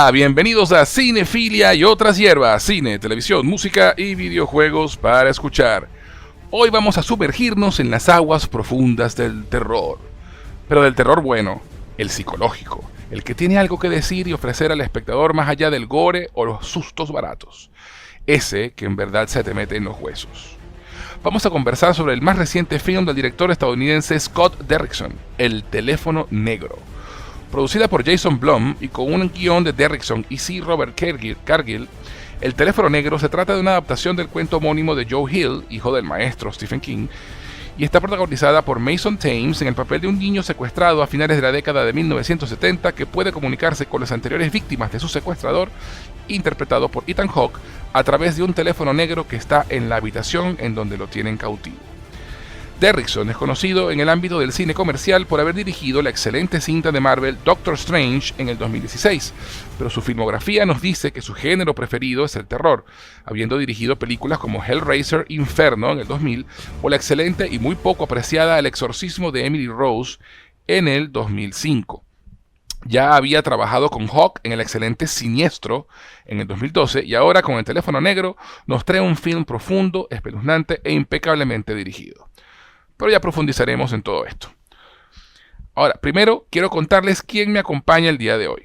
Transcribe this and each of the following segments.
Hola, bienvenidos a Cinefilia y otras hierbas, cine, televisión, música y videojuegos para escuchar. Hoy vamos a sumergirnos en las aguas profundas del terror, pero del terror bueno, el psicológico, el que tiene algo que decir y ofrecer al espectador más allá del gore o los sustos baratos, ese que en verdad se te mete en los huesos. Vamos a conversar sobre el más reciente film del director estadounidense Scott Derrickson, El teléfono negro. Producida por Jason Blum y con un guión de Derrickson y C. Robert Cargill, El teléfono negro se trata de una adaptación del cuento homónimo de Joe Hill, hijo del maestro Stephen King, y está protagonizada por Mason Thames en el papel de un niño secuestrado a finales de la década de 1970 que puede comunicarse con las anteriores víctimas de su secuestrador, interpretado por Ethan Hawke, a través de un teléfono negro que está en la habitación en donde lo tienen cautivo. Derrickson es conocido en el ámbito del cine comercial por haber dirigido la excelente cinta de Marvel Doctor Strange en el 2016, pero su filmografía nos dice que su género preferido es el terror, habiendo dirigido películas como Hellraiser Inferno en el 2000 o la excelente y muy poco apreciada El exorcismo de Emily Rose en el 2005. Ya había trabajado con Hawke en el excelente Siniestro en el 2012 y ahora con El teléfono negro nos trae un film profundo, espeluznante e impecablemente dirigido. Pero ya profundizaremos en todo esto. Ahora, primero quiero contarles quién me acompaña el día de hoy.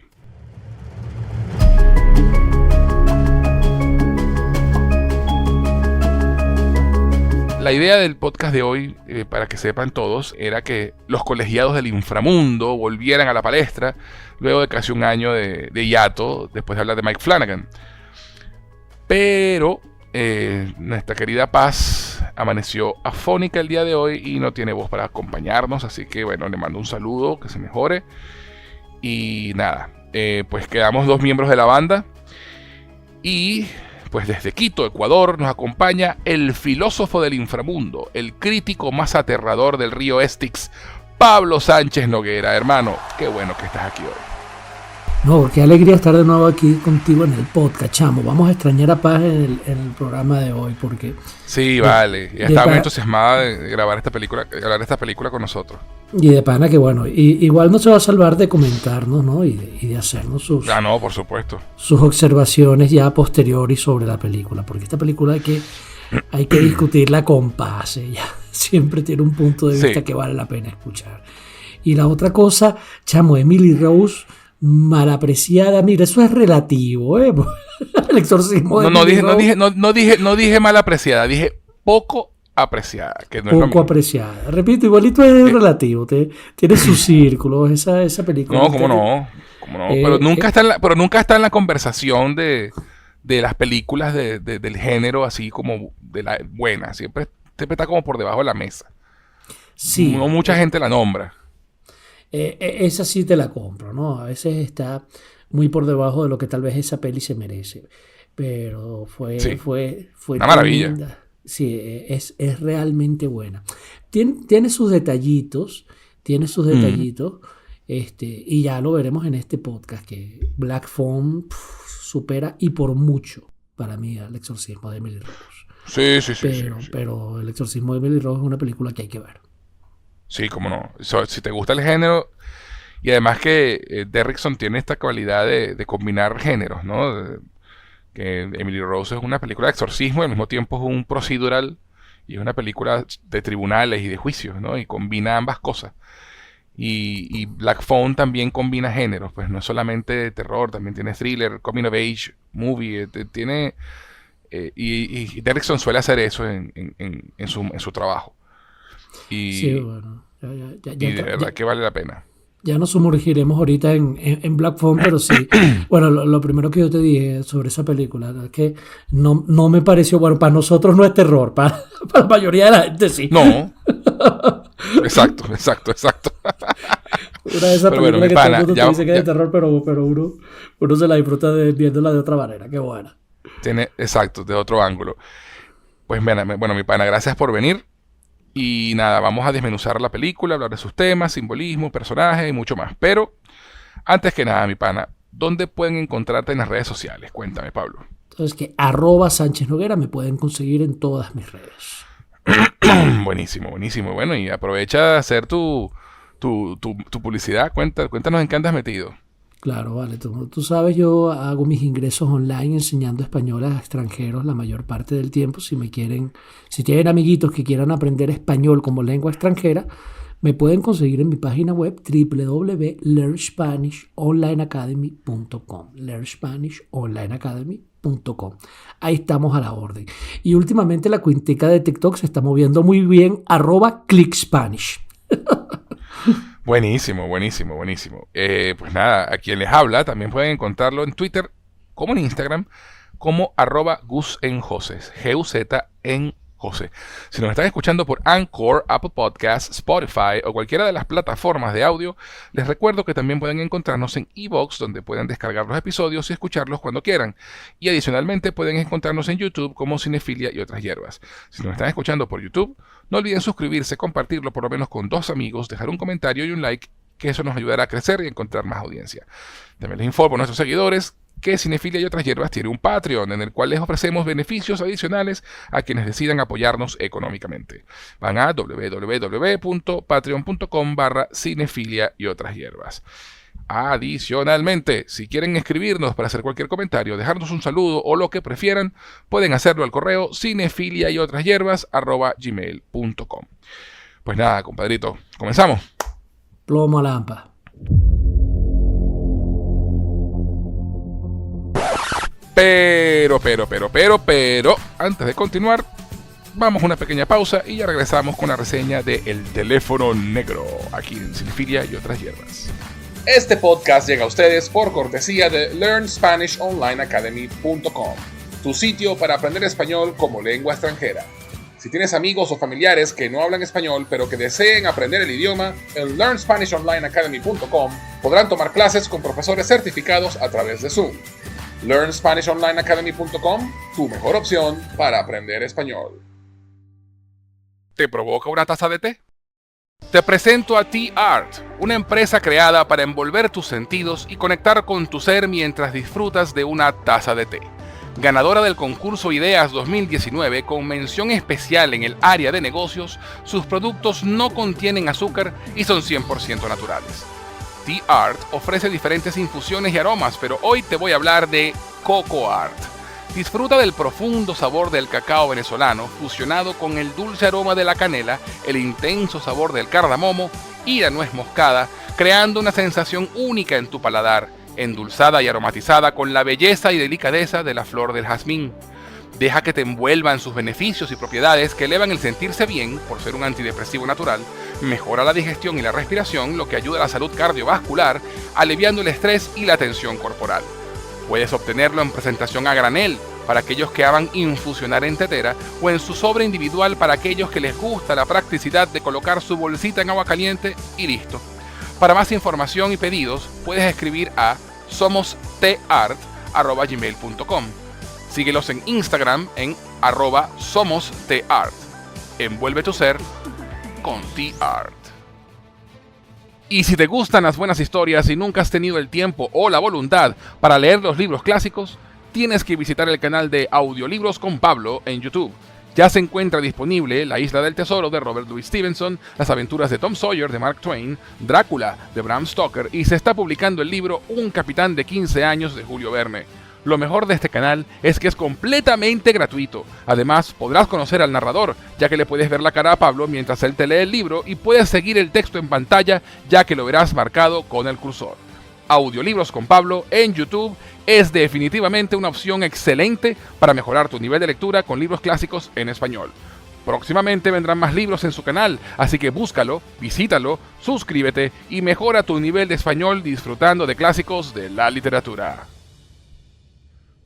La idea del podcast de hoy, para que sepan todos, era que los colegiados del inframundo volvieran a la palestra luego de casi un año de hiato, después de hablar de Mike Flanagan. Pero nuestra querida Paz amaneció afónica el día de hoy y no tiene voz para acompañarnos, así que bueno, le mando un saludo, que se mejore. Y nada, pues quedamos dos miembros de la banda y pues desde Quito, Ecuador, nos acompaña el filósofo del inframundo, el crítico más aterrador del río Styx, Pablo Sánchez Noguera. Hermano, qué bueno que estás aquí hoy. No, qué alegría estar de nuevo aquí contigo en el podcast, chamo. Vamos a extrañar a Paz en el programa de hoy porque... Sí, vale. Ya estaba muy entusiasmada de grabar esta película, de hablar de esta película con nosotros. Y de pana que bueno, igual no se va a salvar de comentarnos, ¿no? Y de hacernos sus... Ah, no, por supuesto. Sus observaciones ya a posteriori sobre la película. Porque esta película hay que discutirla con Paz. Ella siempre tiene un punto de vista que vale la pena escuchar. Y la otra cosa, chamo, Emily Rose... mal apreciada, mira, eso es relativo, ¿eh? El exorcismo de no dije mal apreciada, dije poco apreciada, que no es poco apreciada. Repito, igualito es relativo, tiene sus círculos esa película. No, cómo no, pero nunca está en la conversación de las películas del género, así como de la buena, siempre está como por debajo de la mesa. Sí. No mucha gente la nombra. Esa sí te la compro, ¿no? A veces está muy por debajo de lo que tal vez esa peli se merece. Pero fue una maravilla. Linda. Sí, es realmente buena. Tiene sus detallitos, y ya lo veremos en este podcast, que Black Phone supera y por mucho, para mí, El exorcismo de Emily Rose. Sí. Pero El exorcismo de Emily Rose es una película que hay que ver. Sí, cómo no. Si te gusta el género, y además que Derrickson tiene esta cualidad de combinar géneros, ¿no? Que Emily Rose es una película de exorcismo y al mismo tiempo es un procedural y es una película de tribunales y de juicios, ¿no? Y combina ambas cosas. Y Black Phone también combina géneros, pues no es solamente terror, también tiene thriller, coming of age, movie, tiene... y Derrickson suele hacer eso en su trabajo. Sí, bueno, y de verdad que vale la pena. Ya nos sumergiremos ahorita en Black Phone, pero sí. Bueno, lo primero que yo te dije sobre esa película es que no me pareció, bueno, para nosotros no es terror, para la mayoría de la gente sí. No. Exacto. Una de esas películas que todo el mundo te dice que es de terror, pero uno se la disfruta viéndola de otra manera. Qué buena. Exacto, de otro ángulo. Pues bueno, mi pana, gracias por venir. Y nada, vamos a desmenuzar la película, hablar de sus temas, simbolismo, personajes y mucho más. Pero, antes que nada, mi pana, ¿dónde pueden encontrarte en las redes sociales? Cuéntame, Pablo. Entonces, que @Sánchez Noguera me pueden conseguir en todas mis redes. Buenísimo. Bueno, y aprovecha de hacer tu publicidad. Cuéntanos en qué andas metido. Claro, vale. Tú sabes, yo hago mis ingresos online enseñando español a extranjeros la mayor parte del tiempo. Si tienen amiguitos que quieran aprender español como lengua extranjera, me pueden conseguir en mi página web www.learnspanishonlineacademy.com. learnspanishonlineacademy.com. Ahí estamos a la orden. Y últimamente la cuentica de TikTok se está moviendo muy bien, @clickspanish. Buenísimo. Pues nada, a quien les habla también pueden encontrarlo en Twitter como en Instagram como @gusenjoses, G-U-Z en José. Si nos están escuchando por Anchor, Apple Podcasts, Spotify o cualquiera de las plataformas de audio, les recuerdo que también pueden encontrarnos en iVoox, donde pueden descargar los episodios y escucharlos cuando quieran. Y adicionalmente pueden encontrarnos en YouTube como Cinefilia y otras hierbas. Si nos están escuchando por YouTube, no olviden suscribirse, compartirlo por lo menos con 2 amigos, dejar un comentario y un like, que eso nos ayudará a crecer y a encontrar más audiencia. También les informo a nuestros seguidores que Cinefilia y otras hierbas tiene un Patreon en el cual les ofrecemos beneficios adicionales a quienes decidan apoyarnos económicamente. Van a www.patreon.com/cinefilia y otras hierbas. Adicionalmente, si quieren escribirnos para hacer cualquier comentario, dejarnos un saludo o lo que prefieran, pueden hacerlo al correo cinefiliayotrashierbas@gmail.com. Pues nada, compadrito, comenzamos. Plomo a lampa. Pero, antes de continuar, vamos a una pequeña pausa y ya regresamos con la reseña de El Teléfono Negro, aquí en Cinefilia y otras hierbas. Este podcast llega a ustedes por cortesía de LearnSpanishOnlineAcademy.com, tu sitio para aprender español como lengua extranjera. Si tienes amigos o familiares que no hablan español pero que deseen aprender el idioma, en LearnSpanishOnlineAcademy.com podrán tomar clases con profesores certificados a través de Zoom. LearnSpanishOnlineAcademy.com, tu mejor opción para aprender español. ¿Te provoca una taza de té? Te presento a Tea Art, una empresa creada para envolver tus sentidos y conectar con tu ser mientras disfrutas de una taza de té. Ganadora del concurso Ideas 2019 con mención especial en el área de negocios, sus productos no contienen azúcar y son 100% naturales. Tea Art ofrece diferentes infusiones y aromas, pero hoy te voy a hablar de Coco Art. Disfruta del profundo sabor del cacao venezolano fusionado con el dulce aroma de la canela, el intenso sabor del cardamomo y la nuez moscada, creando una sensación única en tu paladar, endulzada y aromatizada con la belleza y delicadeza de la flor del jazmín. Deja que te envuelvan sus beneficios y propiedades que elevan el sentirse bien por ser un antidepresivo natural, mejora la digestión y la respiración, lo que ayuda a la salud cardiovascular, aliviando el estrés y la tensión corporal. Puedes obtenerlo en presentación a granel para aquellos que aman infusionar en tetera o en su sobre individual para aquellos que les gusta la practicidad de colocar su bolsita en agua caliente y listo. Para más información y pedidos, puedes escribir a somosteart@gmail.com. Síguelos en Instagram en @somosteart. Envuelve tu ser con Tea Art. Y si te gustan las buenas historias y nunca has tenido el tiempo o la voluntad para leer los libros clásicos, tienes que visitar el canal de Audiolibros con Pablo en YouTube. Ya se encuentra disponible La Isla del Tesoro de Robert Louis Stevenson, Las aventuras de Tom Sawyer de Mark Twain, Drácula de Bram Stoker y se está publicando el libro Un capitán de 15 años de Julio Verne. Lo mejor de este canal es que es completamente gratuito. Además, podrás conocer al narrador, ya que le puedes ver la cara a Pablo mientras él te lee el libro y puedes seguir el texto en pantalla, ya que lo verás marcado con el cursor. Audiolibros con Pablo en YouTube es definitivamente una opción excelente para mejorar tu nivel de lectura con libros clásicos en español. Próximamente vendrán más libros en su canal, así que búscalo, visítalo, suscríbete y mejora tu nivel de español disfrutando de clásicos de la literatura.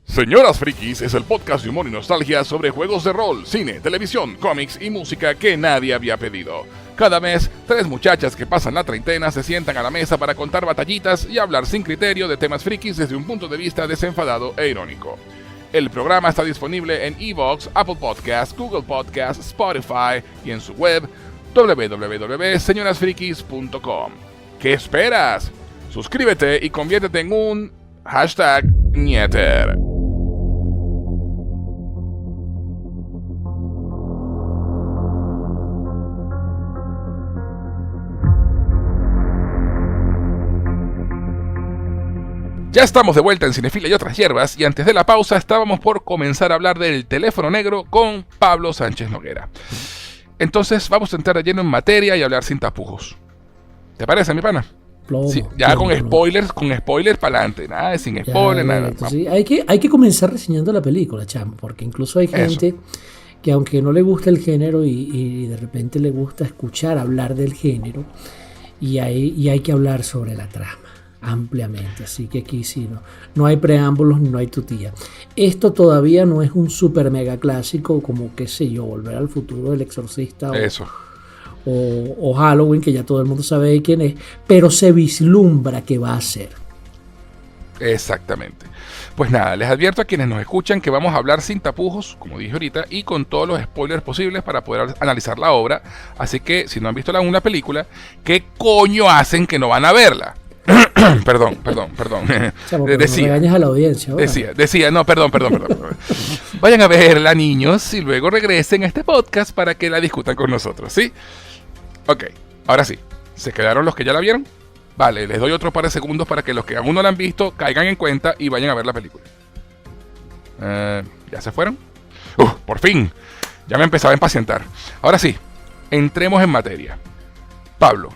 Señoras Frikis es el podcast de humor y nostalgia sobre juegos de rol, cine, televisión, cómics y música que nadie había pedido. Cada mes, 3 muchachas que pasan la treintena se sientan a la mesa para contar batallitas y hablar sin criterio de temas frikis desde un punto de vista desenfadado e irónico. El programa está disponible en iVoox, Apple Podcasts, Google Podcasts, Spotify y en su web www.señorasfrikis.com. ¿Qué esperas? Suscríbete y conviértete en un #Nieter. Ya estamos de vuelta en Cinefilia y otras hierbas, y antes de la pausa estábamos por comenzar a hablar del teléfono negro con Pablo Sánchez Noguera. Entonces vamos a entrar lleno en materia y hablar sin tapujos. ¿Te parece, mi pana? Sí, ya con spoilers para adelante, nada de sin spoilers, nada. Sí, hay que comenzar reseñando la película, chamo, porque incluso hay gente que aunque no le gusta el género y de repente le gusta escuchar hablar del género, y hay que hablar sobre la trama ampliamente, así que aquí sí no hay preámbulos, no hay tutía. Esto todavía no es un super mega clásico como, qué sé yo, Volver al Futuro, El Exorcista o Halloween, que ya todo el mundo sabe de quién es, pero se vislumbra que va a ser. Exactamente. Pues nada, les advierto a quienes nos escuchan que vamos a hablar sin tapujos, como dije ahorita, y con todos los spoilers posibles para poder analizar la obra. Así que si no han visto una película, ¿qué coño hacen que no van a verla? Perdón. Chamo, no regañes a la audiencia. Decía, no, perdón. Vayan a verla, niños, y luego regresen a este podcast para que la discutan con nosotros, ¿sí? Ok, ahora sí. ¿Se quedaron los que ya la vieron? Vale, les doy otro par de segundos para que los que aún no la han visto caigan en cuenta y vayan a ver la película. ¿Ya se fueron? Por fin. Ya me empezaba a impacientar. Ahora sí, entremos en materia. Pablo,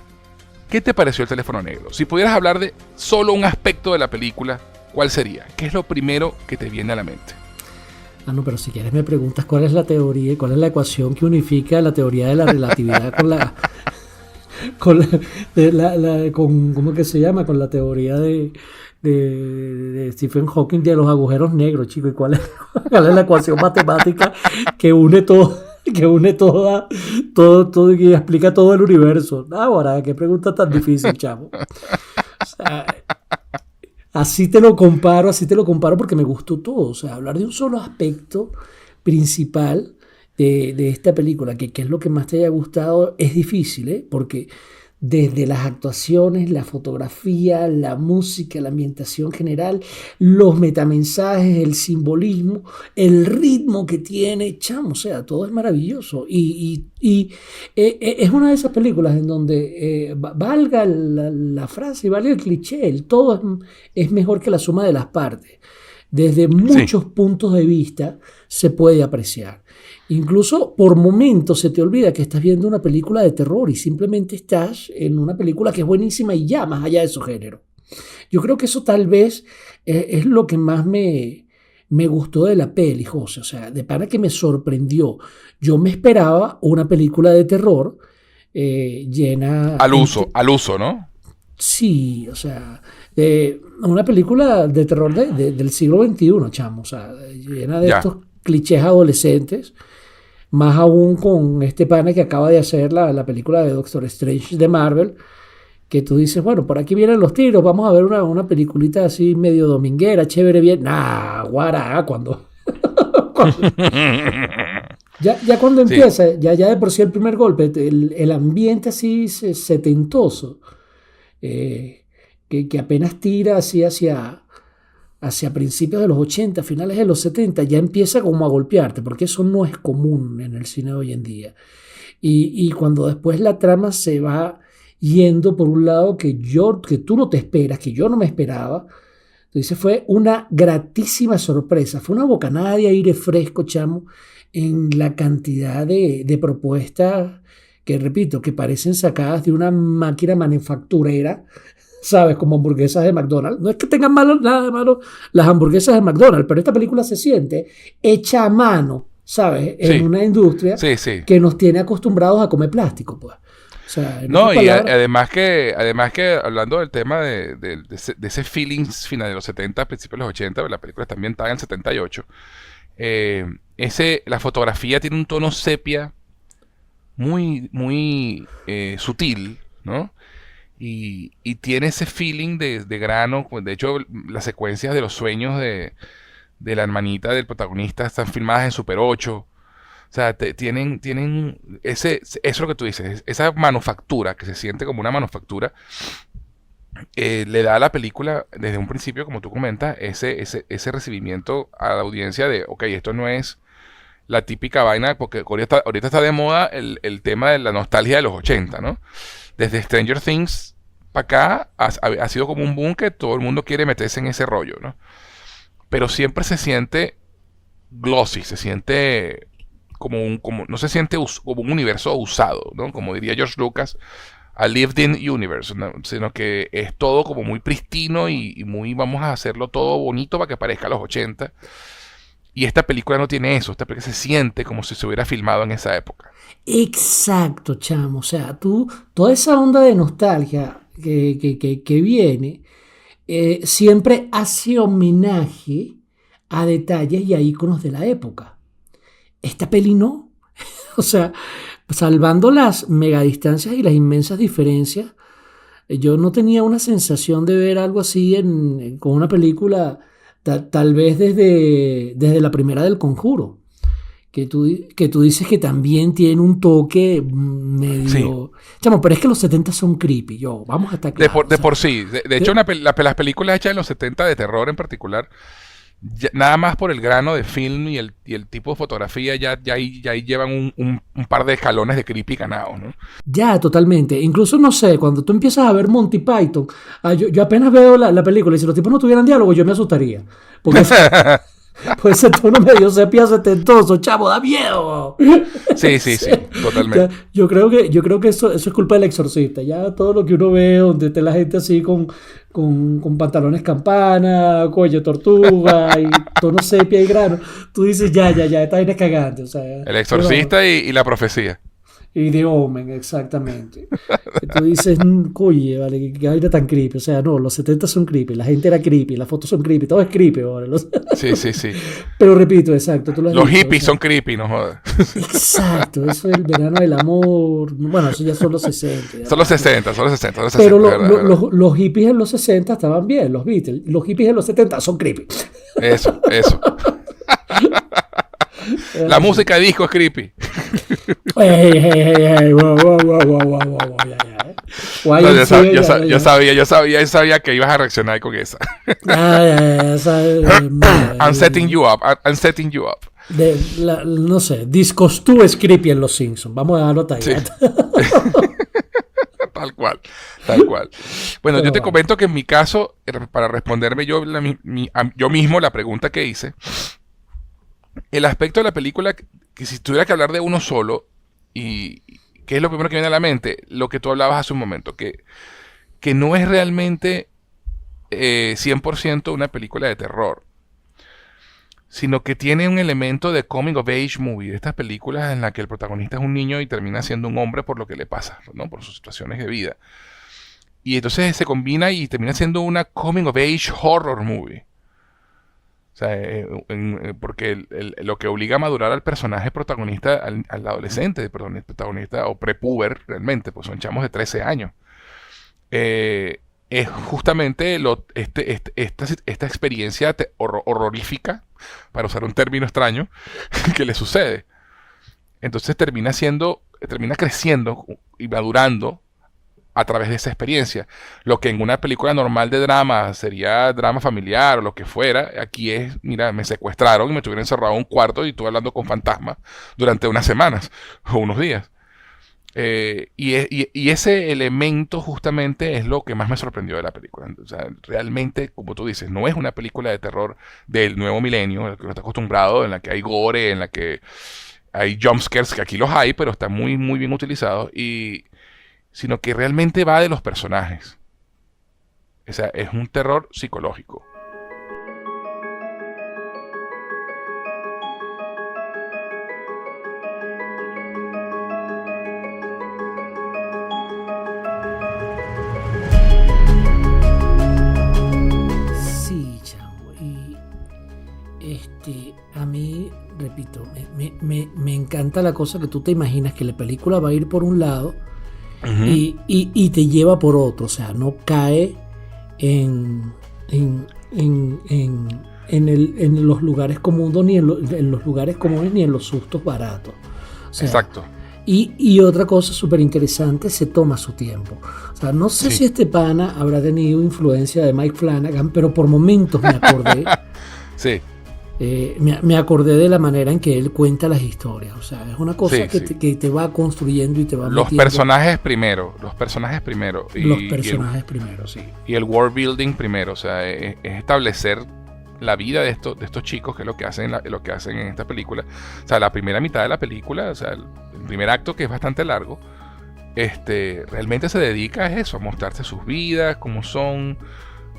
¿qué te pareció el teléfono negro? Si pudieras hablar de solo un aspecto de la película, ¿cuál sería? ¿Qué es lo primero que te viene a la mente? No, pero si quieres me preguntas cuál es la teoría, cuál es la ecuación que unifica la teoría de la relatividad con ¿cómo que se llama? Con la teoría de Stephen Hawking de los agujeros negros, chico. ¿Y cuál es la ecuación matemática que une todo y explica todo el universo? Ahora, qué pregunta tan difícil, chavo. O sea, así te lo comparo porque me gustó todo. O sea, hablar de un solo aspecto principal de esta película, que es lo que más te haya gustado, es difícil, porque desde las actuaciones, la fotografía, la música, la ambientación general, los metamensajes, el simbolismo, el ritmo que tiene, chamo, o sea, todo es maravilloso. Y es una de esas películas en donde valga la frase, valga el cliché, el todo es mejor que la suma de las partes. Desde muchos puntos de vista se puede apreciar. Incluso por momentos se te olvida que estás viendo una película de terror y simplemente estás en una película que es buenísima y ya más allá de su género. Yo creo que eso tal vez es lo que más me gustó de la peli, José. O sea, de pana que me sorprendió. Yo me esperaba una película de terror llena... Al uso, ¿no? Sí, o sea, una película de terror del siglo XXI, chamo. O sea, llena de estos clichés adolescentes. Más aún con este pana que acaba de hacer la película de Doctor Strange de Marvel, que tú dices, bueno, por aquí vienen los tiros, vamos a ver una peliculita así medio dominguera, chévere, bien. Guará, cuando ya cuando empieza, ya de por sí el primer golpe, el ambiente así setentoso, que apenas tira así hacia principios de los 80, finales de los 70, ya empieza como a golpearte, porque eso no es común en el cine de hoy en día. Y cuando después la trama se va yendo por un lado que tú no te esperas, que yo no me esperaba, entonces fue una gratísima sorpresa, fue una bocanada de aire fresco, chamo, en la cantidad de propuestas que, repito, que parecen sacadas de una máquina manufacturera, ¿sabes? Como hamburguesas de McDonald's. No es que tengan nada de malo las hamburguesas de McDonald's, pero esta película se siente hecha a mano, ¿sabes? En una industria que nos tiene acostumbrados a comer plástico, pues. O sea, además que hablando del tema de ese feeling final de los 70, principios de los 80, la película está ambientada en el 78. La fotografía tiene un tono sepia muy, muy sutil, ¿no? Y tiene ese feeling de grano. De hecho, las secuencias de los sueños de la hermanita del protagonista están filmadas en Super 8. O sea, tienen eso es lo que tú dices, esa manufactura, que se siente como una manufactura, le da a la película, desde un principio, como tú comentas, ese recibimiento a la audiencia de, ok, esto no es la típica vaina, porque ahorita está de moda el tema de la nostalgia de los 80, ¿no? Desde Stranger Things para acá ha sido como un boom que todo el mundo quiere meterse en ese rollo, ¿no? Pero siempre se siente glossy, se siente no se siente como un universo usado, ¿no? Como diría George Lucas, a lived-in universe, ¿no? Sino que es todo como muy pristino y muy, vamos a hacerlo todo bonito para que parezca a los 80. Y esta película no tiene eso, esta película se siente como si se hubiera filmado en esa época. Exacto, chamo. O sea, toda esa onda de nostalgia que viene, siempre hace homenaje a detalles y a íconos de la época. Esta peli no. O sea, salvando las megadistancias y las inmensas diferencias, yo no tenía una sensación de ver algo así con una película, tal vez desde la primera del Conjuro. Que tú dices que también tiene un toque medio... Sí. Chamo, pero es que los 70 son creepy. Vamos a estar claros. De por sí. De hecho, las películas hechas en los 70 de terror en particular, nada más por el grano de film y el tipo de fotografía, ya ahí llevan un par de escalones de creepy ganados, ¿no? Ya, totalmente. Incluso, no sé, cuando tú empiezas a ver Monty Python, yo apenas veo la película y si los tipos no tuvieran diálogo, yo me asustaría. Porque... Pues ese tono medio sepia setentoso, chavo, da miedo. Sí, totalmente. Yo creo que eso es culpa del Exorcista. Ya todo lo que uno ve, donde está la gente así con pantalones campana, cuello tortuga y tono sepia y grano, tú dices, ya, esta vaina es cagante. O sea, el Exorcista y la profecía. Y de Omen, exactamente. Tú dices, oye, vale, qué vaina tan creepy. O sea, no, los 70 son creepy, la gente era creepy, las fotos son creepy, todo es creepy, ¿vale? Sí. Pero repito, exacto. Tú lo has los dicho, hippies son creepy, no jodas. Exacto, eso es el verano del amor. Bueno, eso ya son los 60. Son los 60. Pero los hippies en los 60 estaban bien, los Beatles. Los hippies en los 70 son creepy. Eso. La música de disco es creepy. Yo sabía que ibas a reaccionar con esa. I'm setting you up. No sé, Discos 2 es creepy en Los Simpsons. Vamos a darlo ahí. Sí. Tal cual. Bueno, yo te comento que en mi caso, para responderme yo mismo la pregunta que hice, el aspecto de la película, que si tuviera que hablar de uno solo, y ¿qué es lo primero que viene a la mente? Lo que tú hablabas hace un momento, que no es realmente 100% una película de terror, sino que tiene un elemento de coming of age movie, de estas películas en las que el protagonista es un niño y termina siendo un hombre por lo que le pasa, ¿no? Por sus situaciones de vida. Y entonces se combina y termina siendo una coming of age horror movie. O sea, porque lo que obliga a madurar al personaje protagonista, al adolescente, protagonista o prepuber realmente, pues son chamos de 13 años, es justamente esta experiencia horrorífica, para usar un término extraño, que le sucede. Entonces termina creciendo y madurando a través de esa experiencia. Lo que en una película normal de drama sería drama familiar o lo que fuera, aquí es, mira, me secuestraron y me tuvieron encerrado en un cuarto y estuve hablando con fantasmas durante unas semanas o unos días. Y ese elemento justamente es lo que más me sorprendió de la película. O sea, realmente, como tú dices, no es una película de terror del nuevo milenio, al que uno está acostumbrado, en la que hay gore, en la que hay jumpscares, que aquí los hay, pero están muy, muy bien utilizados, sino que realmente va de los personajes. O sea, es un terror psicológico. Sí, chamo. Y a mí, repito, me encanta la cosa que tú te imaginas que la película va a ir por un lado. Uh-huh. Y te lleva por otro, o sea, no cae en los lugares comunes ni en los lugares comunes ni en los sustos baratos. O sea, exacto. Y otra cosa súper interesante, se toma su tiempo. O sea, no sé si este pana habrá tenido influencia de Mike Flanagan, pero por momentos me acordé. Sí. Me acordé de la manera en que él cuenta las historias. O sea, es una cosa Sí, sí. que te va construyendo y te va Los metiendo. personajes primero. Los personajes primero. Los personajes primero, sí. Y el world building primero. O sea, es establecer la vida de estos chicos, que es lo que hacen en esta película. O sea, la primera mitad de la película, o sea, el primer acto, que es bastante largo, realmente se dedica a eso, a mostrarse sus vidas, cómo son,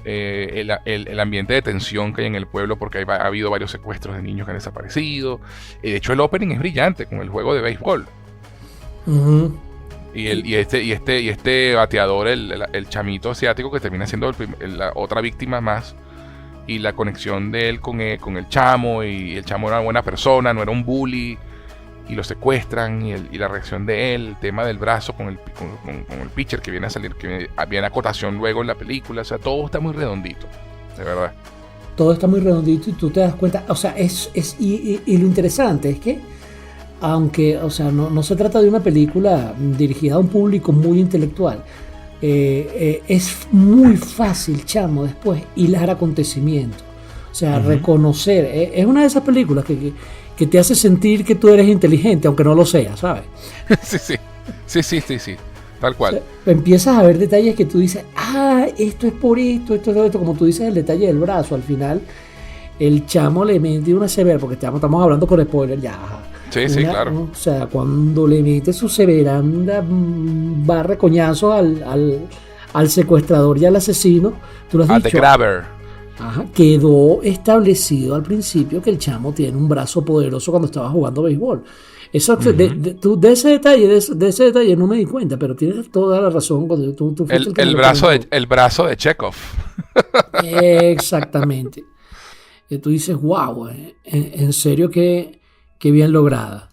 el ambiente de tensión que hay en el pueblo, porque ha habido varios secuestros de niños que han desaparecido. De hecho, el opening es brillante con el juego de béisbol. Uh-huh. Y este bateador, el chamito asiático, que termina siendo la otra víctima más. Y la conexión de él con el chamo, y el chamo era una buena persona, no era un bully, y lo secuestran, y la reacción de él, el tema del brazo con el pitcher que viene a salir, que viene a cotación luego en la película. O sea, todo está muy redondito, de verdad. Todo está muy redondito y tú te das cuenta, o sea, y lo interesante es que, aunque, o sea, no se trata de una película dirigida a un público muy intelectual, es muy fácil, chamo, después hilar acontecimientos. O sea, reconocer. Es una de esas películas que te hace sentir que tú eres inteligente, aunque no lo seas, ¿sabes? Sí. Tal cual. O sea, empiezas a ver detalles que tú dices, esto es por esto, como tú dices, el detalle del brazo. Al final, el chamo le mete una severa, porque estamos hablando con spoiler ya. Sí, claro. O sea, cuando le mete su severanda barra coñazo al secuestrador y al asesino, tú lo has Al dicho. The Grabber. Ajá, quedó establecido al principio que el chamo tiene un brazo poderoso cuando estaba jugando béisbol. Eso, de ese detalle no me di cuenta, pero tienes toda la razón cuando tú el brazo de Chekhov. Exactamente. Y tú dices, wow, en serio que bien lograda.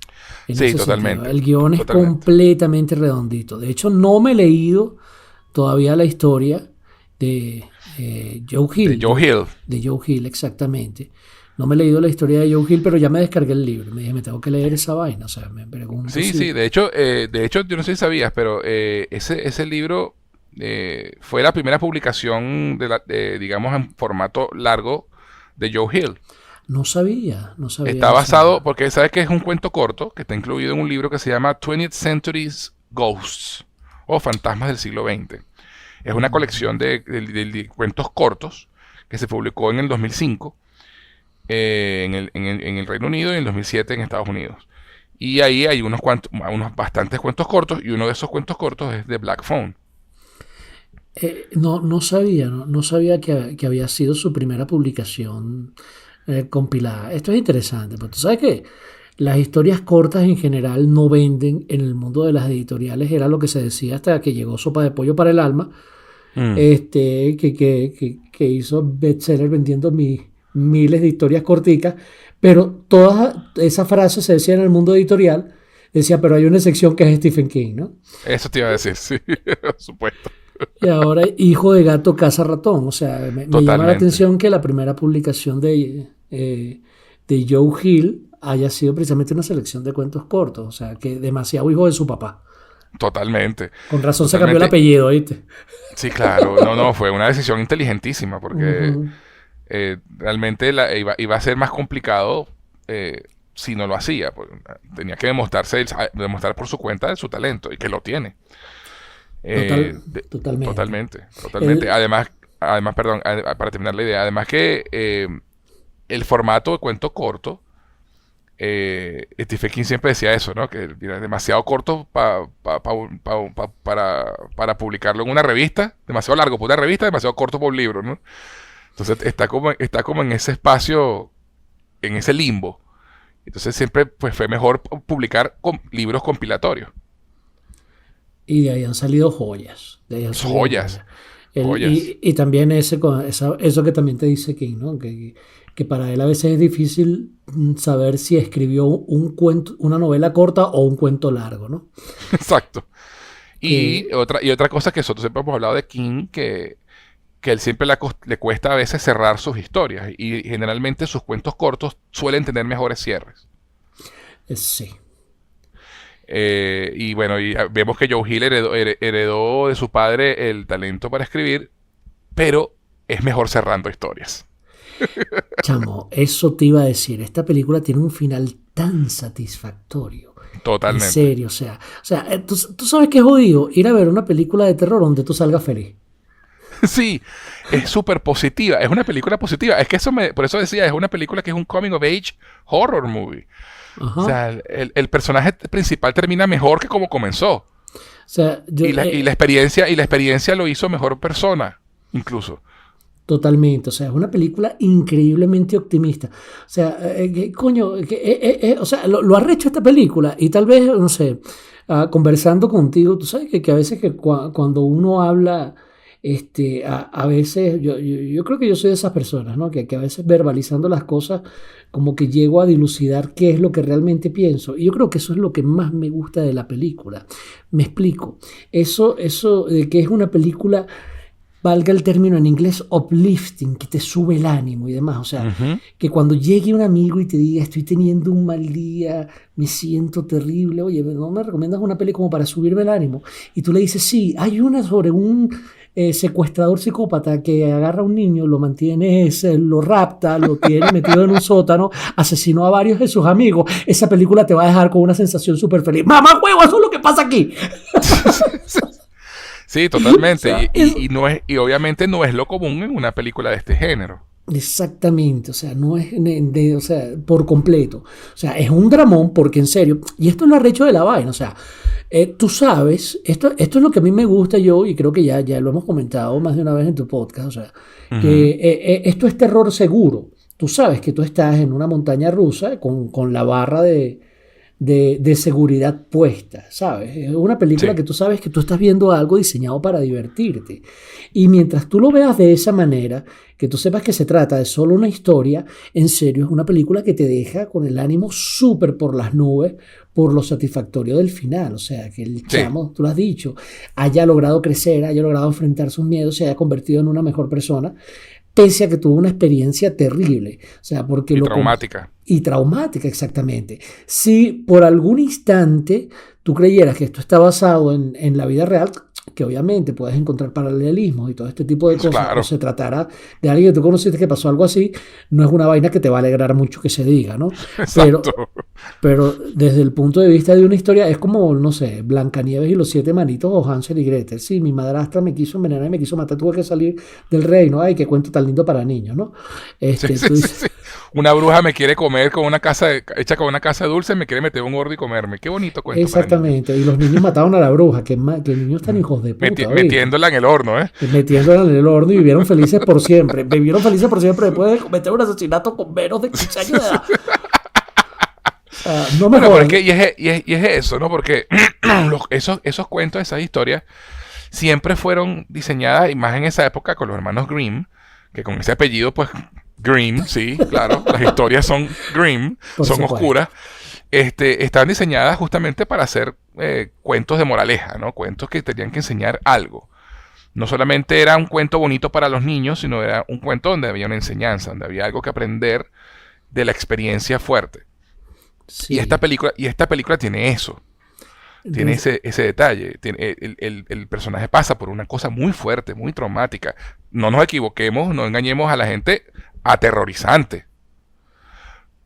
Sí, totalmente. Sentido. El guión es completamente redondito. De hecho, no me he leído todavía la historia de Joe Hill. De Joe Hill, exactamente. No me he leído la historia de Joe Hill, pero ya me descargué el libro. Me dije, me tengo que leer esa vaina. O sea, me pregunto. Sí. De hecho, yo no sé si sabías, pero ese libro fue la primera publicación digamos, en formato largo de Joe Hill. No sabía. Está basado, porque sabes que es un cuento corto que está incluido en un libro que se llama 20th Century's Ghosts, o Fantasmas del siglo XX. Es una colección de cuentos cortos que se publicó en el 2005 en el Reino Unido y en el 2007 en Estados Unidos. Y ahí hay unos bastantes cuentos cortos, y uno de esos cuentos cortos es de Black Phone. No sabía que había sido su primera publicación compilada. Esto es interesante, pero tú sabes que las historias cortas en general no venden en el mundo de las editoriales. Era lo que se decía hasta que llegó Sopa de Pollo para el Alma, que hizo bestseller vendiendo miles de historias corticas, pero todas esas frases se decían en el mundo editorial. Decía, pero hay una sección que es Stephen King, ¿no? Eso te iba a decir, sí, por supuesto. Y ahora Hijo de Gato Caza Ratón. O sea, me llama la atención que la primera publicación de Joe Hill haya sido precisamente una selección de cuentos cortos. O sea, que demasiado hijo de su papá. Totalmente. Con razón se cambió el apellido, ¿viste? Sí, claro. No, fue una decisión inteligentísima, porque realmente iba a ser más complicado si no lo hacía. Tenía que demostrar por su cuenta su talento, y que lo tiene. Totalmente. Además, perdón, para terminar la idea, además que el formato de cuento corto, Stephen King siempre decía eso, ¿no? Que era demasiado corto para publicarlo en una revista, demasiado largo para una revista, demasiado corto para un libro, ¿no? Entonces está como en ese espacio, en ese limbo. Entonces siempre pues fue mejor publicar libros compilatorios. Y de ahí han salido joyas. Joyas. Y también eso que también te dice King, ¿no? Que para él a veces es difícil saber si escribió un cuento, una novela corta o un cuento largo, ¿no? Exacto. Y otra cosa que nosotros siempre hemos hablado de King, que él siempre le cuesta a veces cerrar sus historias, y generalmente sus cuentos cortos suelen tener mejores cierres. Sí. Y bueno, y vemos que Joe Hill heredó de su padre el talento para escribir, pero es mejor cerrando historias. Chamo, eso te iba a decir. Esta película tiene un final tan satisfactorio. Totalmente. En serio, tú sabes que es jodido ir a ver una película de terror donde tú salgas feliz. Sí, es súper positiva. Es una película positiva. Es que por eso decía, es una película que es un coming of age horror movie. Ajá. O sea, el personaje principal termina mejor que como comenzó. O sea, y la experiencia lo hizo mejor persona, incluso. Totalmente, o sea, es una película increíblemente optimista. O sea, o sea, lo arrecho esta película y tal vez, no sé, conversando contigo, tú sabes que a veces cuando uno habla, a veces, yo creo que yo soy de esas personas, ¿no? Que a veces verbalizando las cosas, como que llego a dilucidar qué es lo que realmente pienso. Y yo creo que eso es lo que más me gusta de la película. Me explico. Eso de que es una película, valga el término en inglés, uplifting, que te sube el ánimo y demás. O sea, que cuando llegue un amigo y te diga, estoy teniendo un mal día, me siento terrible, oye, ¿no me recomiendas una peli como para subirme el ánimo? Y tú le dices, sí, hay una sobre un secuestrador psicópata que agarra a un niño, lo mantiene, lo rapta, lo tiene metido en un sótano, asesinó a varios de sus amigos. Esa película te va a dejar con una sensación súper feliz. ¡Mamá huevo! Eso es lo que pasa aquí. Sí, totalmente. O sea, y obviamente no es lo común en una película de este género. Exactamente, o sea, no es o sea, por completo. O sea, es un dramón porque en serio, y esto es lo arrecho de la vaina, o sea, tú sabes, esto es lo que a mí me gusta yo, y creo que ya lo hemos comentado más de una vez en tu podcast, o sea, que esto es terror seguro. Tú sabes que tú estás en una montaña rusa con la barra de seguridad puesta, ¿sabes? Es una película que tú sabes que tú estás viendo algo diseñado para divertirte. Y mientras tú lo veas de esa manera, que tú sepas que se trata de solo una historia, en serio, es una película que te deja con el ánimo súper por las nubes por lo satisfactorio del final. O sea, que el chamo, tú lo has dicho, haya logrado crecer, haya logrado enfrentar sus miedos, se haya convertido en una mejor persona, pese a que tuvo una experiencia terrible. O sea, porque traumática. Y traumática, exactamente. Si por algún instante tú creyeras que esto está basado en la vida real, que obviamente puedes encontrar paralelismos y todo este tipo de cosas, claro. O se tratará de alguien que tú conociste que pasó algo así, no es una vaina que te va a alegrar mucho que se diga, ¿no? Exacto. Pero desde el punto de vista de una historia, es como, no sé, Blancanieves y los 7 manitos o Hansel y Gretel. Sí, mi madrastra me quiso envenenar y me quiso matar, tuve que salir del reino. Ay, qué cuento tan lindo para niños, ¿no? Sí. Una bruja me quiere comer con una casa hecha con una casa dulce, me quiere meter un gordo y comerme. Qué bonito cuento. Exactamente. Y los niños mataron a la bruja, que niños tan hijos de puta. Metiéndola en el horno, ¿eh? Metiéndola en el horno y vivieron felices por siempre. Vivieron felices por siempre después de cometer un asesinato con menos de 15 años de edad. No me jodas. Y es eso, ¿no? Porque esos cuentos, esas historias, siempre fueron diseñadas, y más en esa época, con los hermanos Grimm, que con ese apellido, pues, Grimm, sí, claro, las historias son Grimm, son oscuras. Estaban diseñadas justamente para hacer cuentos de moraleja, ¿no? Cuentos que tenían que enseñar algo. No solamente era un cuento bonito para los niños, sino era un cuento donde había una enseñanza, donde había algo que aprender de la experiencia fuerte. Sí. Y esta película tiene eso. Tiene ese detalle. El personaje pasa por una cosa muy fuerte, muy traumática. No nos equivoquemos, no engañemos a la gente, aterrorizante.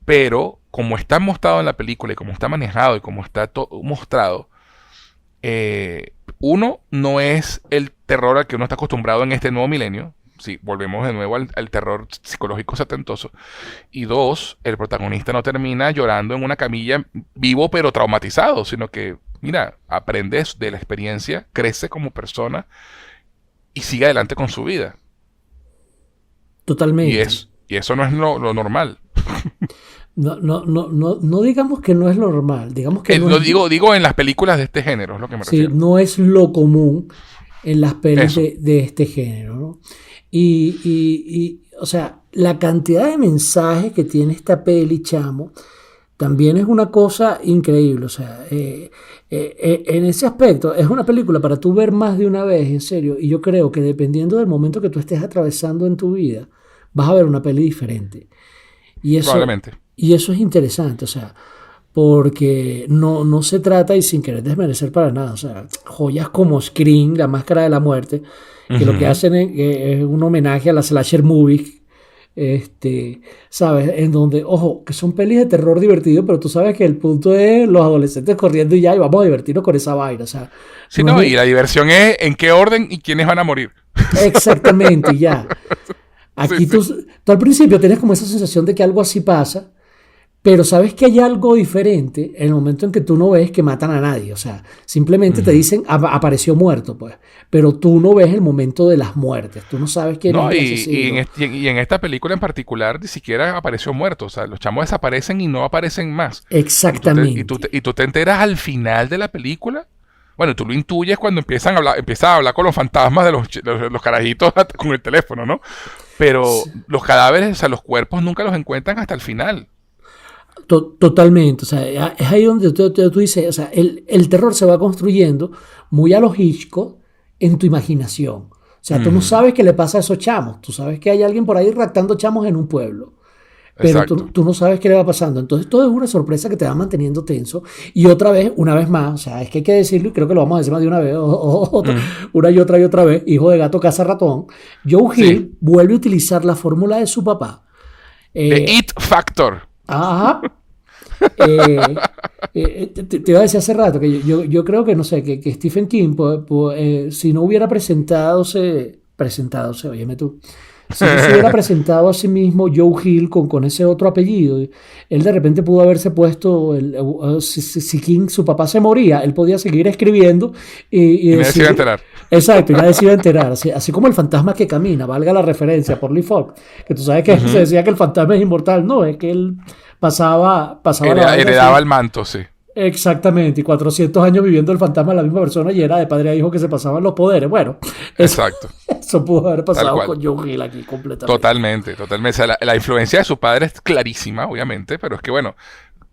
Pero como está mostrado en la película y como está manejado y como está mostrado, uno, no es el terror al que uno está acostumbrado en este nuevo milenio. Sí, volvemos de nuevo al terror psicológico setentoso. Y dos, el protagonista no termina llorando en una camilla vivo pero traumatizado, sino que, mira, aprende de la experiencia, crece como persona y sigue adelante con su vida. Totalmente. Y eso no es lo normal. No digamos que no es lo normal, digamos que digo en las películas de este género, es lo que me refiero. Sí, no es lo común en las pelis de este género, ¿no? Y, o sea, la cantidad de mensajes que tiene esta peli, chamo, también es una cosa increíble. O sea, en ese aspecto, es una película para tú ver más de una vez, en serio. Y yo creo que dependiendo del momento que tú estés atravesando en tu vida, vas a ver una peli diferente. Y eso, probablemente. Y eso es interesante, o sea, porque no se trata, y sin querer desmerecer para nada, o sea, joyas como Scream, La Máscara de la Muerte, que lo que hacen es un homenaje a las slasher movies, ¿Sabes? En donde, ojo, que son pelis de terror divertido, pero tú sabes que el punto es los adolescentes corriendo y ya, y vamos a divertirnos con esa vaina, o sea, Sí, no no, es y la diversión es en qué orden y quiénes van a morir. exactamente, ya. Sí, Aquí sí. tú al principio tienes como esa sensación de que algo así pasa, pero sabes que hay algo diferente en el momento en que tú no ves que matan a nadie. O sea, simplemente te Ujú. dicen apareció muerto, pues. Pero tú no ves el momento de las muertes. Tú no sabes quién es No, el y asesino. y en esta película en particular ni siquiera apareció muerto. O sea, los chamos desaparecen y no aparecen más. Exactamente. Y tú te enteras al final de la película. Bueno, tú lo intuyes cuando empiezan a hablar con los fantasmas de los carajitos con el teléfono, ¿no? Pero Sí. los cadáveres, o sea, los cuerpos nunca los encuentran hasta el final. Totalmente. O sea, es ahí donde tú dices, o sea, el terror se va construyendo muy a lo Hitchcock en tu imaginación. O sea, tú no Ujú. sabes qué le pasa a esos chamos. Tú sabes que hay alguien por ahí raptando chamos en un pueblo. Pero Exacto. tú no sabes qué le va pasando. Entonces todo es una sorpresa que te va manteniendo tenso. Y otra vez, una vez más, o sea, es que hay que decirlo y creo que lo vamos a decir más de una vez, Ujú. una y otra vez, hijo de gato caza ratón. Joe Sí. Hill vuelve a utilizar la fórmula de su papá. The Eh, It Factor. ajá. eh, te iba a decir hace rato que yo creo que, no sé, que Stephen King, si no hubiera presentadose, óyeme tú, si no se hubiera presentado a sí mismo Joe Hill con ese otro apellido, él de repente pudo haberse puesto, si King, su papá se moría, él podía seguir escribiendo y Y nadie se iba a decir, enterar. exacto, y nadie se iba a enterar, así como el fantasma que camina, valga la referencia por Lee Falk, que tú sabes que se Ujú. decía que el fantasma es inmortal, no, es que él pasaba la vaina Heredaba así. el manto, sí. Exactamente, y 400 años viviendo el fantasma de la misma persona y era de padre a hijo que se pasaban los poderes. Bueno, eso, Exacto. eso pudo haber Tal pasado cual. con Joe Hill aquí completamente. Totalmente, totalmente. O sea, la influencia de su padre es clarísima, obviamente, pero es que bueno,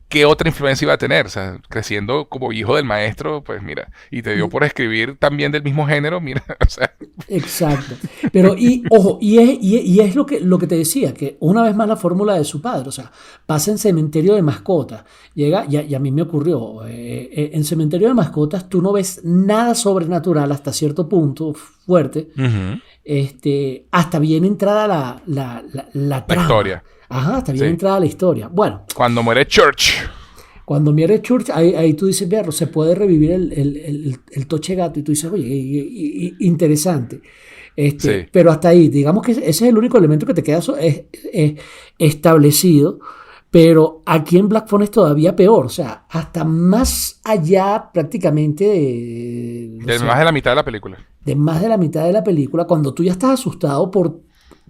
¿qué otra influencia iba a tener? O sea, creciendo como hijo del maestro, pues mira, y te dio por escribir también del mismo género, mira, o sea, Exacto. Pero, y ojo, y es lo que te decía, que una vez más la fórmula de su padre, o sea, pasa en cementerio de mascotas. Llega, y a mí me ocurrió, en cementerio de mascotas tú no ves nada sobrenatural hasta cierto punto fuerte, ujú, hasta bien entrada la la trama. historia, Ajá, hasta bien sí. entrada la historia. Bueno, Cuando muere Church, cuando Mary Church, ahí tú dices, verlo, se puede revivir el toche gato y tú dices, oye, interesante. sí. Pero hasta ahí, digamos que ese es el único elemento que te queda es establecido, pero aquí en Black Phone es todavía peor, o sea, hasta más allá prácticamente o De más de sea, la mitad de la película. de más de la mitad de la película, cuando tú ya estás asustado por,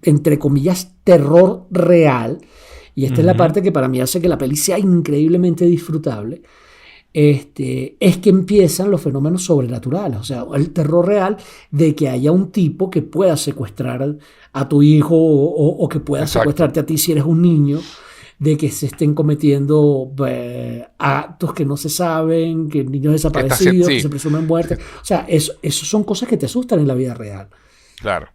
entre comillas, terror real, y esta es la Ujú, parte que para mí hace que la peli sea increíblemente disfrutable, es que empiezan los fenómenos sobrenaturales, o sea, el terror real de que haya un tipo que pueda secuestrar a tu hijo o que pueda exacto. secuestrarte a ti si eres un niño, de que se estén cometiendo actos que no se saben, que niños Que está haciendo, desaparecidos, que sí, se presumen muertes, o sea, eso son cosas que te asustan en la vida real. claro.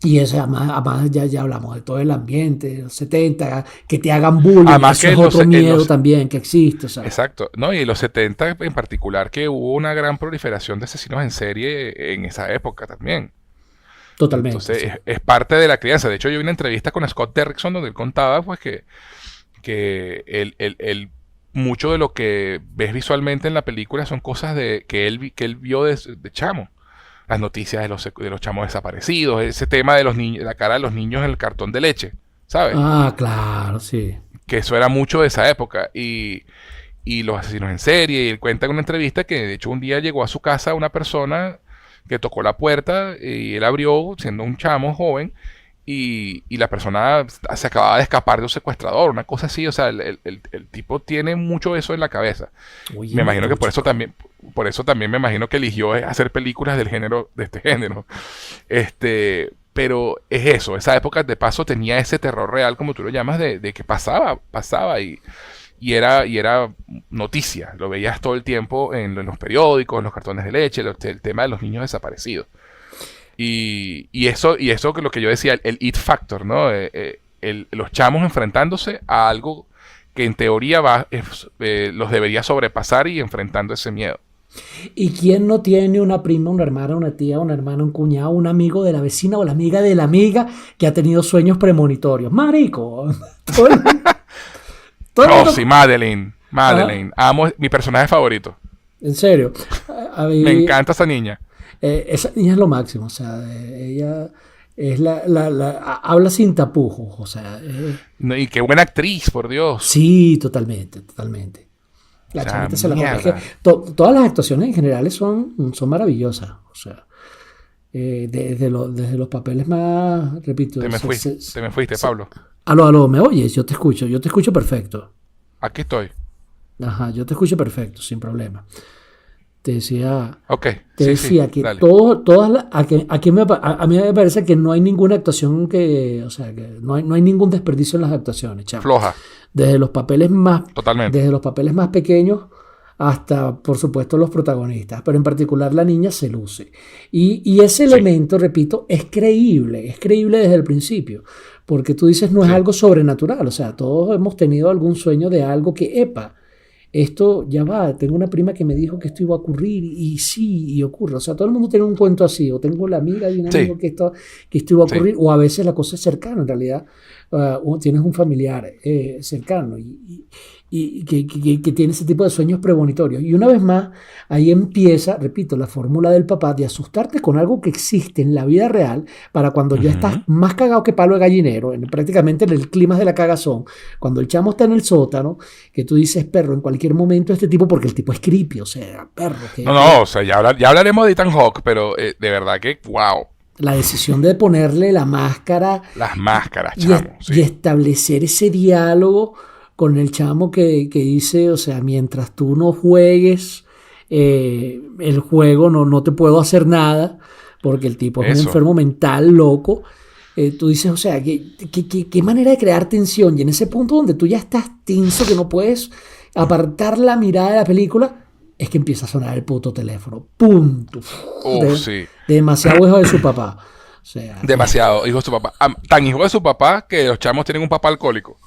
Y eso, además ya hablamos de todo el ambiente, de los 70 que te hagan bullying, Además eso que es otro miedo también que existe, o sea, exacto, no, y en los 70 en particular que hubo una gran proliferación de asesinos en serie en esa época también. totalmente, Entonces sí. es parte de la crianza. De hecho, yo vi una entrevista con Scott Derrickson donde él contaba pues que mucho de lo que ves visualmente en la película son cosas que él vio de chamo. Las noticias de los chamos desaparecidos, ese tema de los niños, la cara de los niños en el cartón de leche, ¿sabes? Ah, claro, sí. Que eso era mucho de esa época. Y los asesinos en serie. Y él cuenta en una entrevista que de hecho un día llegó a su casa una persona que tocó la puerta y él abrió siendo un chamo joven y la persona se acababa de escapar de un secuestrador, una cosa así. O sea, el tipo tiene mucho eso en la cabeza. Me Óyeme imagino que tú, chico. por eso también me imagino que eligió hacer películas del género, de este género. Pero es eso, esa época de paso tenía ese terror real, como tú lo llamas, de que pasaba y era noticia. Lo veías todo el tiempo en los periódicos, en los cartones de leche, el tema de los niños desaparecidos. Y eso que lo que yo decía, el it factor, ¿no? Los chamos enfrentándose a algo que en teoría los debería sobrepasar y enfrentando ese miedo. ¿Y quién no tiene una prima, una hermana, una tía, una hermana, un cuñado, un amigo de la vecina o la amiga de la amiga que ha tenido sueños premonitorios? Marico. Todo el mundo, todo el mundo. Sí, Madeline. Amo, mi personaje favorito. En serio. Me encanta esa niña. Esa niña es lo máximo. O sea, ella es habla sin tapujos. O sea. Y qué buena actriz, por Dios. Sí, totalmente. La chamita se la come. Es que todas las actuaciones en general son maravillosas. O sea, desde los papeles más, repito. Te me fuiste, Pablo. Aló, ¿me oyes? Yo te escucho perfecto. Aquí estoy. Ajá, yo te escucho perfecto, sin problema. Te decía, que dale. a mí me parece que no hay ninguna actuación que no hay ningún desperdicio en las actuaciones, chamo. Floja. Desde los papeles más pequeños hasta, por supuesto, los protagonistas, pero en particular la niña se luce. Y ese elemento, repito, es creíble desde el principio, porque tú dices no es algo sobrenatural, o sea, todos hemos tenido algún sueño de algo que, esto ya va, tengo una prima que me dijo que esto iba a ocurrir y ocurre. O sea, todo el mundo tiene un cuento así, o tengo la amiga de un amigo que esto iba a ocurrir, o a veces la cosa es cercana, en realidad tienes un familiar cercano y que tiene ese tipo de sueños premonitorios. Y una vez más, ahí empieza, repito, la fórmula del papá de asustarte con algo que existe en la vida real para cuando ya estás más cagado que palo de gallinero, prácticamente en el clima de la cagazón, cuando el chamo está en el sótano, que tú dices, perro, en cualquier momento este tipo, porque el tipo es creepy, o sea, perro. O sea, ya hablaremos de Ethan Hawke, pero de verdad que, wow. La decisión de ponerle la máscara. Las máscaras, chamo. Y establecer ese diálogo con el chamo que dice, o sea, mientras tú no juegues el juego, no te puedo hacer nada, porque el tipo es un enfermo mental, loco. Tú dices, o sea, ¿qué manera de crear tensión? Y en ese punto donde tú ya estás tenso, que no puedes apartar la mirada de la película, es que empieza a sonar el puto teléfono. ¡Punto! Demasiado hijo de su papá. O sea, demasiado hijo de su papá. Tan hijo de su papá que los chamos tienen un papá alcohólico.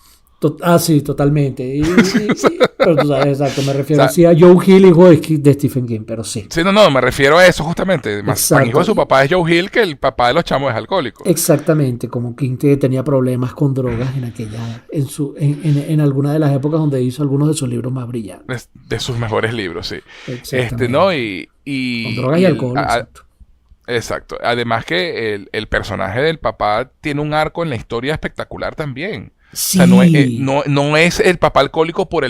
Sí, totalmente. Pero tú sabes, exacto, me refiero a Joe Hill, hijo de Stephen King, pero sí. Sí, no, me refiero a eso justamente. Tan hijo de su papá es Joe Hill que el papá de los chamos es alcohólico. Exactamente, como King tenía problemas con drogas en alguna de las épocas donde hizo algunos de sus libros más brillantes. De sus mejores libros, sí. Exactamente. Con drogas y alcohol, exacto. Exacto. Además que el personaje del papá tiene un arco en la historia espectacular también. Sí. O sea, no es el papá alcohólico por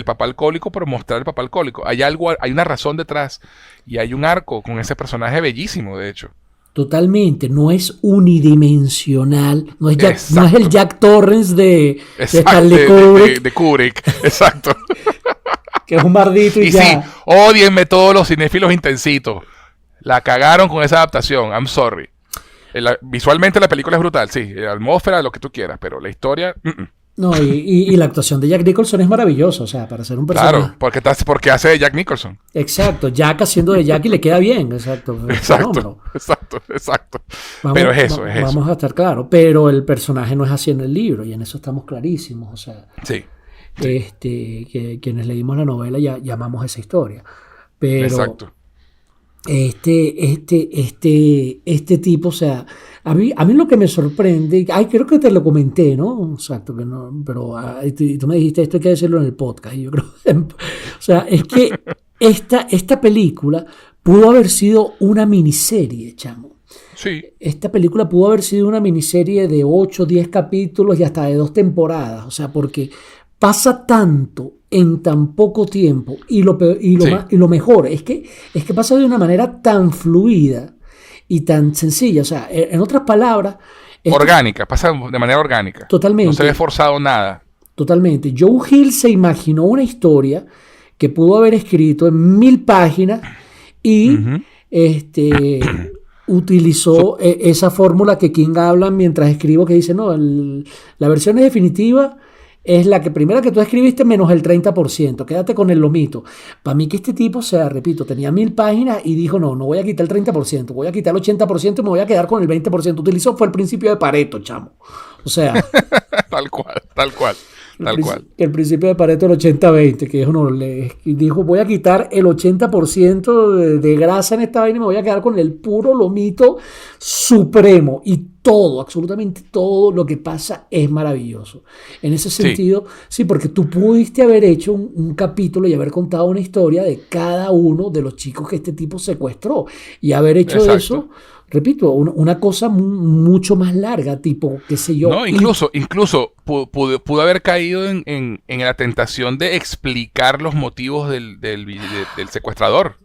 mostrar el papá alcohólico. Hay una razón detrás y hay un arco con ese personaje bellísimo, de hecho. Totalmente, no es unidimensional, no es el Jack Torrance de Stanley Kubrick. De Kubrick, exacto. Que es un mardito y ya. Sí, ódienme todos los cinéfilos intensitos. La cagaron con esa adaptación, I'm sorry. Visualmente la película es brutal, sí, la atmósfera, lo que tú quieras, pero la historia... No, y la actuación de Jack Nicholson es maravillosa, o sea, para ser un personaje. Claro, porque hace de Jack Nicholson. Exacto, Jack haciendo de Jack y le queda bien, exacto. Exacto. Pero es eso. Vamos a estar claros, pero el personaje no es así en el libro y en eso estamos clarísimos, o sea. Sí. Que quienes leímos la novela ya llamamos esa historia. Pero exacto. Este tipo, o sea, a mí lo que me sorprende, creo que te lo comenté, ¿no? Exacto, que no, pero tú me dijiste esto hay que decirlo en el podcast, y yo creo, o sea, es que esta película pudo haber sido una miniserie, chamo. Sí. Esta película pudo haber sido una miniserie de 8, 10 capítulos y hasta de 2 temporadas, o sea, porque pasa tanto en tan poco tiempo y lo mejor es que pasa de una manera tan fluida y tan sencilla, o sea, en otras palabras, orgánica, pasa de manera orgánica. Totalmente. No se ve forzado nada. Totalmente. Joe Hill se imaginó una historia que pudo haber escrito en 1000 páginas y utilizó esa fórmula que King habla mientras escribo, que dice, no, la versión es definitiva, es la primera que tú escribiste menos el 30%, quédate con el lomito. Para mí que este tipo, o sea, repito, tenía 1000 páginas y dijo, no voy a quitar el 30%, voy a quitar el 80% y me voy a quedar con el 20%. Fue el principio de Pareto, chamo. O sea. Tal cual. Tal cual. El principio de Pareto del 80-20, que uno dijo, voy a quitar el 80% de grasa en esta vaina y me voy a quedar con el puro lomito supremo. Y todo, absolutamente todo lo que pasa es maravilloso. En ese sentido, sí, porque tú pudiste haber hecho un capítulo y haber contado una historia de cada uno de los chicos que este tipo secuestró. Y haber hecho eso, repito, una cosa mucho más larga, tipo, qué sé yo. No, incluso pudo haber caído en la tentación de explicar los motivos del secuestrador.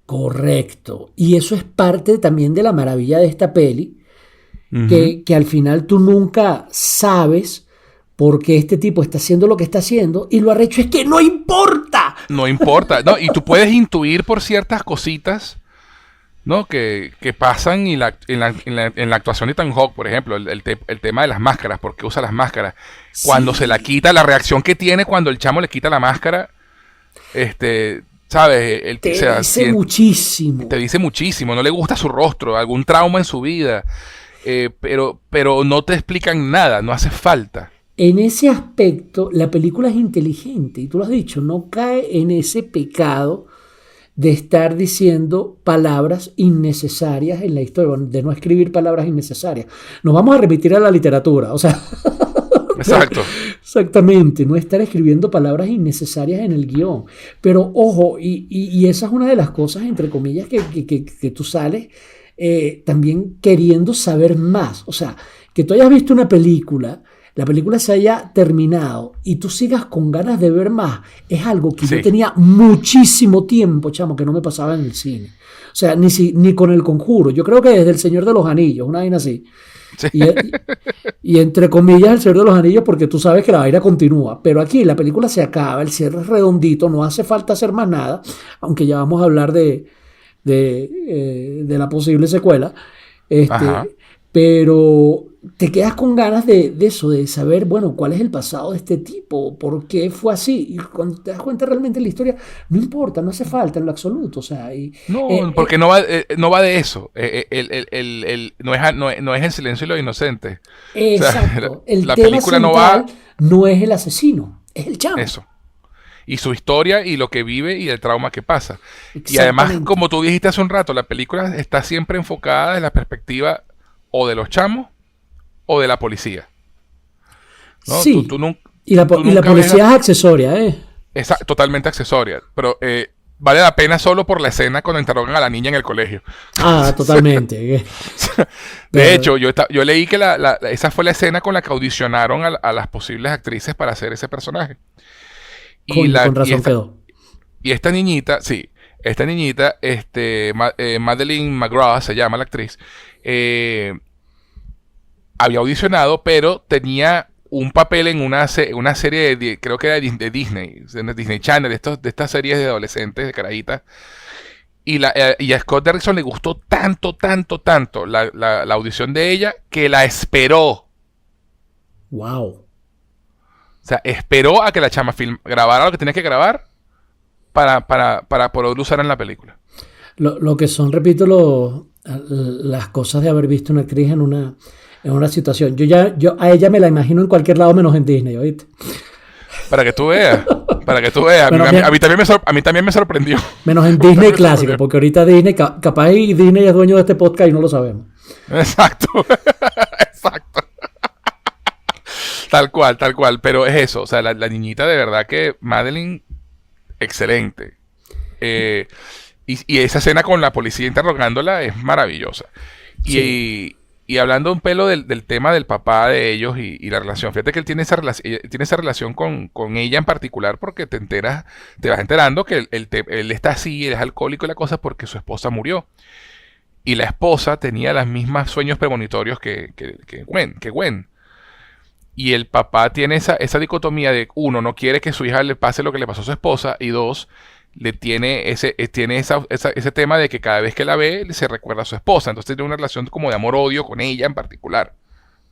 Correcto. Y eso es parte también de la maravilla de esta peli, que al final tú nunca sabes por qué este tipo está haciendo lo que está haciendo, y lo arrecho es que no importa. No importa. No, y tú puedes intuir por ciertas cositas, ¿no? Que pasan en la actuación de Ethan Hawke, por ejemplo, el tema de las máscaras, por qué usa las máscaras. Cuando se la quita, la reacción que tiene cuando el chamo le quita la máscara, ¿sabes? Te dice muchísimo. Te dice muchísimo, no le gusta su rostro, algún trauma en su vida, pero no te explican nada, no hace falta. En ese aspecto, la película es inteligente, y tú lo has dicho, no cae en ese pecado de estar diciendo palabras innecesarias en la historia, de no escribir palabras innecesarias. Nos vamos a remitir a la literatura, o sea... Exacto. Exactamente, no estar escribiendo palabras innecesarias en el guión. Pero ojo, y esa es una de las cosas, entre comillas, que tú sales también queriendo saber más. O sea, que tú hayas visto una película, la película se haya terminado y tú sigas con ganas de ver más, es algo que yo tenía muchísimo tiempo, chamo, que no me pasaba en el cine. O sea, ni con El Conjuro. Yo creo que desde El Señor de los Anillos, una vaina así. Sí. Y entre comillas El Señor de los Anillos, porque tú sabes que la vaina continúa. Pero aquí la película se acaba, el cierre es redondito, no hace falta hacer más nada, aunque ya vamos a hablar de la posible secuela. Pero te quedas con ganas de eso, de saber, bueno, cuál es el pasado de este tipo, por qué fue así. Y cuando te das cuenta realmente la historia, no importa, no hace falta en lo absoluto. O sea, porque no va de eso. No es El silencio de los inocentes. Exacto. O sea, la película no es el asesino, es el chamo. Eso. Y su historia y lo que vive y el trauma que pasa. Y además, como tú dijiste hace un rato, la película está siempre enfocada desde la perspectiva o de los chamos o de la policía, ¿no? Sí, y la policía es accesoria, Es totalmente accesoria, pero vale la pena solo por la escena cuando interrogan a la niña en el colegio. Ah, totalmente. De hecho, yo leí que esa fue la escena con la que audicionaron a las posibles actrices para hacer ese personaje. Con razón quedó. Y esta niñita, Madeleine McGraw se llama la actriz, había audicionado, pero tenía un papel en una serie creo que era de Disney, de Disney Channel, de estas series de adolescentes, de carajitas. Y a Scott Derrickson le gustó tanto la audición de ella, que la esperó. Wow. O sea, esperó a que la chama grabara lo que tenía que grabar para poder usar en la película. Lo que son, repito, las cosas de haber visto una actriz en una situación. Yo a ella me la imagino en cualquier lado menos en Disney, ¿oíste? Para que tú veas. Bueno, a mí también me sorprendió. Menos en Disney clásico, porque ahorita Disney, capaz y Disney es dueño de este podcast y no lo sabemos. Exacto. Tal cual. Pero es eso. O sea, la niñita de verdad que Madeleine, excelente. Y esa escena con la policía interrogándola es maravillosa. Sí. Y hablando un pelo del tema del papá de ellos y la relación, fíjate que él tiene esa relación con ella en particular, porque te vas enterando que él está así, él es alcohólico y la cosa porque su esposa murió. Y la esposa tenía los mismos sueños premonitorios que Gwen. Y el papá tiene esa dicotomía de, uno, no quiere que su hija le pase lo que le pasó a su esposa, y dos, tiene ese tema de que cada vez que la ve se recuerda a su esposa. Entonces tiene una relación como de amor-odio con ella en particular,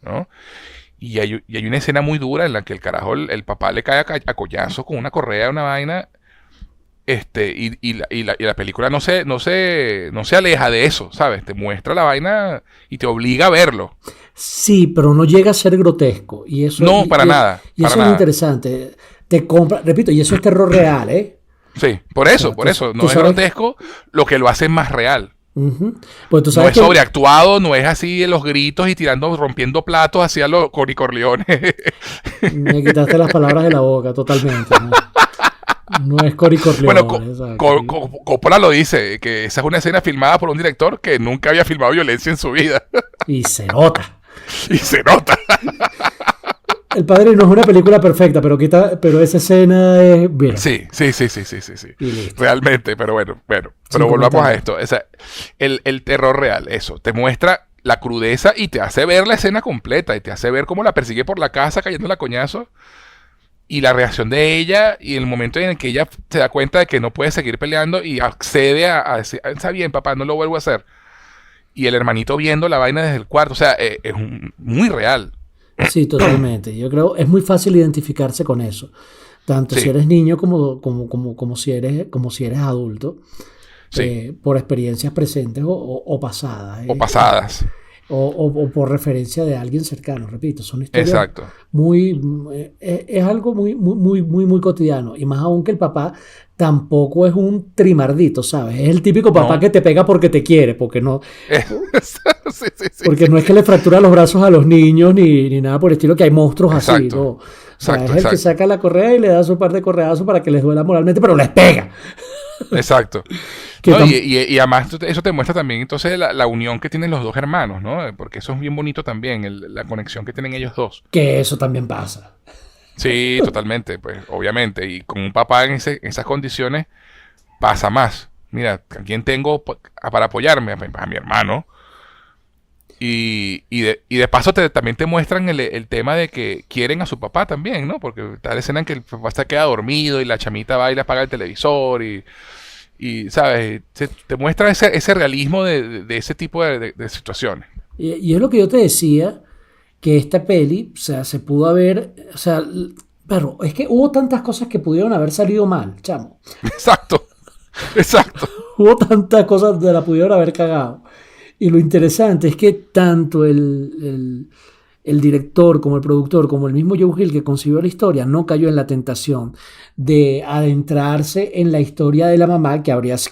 ¿no? Y hay una escena muy dura en la que el papá le cae a collazo con una correa, una vaina, Y la película no se aleja de eso, ¿sabes? Te muestra la vaina y te obliga a verlo. Sí, pero no llega a ser grotesco. Y eso, No, para nada. Y para eso nada. es interesante. Te compra, repito, y eso es terror real, ¿eh? Sí, por eso. No es grotesco, lo que lo hace más real. Uh-huh. Pues tú No sabes es sobreactuado, no es así en los gritos y rompiendo platos hacia los Cory Corleone. Me quitaste las palabras de la boca totalmente, ¿no? No es Cory Corleone. Bueno, Coppola lo dice, que esa es una escena filmada por un director que nunca había filmado violencia en su vida. Y se nota. Y se nota. El Padrino es una película perfecta, pero esa escena es... Mira. Sí. Realmente, pero bueno. Pero volvamos a esto. O sea, el terror real, eso. Te muestra la crudeza y te hace ver la escena completa. Y te hace ver cómo la persigue por la casa cayendo la coñazo. Y la reacción de ella y el momento en el que ella se da cuenta de que no puede seguir peleando y accede a decir, está bien, papá, no lo vuelvo a hacer. Y el hermanito viendo la vaina desde el cuarto. O sea, es muy real. Sí, totalmente. Yo creo es muy fácil identificarse con eso. Tanto si eres niño como si eres adulto. Sí. Por experiencias presentes o pasadas. O pasadas. O por referencia de alguien cercano, repito, son historias Exacto. es algo muy cotidiano, y más aún que el papá tampoco es un trimardito, ¿sabes? Es el típico papá que te pega porque te quiere, porque no porque no es que le fractura los brazos a los niños ni nada por el estilo, que hay monstruos así, ¿no? O sea, es el que saca la correa y le da su par de correazos para que les duela moralmente, pero les pega. Exacto. No, y además eso te muestra también entonces la unión que tienen los dos hermanos, ¿no? Porque eso es bien bonito también, la conexión que tienen ellos dos. Que eso también pasa. Sí, totalmente, pues obviamente. Y con un papá en esas condiciones pasa más. Mira, ¿a quién tengo para apoyarme? A mi hermano. Y de paso también te muestran el tema de que quieren a su papá también, ¿no? Porque está la escena en que el papá se queda dormido y la chamita va y le apaga el televisor y ¿sabes? Te muestra ese realismo de ese tipo de situaciones. Y es lo que yo te decía, que esta peli, o sea, se pudo haber, o sea, pero es que hubo tantas cosas que pudieron haber salido mal, chamo. Exacto. Hubo tantas cosas que la pudieron haber cagado. Y lo interesante es que tanto el director como el productor, como el mismo Joe Hill que concibió la historia, no cayó en la tentación de adentrarse en la historia de la mamá, que es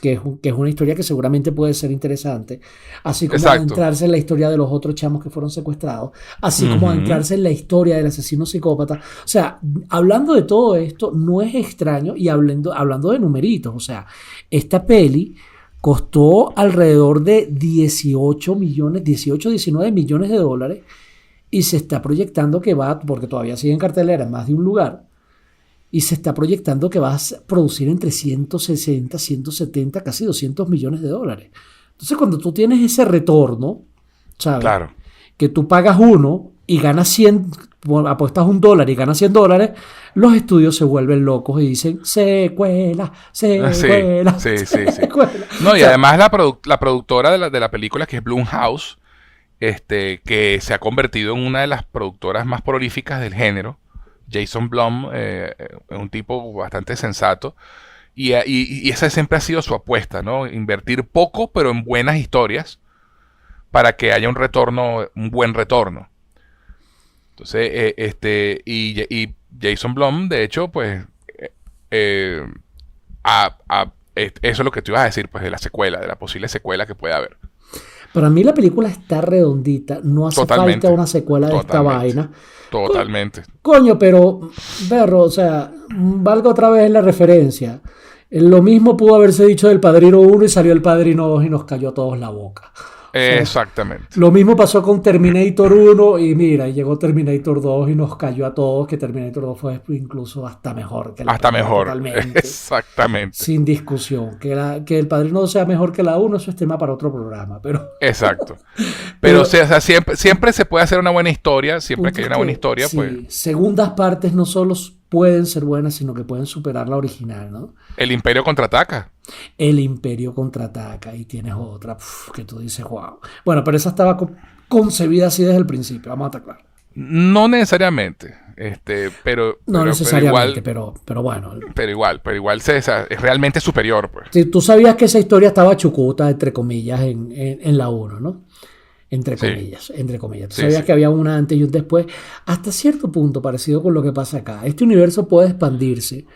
una historia que seguramente puede ser interesante, así como adentrarse en la historia de los otros chamos que fueron secuestrados, así como adentrarse en la historia del asesino psicópata. O sea, hablando de todo esto, no es extraño, y hablando de numeritos, o sea, esta peli costó alrededor de 19 millones de dólares, y se está proyectando que porque todavía sigue en cartelera en más de un lugar, y se está proyectando que va a producir entre 160, 170, casi 200 millones de dólares. Entonces, cuando tú tienes ese retorno, ¿sabes? Claro. Que tú pagas uno y ganas 100, apuestas $1 y ganas $100, los estudios se vuelven locos y dicen secuela. Sí. No, y además la productora de la película, que es Blumhouse, que se ha convertido en una de las productoras más prolíficas del género. Jason Blum es un tipo bastante sensato, y esa siempre ha sido su apuesta, ¿no? Invertir poco pero en buenas historias para que haya un buen retorno. Entonces, y Jason Blum, de hecho, pues eso es lo que tú ibas a decir, pues, de la posible secuela que pueda haber. Para mí la película está redondita, no hace falta una secuela de esta vaina. Totalmente. Coño, pero, berro, o sea, valga otra vez la referencia. Lo mismo pudo haberse dicho del Padrino 1 y salió el Padrino 2 y nos cayó a todos la boca. O sea, exactamente. Lo mismo pasó con Terminator 1 y mira, llegó Terminator 2 y nos cayó a todos, que Terminator 2 fue incluso hasta mejor que la hasta mejor, totalmente. Exactamente. Sin discusión. Que el Padrino 2 sea mejor que la 1, eso es tema para otro programa. Exacto. Pero o sea, siempre se puede hacer una buena historia, siempre que hay una buena historia, sí, pues. Segundas partes no solo pueden ser buenas, sino que pueden superar la original, ¿no? El Imperio contraataca. El Imperio contraataca, y tienes otra que tú dices, wow. Bueno, pero esa estaba concebida así desde el principio, vamos a estar claros. No necesariamente, No necesariamente, pero bueno. Pero igual es realmente superior, pues. Si tú sabías que esa historia estaba chucuta, entre comillas, en la 1, ¿no? Entre comillas. Tú sabías que había una antes y un después, hasta cierto punto parecido con lo que pasa acá. Este universo puede expandirse,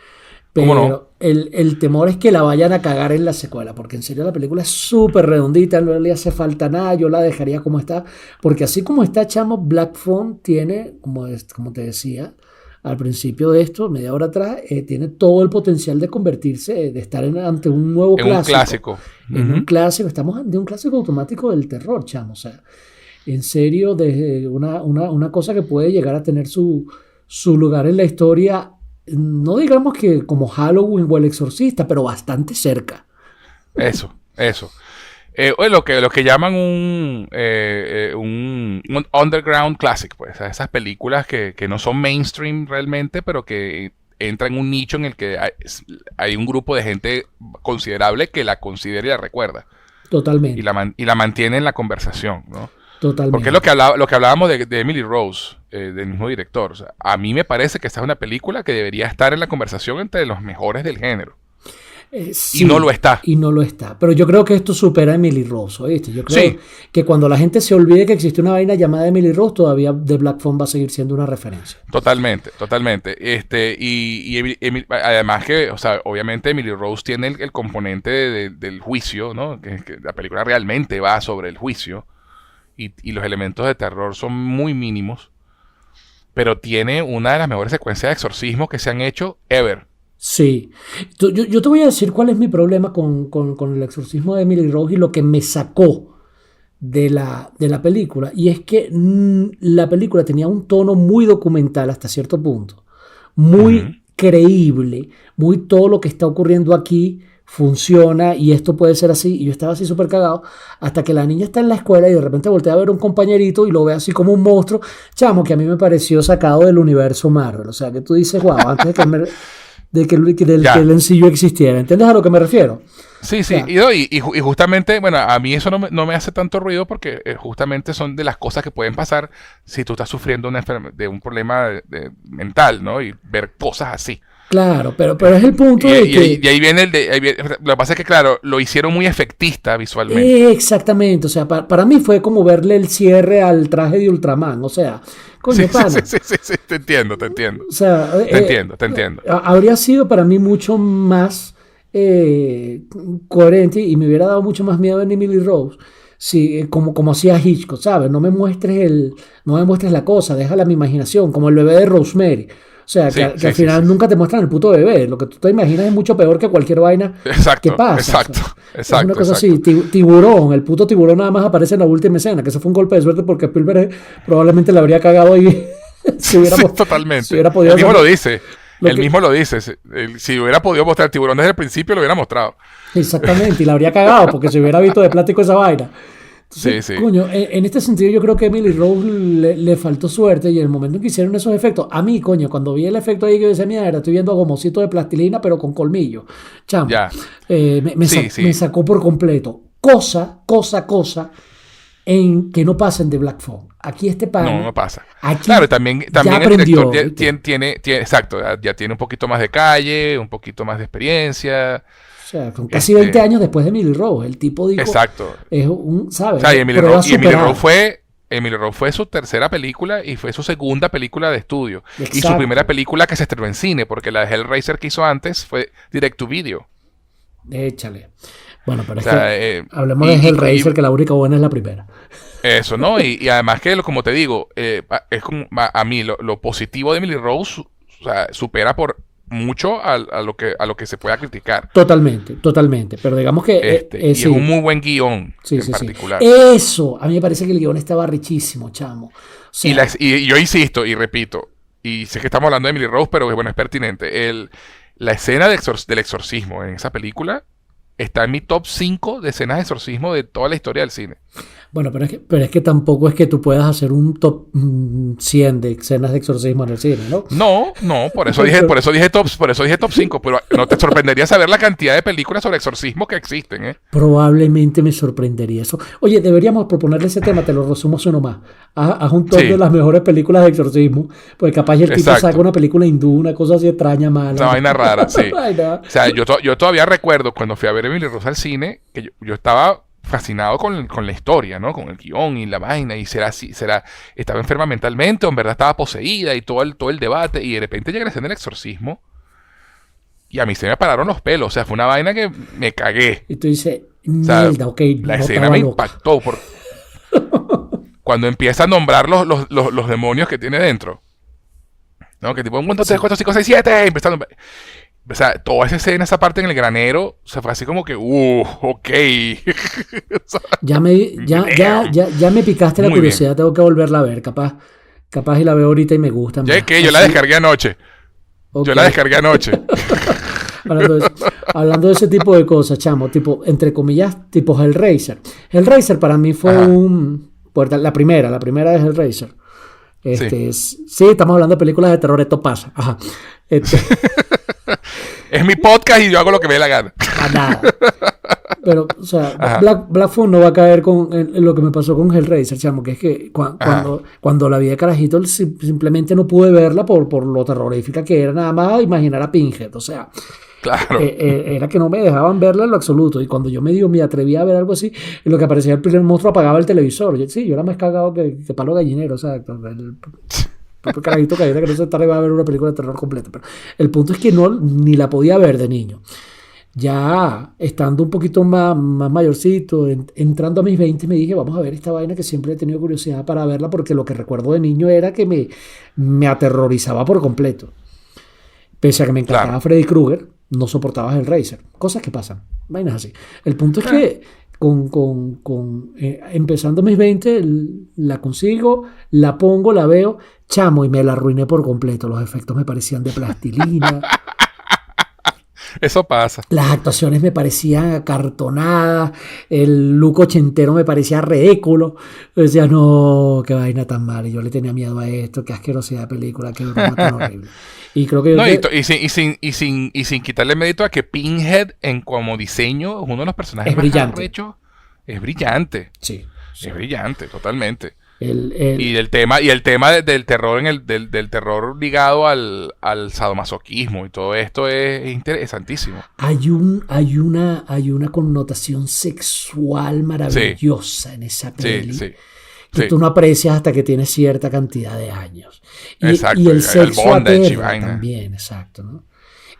pero no? el temor es que la vayan a cagar en la secuela, porque en serio la película es súper redondita, no le hace falta nada, yo la dejaría como está, porque así como está, chamo, Black Phone tiene, como te decía al principio de esto, media hora atrás, tiene todo el potencial de convertirse, de estar ante un nuevo clásico. En un clásico, estamos ante un clásico automático del terror, chamo, o sea, en serio, de una cosa que puede llegar a tener su lugar en la historia. No digamos que como Halloween o El Exorcista, pero bastante cerca. Eso. Lo que llaman un underground classic, pues, esas películas que no son mainstream realmente, pero que entran en un nicho en el que hay un grupo de gente considerable que la considera y la recuerda. Totalmente. Y la mantiene en la conversación, ¿no? Totalmente. Porque es lo que hablábamos de Emily Rose, del mismo director. O sea, a mí me parece que esta es una película que debería estar en la conversación entre los mejores del género. Sí, y no lo está. Y no lo está. Pero yo creo que esto supera a Emily Rose, ¿oíste? Yo creo que cuando la gente se olvide que existe una vaina llamada Emily Rose, todavía The Black Phone va a seguir siendo una referencia. Totalmente. Además que, o sea, obviamente Emily Rose tiene el componente del juicio, ¿no? Que la película realmente va sobre el juicio. Y los elementos de terror son muy mínimos, pero tiene una de las mejores secuencias de exorcismo que se han hecho ever. Sí. Yo te voy a decir cuál es mi problema con el exorcismo de Emily Rose y lo que me sacó de la película. Y es que la película tenía un tono muy documental hasta cierto punto. Muy creíble. Muy todo lo que está ocurriendo aquí funciona y esto puede ser así. Y yo estaba así súper cagado hasta que la niña está en la escuela y de repente voltea a ver a un compañerito y lo ve así como un monstruo. Chamo, que a mí me pareció sacado del universo Marvel. O sea, que tú dices, wow, antes de que el encillo existiera. ¿Entiendes a lo que me refiero? Sí. O sea, y justamente, bueno, a mí eso no me hace tanto ruido porque justamente son de las cosas que pueden pasar si tú estás sufriendo de un problema mental, ¿no? Y ver cosas así. Claro, pero es el punto de que... Y ahí viene lo que pasa es que, claro, lo hicieron muy efectista visualmente. Exactamente, o sea, para mí fue como verle el cierre al traje de Ultraman, o sea, coño, pana. Sí, te entiendo. O sea, te entiendo. Habría sido para mí mucho más coherente y me hubiera dado mucho más miedo en Emily Rose. Sí, como hacía Hitchcock, ¿sabes? No me muestres la cosa, déjala a mi imaginación, como el bebé de Rosemary. O sea, que al final nunca te muestran el puto bebé. Lo que tú te imaginas es mucho peor que cualquier vaina que pasa. Exacto. Es una cosa así. Tiburón, el puto tiburón nada más aparece en la última escena, que eso fue un golpe de suerte porque Spielberg probablemente le habría cagado ahí. Totalmente. Si hubiera podido Él mismo lo dice. Si hubiera podido mostrar el tiburón desde el principio, lo hubiera mostrado. Exactamente, y la habría cagado porque se hubiera visto de plástico esa vaina. Entonces, sí. Coño, en este sentido yo creo que a Emily Rose le faltó suerte y en el momento en que hicieron esos efectos, a mí, coño, cuando vi el efecto ahí que yo decía, mierda, estoy viendo gomosito de plastilina pero con colmillo. Chamo, me sacó por completo. Cosa en que no pasen de Black Phone. Aquí este pan. No pasa. Aquí claro, también aprendió, el director tiene exacto, ya tiene un poquito más de calle, un poquito más de experiencia. O sea, con casi 20 años después de Emily Rose, el tipo dijo... Exacto. Es ¿sabes? O sea, Emily Rose fue su tercera película y fue su segunda película de estudio. Exacto. Y su primera película que se estrenó en cine, porque la de Hellraiser que hizo antes fue direct to video. Échale. Bueno, pero hablemos de Hellraiser, que la única buena es la primera. Eso, ¿no? Y además que, como te digo, es como a mí lo positivo de Emily Rose, o sea, supera por mucho a lo que se pueda criticar. Totalmente. Pero digamos que... es un muy buen guión en particular. Eso, a mí me parece que el guión estaba richísimo, chamo. O sea, y yo insisto y repito, y sé que estamos hablando de Emily Rose, pero bueno, es pertinente. La escena del exorcismo en esa película está en mi top 5 de escenas de exorcismo de toda la historia del cine. Bueno, pero es que tampoco es que tú puedas hacer un top 100 de escenas de exorcismo en el cine, ¿no? No, por eso dije top 5, pero no te sorprendería saber la cantidad de películas sobre exorcismo que existen, ¿eh? Probablemente me sorprendería eso. Oye, deberíamos proponerle ese tema, te lo resumo uno más. Haz un top de las mejores películas de exorcismo, porque capaz el tipo saca una película hindú, una cosa así extraña, mala. Una vaina rara, sí. O sea, yo todavía recuerdo cuando fui a ver Emily Rosa al cine, que yo estaba fascinado con la historia, ¿no? Con el guión y la vaina, y estaba enferma mentalmente o en verdad estaba poseída y todo el debate, y de repente llega la escena del exorcismo y a mí se me pararon los pelos, o sea, fue una vaina que me cagué. Y tú dices, mierda, ok. La escena me impactó cuando empieza a nombrar los demonios que tiene dentro, ¿no? Que tipo 1, 2, 3, 4, 5, 6, 7, empezando. O sea, toda esa escena, esa parte en el granero, o sea, fue así como que, ok. Ya me picaste la curiosidad, bien. Tengo que volverla a ver, capaz y la veo ahorita y me gusta. Yo la descargué anoche. Okay. Yo la descargué anoche. Hablando de ese tipo de cosas, chamo, tipo, entre comillas, tipo Hellraiser. Hellraiser para mí fue la primera de Hellraiser. Sí, estamos hablando de películas de terror, esto pasa. Ajá. Es mi podcast y yo hago lo que me dé la gana. Nada. Pero, o sea, Black Phone no va a caer en lo que me pasó con Hellraiser, chamo, que es que cuando la vi de carajito simplemente no pude verla por lo terrorífica que era, nada más imaginar a Pinhead, o sea, claro. Era que no me dejaban verla en lo absoluto, y cuando yo me atreví a ver algo así, en lo que aparecía el primer monstruo apagaba el televisor. Yo era más cagado que palo gallinero, o sea, el carajito que no se tarde va a ver una película de terror completa, pero el punto es que ni la podía ver de niño. Ya estando un poquito más mayorcito, entrando a mis 20, me dije, vamos a ver esta vaina que siempre he tenido curiosidad para verla, porque lo que recuerdo de niño era que me aterrorizaba por completo. Pese a que me encantaba Freddy Krueger, no soportaba Hellraiser. Cosas que pasan, vainas así. El punto es que empezando mis 20, la consigo, la pongo, la veo, chamo, y me la arruiné por completo. Los efectos me parecían de plastilina. Eso pasa. Las actuaciones me parecían acartonadas, el look ochentero me parecía ridículo. Yo decía, no, qué vaina tan mala. Y yo le tenía miedo a esto, qué asquerosidad de película, qué broma tan horrible. Y creo que sin quitarle mérito a que Pinhead como diseño es uno de los personajes más arrechos. Es brillante. Sí. Es brillante, totalmente. Y el tema del terror del terror ligado al sadomasoquismo y todo esto es interesantísimo. Hay una connotación sexual maravillosa en esa peli. Sí. Que tú no aprecias hasta que tienes cierta cantidad de años. Exacto. Y el sexo aterra también, exacto, ¿no?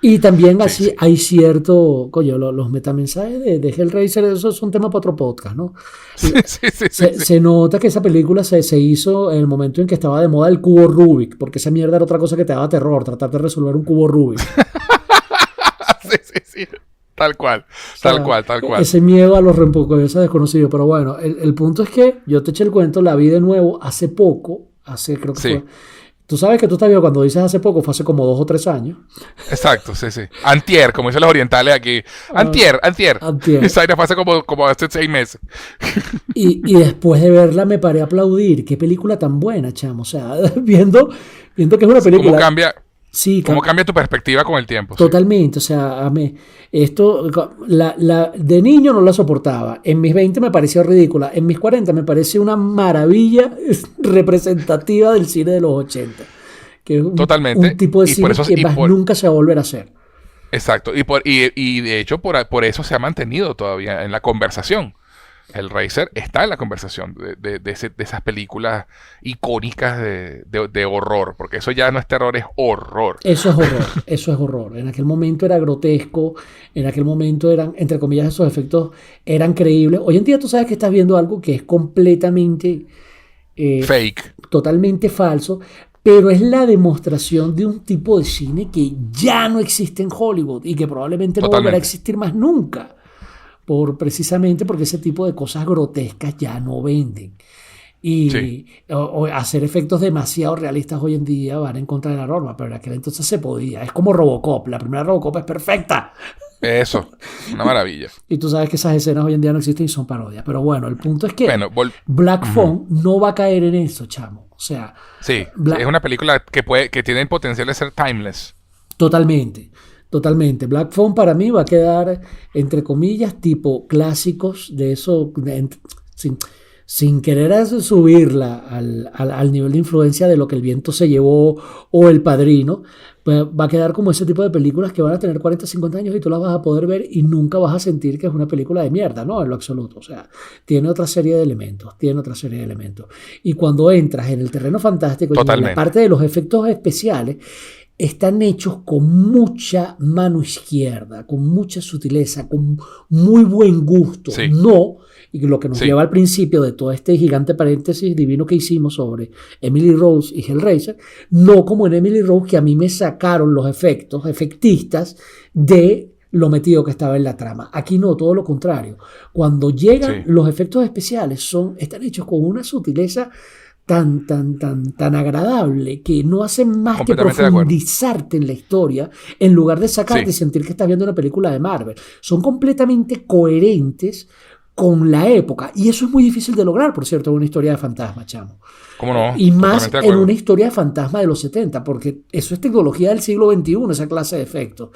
Y también así hay cierto, los metamensajes de Hellraiser, eso es un tema para otro podcast, ¿no? Se nota que esa película se hizo en el momento en que estaba de moda el cubo Rubik, porque esa mierda era otra cosa que te daba terror, tratar de resolver un cubo Rubik. Sí. Tal cual. Ese miedo a los reempocabezas desconocidos. Pero bueno, el punto es que yo te eché el cuento, la vi de nuevo hace poco, creo que fue. Tú sabes que tú estás viendo, cuando dices hace poco, fue hace como 2 o 3 años. Exacto, sí. Antier, como dicen los orientales aquí. Antier. Esa fue hace como hace 6 meses. Y después de verla me paré a aplaudir. Qué película tan buena, chamo. O sea, viendo que es una película... ¿Cómo cambia tu perspectiva con el tiempo? Totalmente, sí. O sea, de niño no la soportaba. En mis 20 me pareció ridícula. En mis 40 me pareció una maravilla representativa del cine de los 80. Que es un tipo de cine que nunca se va a volver a hacer. Exacto. Y de hecho, por eso se ha mantenido todavía en la conversación. Hellraiser está en la conversación de esas películas icónicas de horror, porque eso ya no es terror, es horror. Eso es horror. En aquel momento era grotesco, en aquel momento eran, entre comillas, esos efectos eran creíbles. Hoy en día tú sabes que estás viendo algo que es completamente fake, totalmente falso, pero es la demostración de un tipo de cine que ya no existe en Hollywood y que probablemente no volverá a existir más nunca. Precisamente porque ese tipo de cosas grotescas ya no venden. Y o hacer efectos demasiado realistas hoy en día van en contra de la norma, pero en aquel entonces se podía. Es como Robocop. La primera Robocop es perfecta. Eso, una maravilla. Y tú sabes que esas escenas hoy en día no existen y son parodias. Pero bueno, el punto es que Bueno, Black Phone no va a caer en eso, chamo. O sea, sí, es una película que tiene el potencial de ser timeless. totalmente. Totalmente. Black Phone para mí va a quedar, entre comillas, tipo clásicos de eso, sin querer subirla al nivel de influencia de lo que El viento se llevó o El Padrino, pues va a quedar como ese tipo de películas que van a tener 40, 50 años y tú las vas a poder ver y nunca vas a sentir que es una película de mierda, no, en lo absoluto. O sea, tiene otra serie de elementos, Y cuando entras en el terreno fantástico, y en la parte de los efectos especiales, están hechos con mucha mano izquierda, con mucha sutileza, con muy buen gusto. Sí. No, y lo que nos lleva al principio de todo este gigante paréntesis divino que hicimos sobre Emily Rose y Hellraiser, no como en Emily Rose, que a mí me sacaron los efectistas de lo metido que estaba en la trama. Aquí no, todo lo contrario. Cuando llegan los efectos especiales están hechos con una sutileza tan agradable que no hacen más que profundizarte en la historia en lugar de sacarte y sentir que estás viendo una película de Marvel. Son completamente coherentes con la época y eso es muy difícil de lograr, por cierto, en una historia de fantasma, chamo. ¿Cómo no? Y más en una historia de fantasma de los 70, porque eso es tecnología del siglo XXI, esa clase de efectos.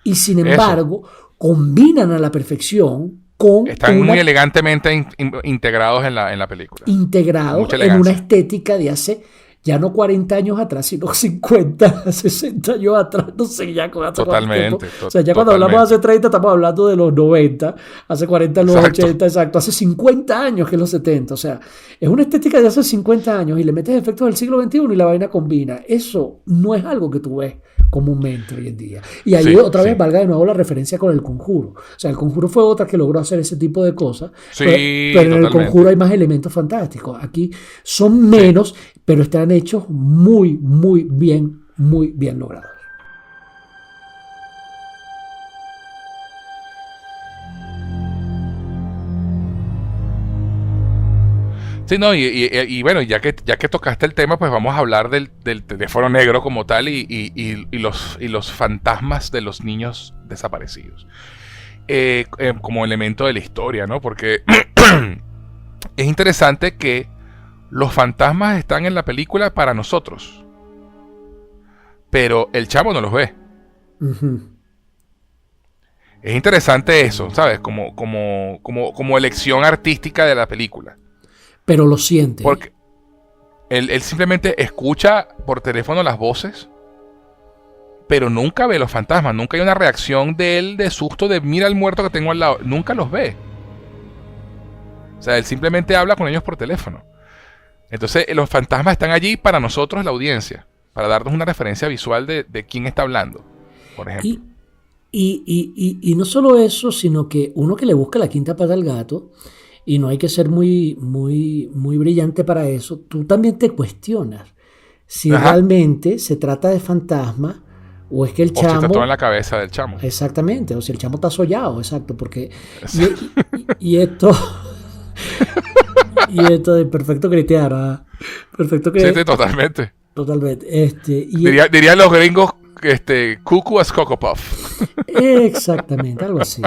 Y sin embargo, combinan a la perfección están muy elegantemente integrados en la película. Integrados en una estética de hace ya no 40 años atrás, sino 50, 60 años atrás, no sé ya cuánto tiempo. O sea, ya cuando hablamos hace 30 estamos hablando de los 90, hace 40 los 80, exacto, hace 50 años que es los 70. O sea, es una estética de hace 50 años y le metes efectos del siglo XXI y la vaina combina. Eso no es algo que tú ves comúnmente hoy en día. Y ahí otra vez valga de nuevo la referencia con El Conjuro. O sea, El Conjuro fue otra que logró hacer ese tipo de cosas, pero en El Conjuro hay más elementos fantásticos. Aquí son menos, pero están hechos muy bien logrados. Sí, no, y bueno, ya que tocaste el tema, pues vamos a hablar del teléfono negro como tal y los fantasmas de los niños desaparecidos. Como elemento de la historia, ¿no? Porque es interesante que los fantasmas están en la película para nosotros, pero el chamo no los ve. Uh-huh. Es interesante eso, ¿sabes? Como elección artística de la película. Pero lo siente. Porque él simplemente escucha por teléfono las voces, pero nunca ve los fantasmas. Nunca hay una reacción de él de susto de mira al muerto que tengo al lado. Nunca los ve. O sea, él simplemente habla con ellos por teléfono. Entonces, los fantasmas están allí para nosotros, la audiencia, para darnos una referencia visual de quién está hablando, por ejemplo. Y no solo eso, sino que uno que le busca la quinta pata al gato, y no hay que ser muy brillante para eso, tú también te cuestionas si realmente se trata de fantasma o es que el chamo... O si está todo en la cabeza del chamo. Exactamente, o si el chamo está sollado, exacto, porque... Y esto... y esto de perfecto cristiano, perfecto cristiano. Sí, totalmente. Totalmente. Dirían los gringos, cuckoo as Cocoa Puff. Exactamente, algo así.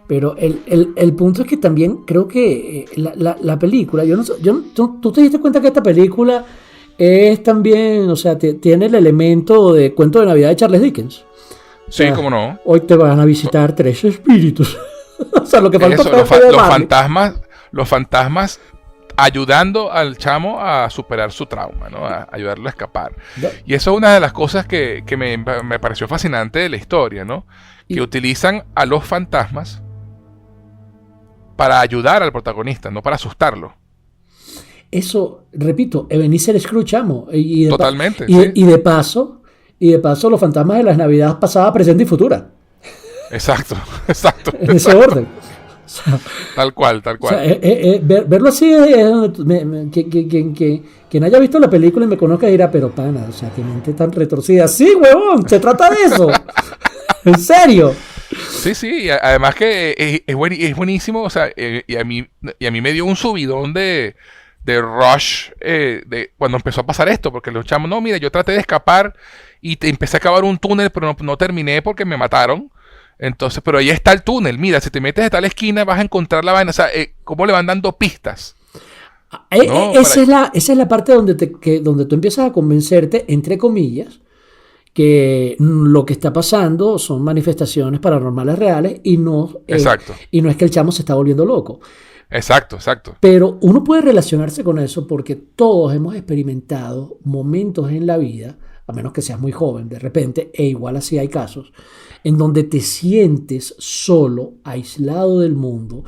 Pero el punto es que también creo que la película, tú te diste cuenta que esta película es también, o sea, tiene el elemento de cuento de Navidad de Charles Dickens. O sea, sí, cómo no. Hoy te van a visitar 3 espíritus. O sea, lo que falta es los fantasmas ayudando al chamo a superar su trauma, ¿no? A ayudarlo a escapar. Y eso es una de las cosas que me pareció fascinante de la historia, ¿no? Que utilizan a los fantasmas para ayudar al protagonista, no para asustarlo. Eso, repito, Ebenezer Scrooge, chamo. Totalmente. Y de paso, los fantasmas de las Navidades pasadas, presente y futura. Exacto. En ese orden. O sea, tal cual. O sea, verlo así quien haya visto la película y me conozca dirá, pero pana, o sea, qué mente tan retorcida. Sí, huevón, se trata de eso. En serio. Sí, además que es buenísimo, o sea, y a mí me dio un subidón de rush de cuando empezó a pasar esto, porque los chamos, no, mira, yo traté de escapar y empecé a cavar un túnel, pero no terminé porque me mataron. Entonces, pero ahí está el túnel. Mira, si te metes a tal esquina vas a encontrar la vaina. O sea, cómo le van dando pistas. ¿No? Esa es la parte donde tú empiezas a convencerte, entre comillas, que lo que está pasando son manifestaciones paranormales reales y no es que el chamo se está volviendo loco. Exacto. Pero uno puede relacionarse con eso porque todos hemos experimentado momentos en la vida, a menos que seas muy joven de repente, e igual así hay casos, en donde te sientes solo, aislado del mundo,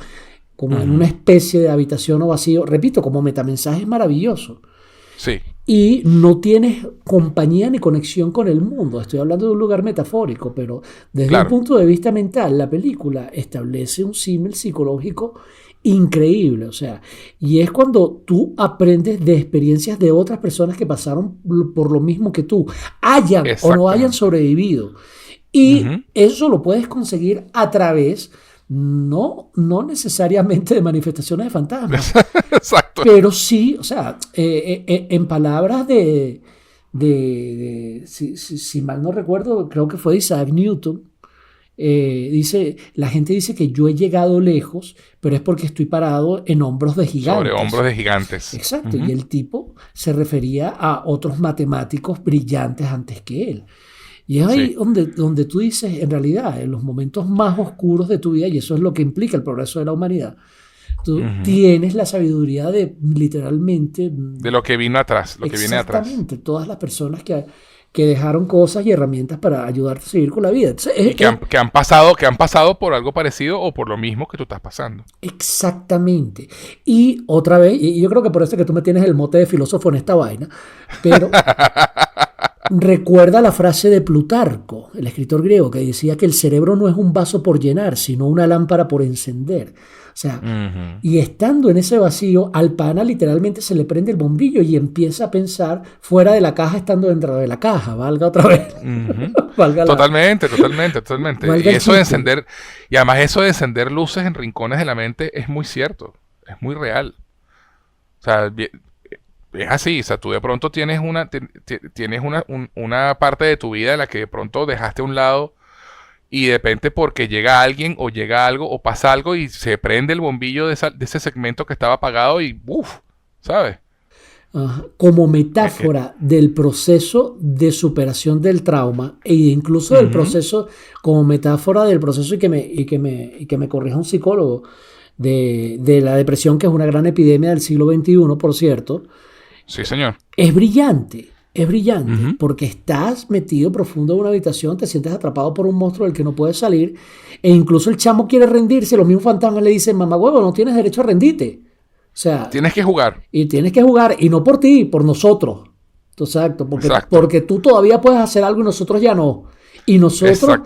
como en una especie de habitación o vacío, repito, como metamensaje maravilloso. Sí. Y no tienes compañía ni conexión con el mundo. Estoy hablando de un lugar metafórico, pero desde un punto de vista mental, la película establece un símil psicológico increíble. O sea, y es cuando tú aprendes de experiencias de otras personas que pasaron por lo mismo que tú, hayan o no hayan sobrevivido. Y eso lo puedes conseguir a través, no necesariamente de manifestaciones de fantasmas. Exacto. Pero sí, o sea, en palabras si mal no recuerdo, creo que fue de Isaac Newton, la gente dice que yo he llegado lejos, pero es porque estoy parado en hombros de gigantes. Sobre hombros de gigantes. Exacto, y el tipo se refería a otros matemáticos brillantes antes que él. Y es ahí donde tú dices, en realidad, en los momentos más oscuros de tu vida, y eso es lo que implica el progreso de la humanidad, tú tienes la sabiduría de literalmente... De lo que vino atrás, lo que viene atrás. Exactamente, todas las personas que dejaron cosas y herramientas para ayudarte a seguir con la vida. Entonces, y que han pasado por algo parecido o por lo mismo que tú estás pasando. Exactamente. Y otra vez, y yo creo que por eso es que tú me tienes el mote de filósofo en esta vaina, pero... Recuerda la frase de Plutarco, el escritor griego, que decía que el cerebro no es un vaso por llenar, sino una lámpara por encender. O sea, y estando en ese vacío, al pana literalmente se le prende el bombillo y empieza a pensar fuera de la caja estando dentro de la caja, valga otra vez. Totalmente. Valga y eso de encender, y además eso de encender luces en rincones de la mente es muy cierto, es muy real. O sea, es así, o sea, tú de pronto tienes una parte de tu vida en la que de pronto dejaste a un lado y de repente porque llega alguien o llega algo o pasa algo y se prende el bombillo de ese segmento que estaba apagado y ¡uf! ¿Sabes? Como metáfora del proceso de superación del trauma e incluso del proceso, como metáfora del proceso y que me corrija un psicólogo de la depresión, que es una gran epidemia del siglo XXI, por cierto. Sí, señor. Es brillante, porque estás metido profundo en una habitación, te sientes atrapado por un monstruo del que no puedes salir, e incluso el chamo quiere rendirse, los mismos fantasmas le dicen, mamá huevo, no tienes derecho a rendirte. O sea, tienes que jugar. Y tienes que jugar, y no por ti, por nosotros. Exacto, porque tú todavía puedes hacer algo y nosotros ya no. Y nosotros,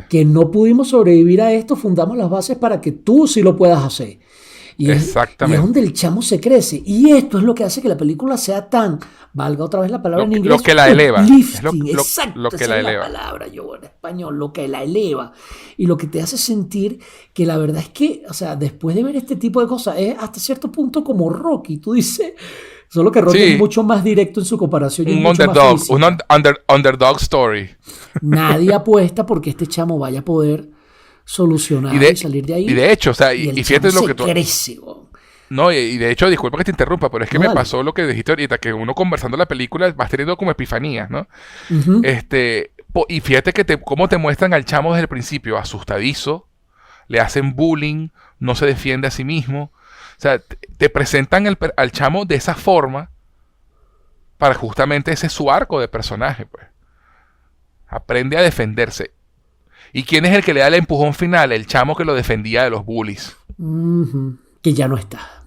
que no pudimos sobrevivir a esto, fundamos las bases para que tú sí lo puedas hacer. Y es donde el chamo se crece. Y esto es lo que hace que la película sea tan, valga otra vez la palabra en inglés, lo que la eleva. Lifting, exacto, lo que la eleva. Es la palabra, yo en español, lo que la eleva. Y lo que te hace sentir que la verdad es que, o sea, después de ver este tipo de cosas, es hasta cierto punto como Rocky. Tú dices, solo que Rocky es mucho más directo en su comparación. Un underdog story. Nadie apuesta porque este chamo vaya a poder solucionar y salir de ahí. Y de hecho, o sea, y fíjate lo que tú... crece, no, y de hecho, disculpa que te interrumpa, pero es que me pasó lo que dijiste ahorita, que uno conversando la película vas teniendo como epifanías, ¿no? Y fíjate que cómo te muestran al chamo desde el principio, asustadizo, le hacen bullying, no se defiende a sí mismo. O sea, te presentan al chamo de esa forma para justamente ese es su arco de personaje, pues. Aprende a defenderse. ¿Y quién es el que le da el empujón final? El chamo que lo defendía de los bullies. Que ya no está.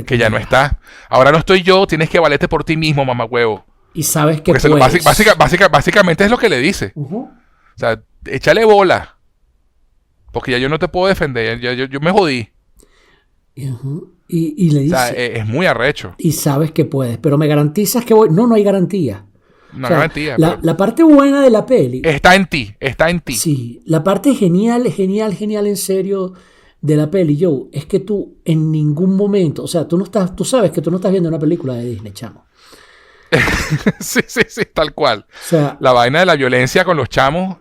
Que ya no está. Ahora no estoy yo, tienes que valerte por ti mismo, mamá huevo. Y sabes que puedes. Básicamente es lo que le dice. O sea, échale bola. Porque ya yo no te puedo defender. Yo me jodí. Y le dice... O sea, es muy arrecho. Y sabes que puedes. Pero me garantizas que voy... No hay garantía. No, o sea, garantía. La parte buena de la peli... Está en ti. Sí. La parte genial en serio de la peli, Joe, es que tú en ningún momento... O sea, tú sabes que tú no estás viendo una película de Disney, chamo. sí, tal cual. O sea, la vaina de la violencia con los chamos...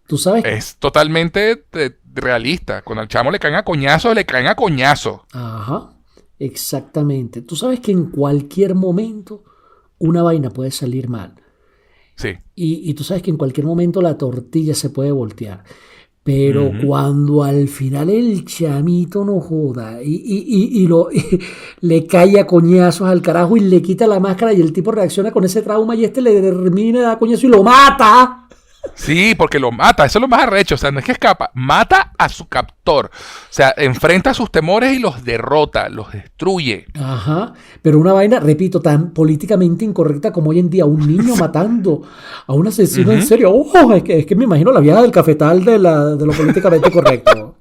Tú sabes. Es totalmente realista. Cuando al chamo le caen a coñazo, le caen a coñazo. Ajá, exactamente. Tú sabes que en cualquier momento una vaina puede salir mal. Sí. Y tú sabes que en cualquier momento la tortilla se puede voltear. Pero cuando al final el chamito no joda y le cae a coñazos al carajo y le quita la máscara y el tipo reacciona con ese trauma y le termina de dar coñazo y lo mata. Sí, porque lo mata, eso es lo más arrecho, o sea, no es que escapa, mata a su captor, o sea, enfrenta sus temores y los derrota, los destruye. Ajá, pero una vaina, repito, tan políticamente incorrecta como hoy en día, un niño matando a un asesino en serio. Es que me imagino la vieja del cafetal de lo políticamente correcto.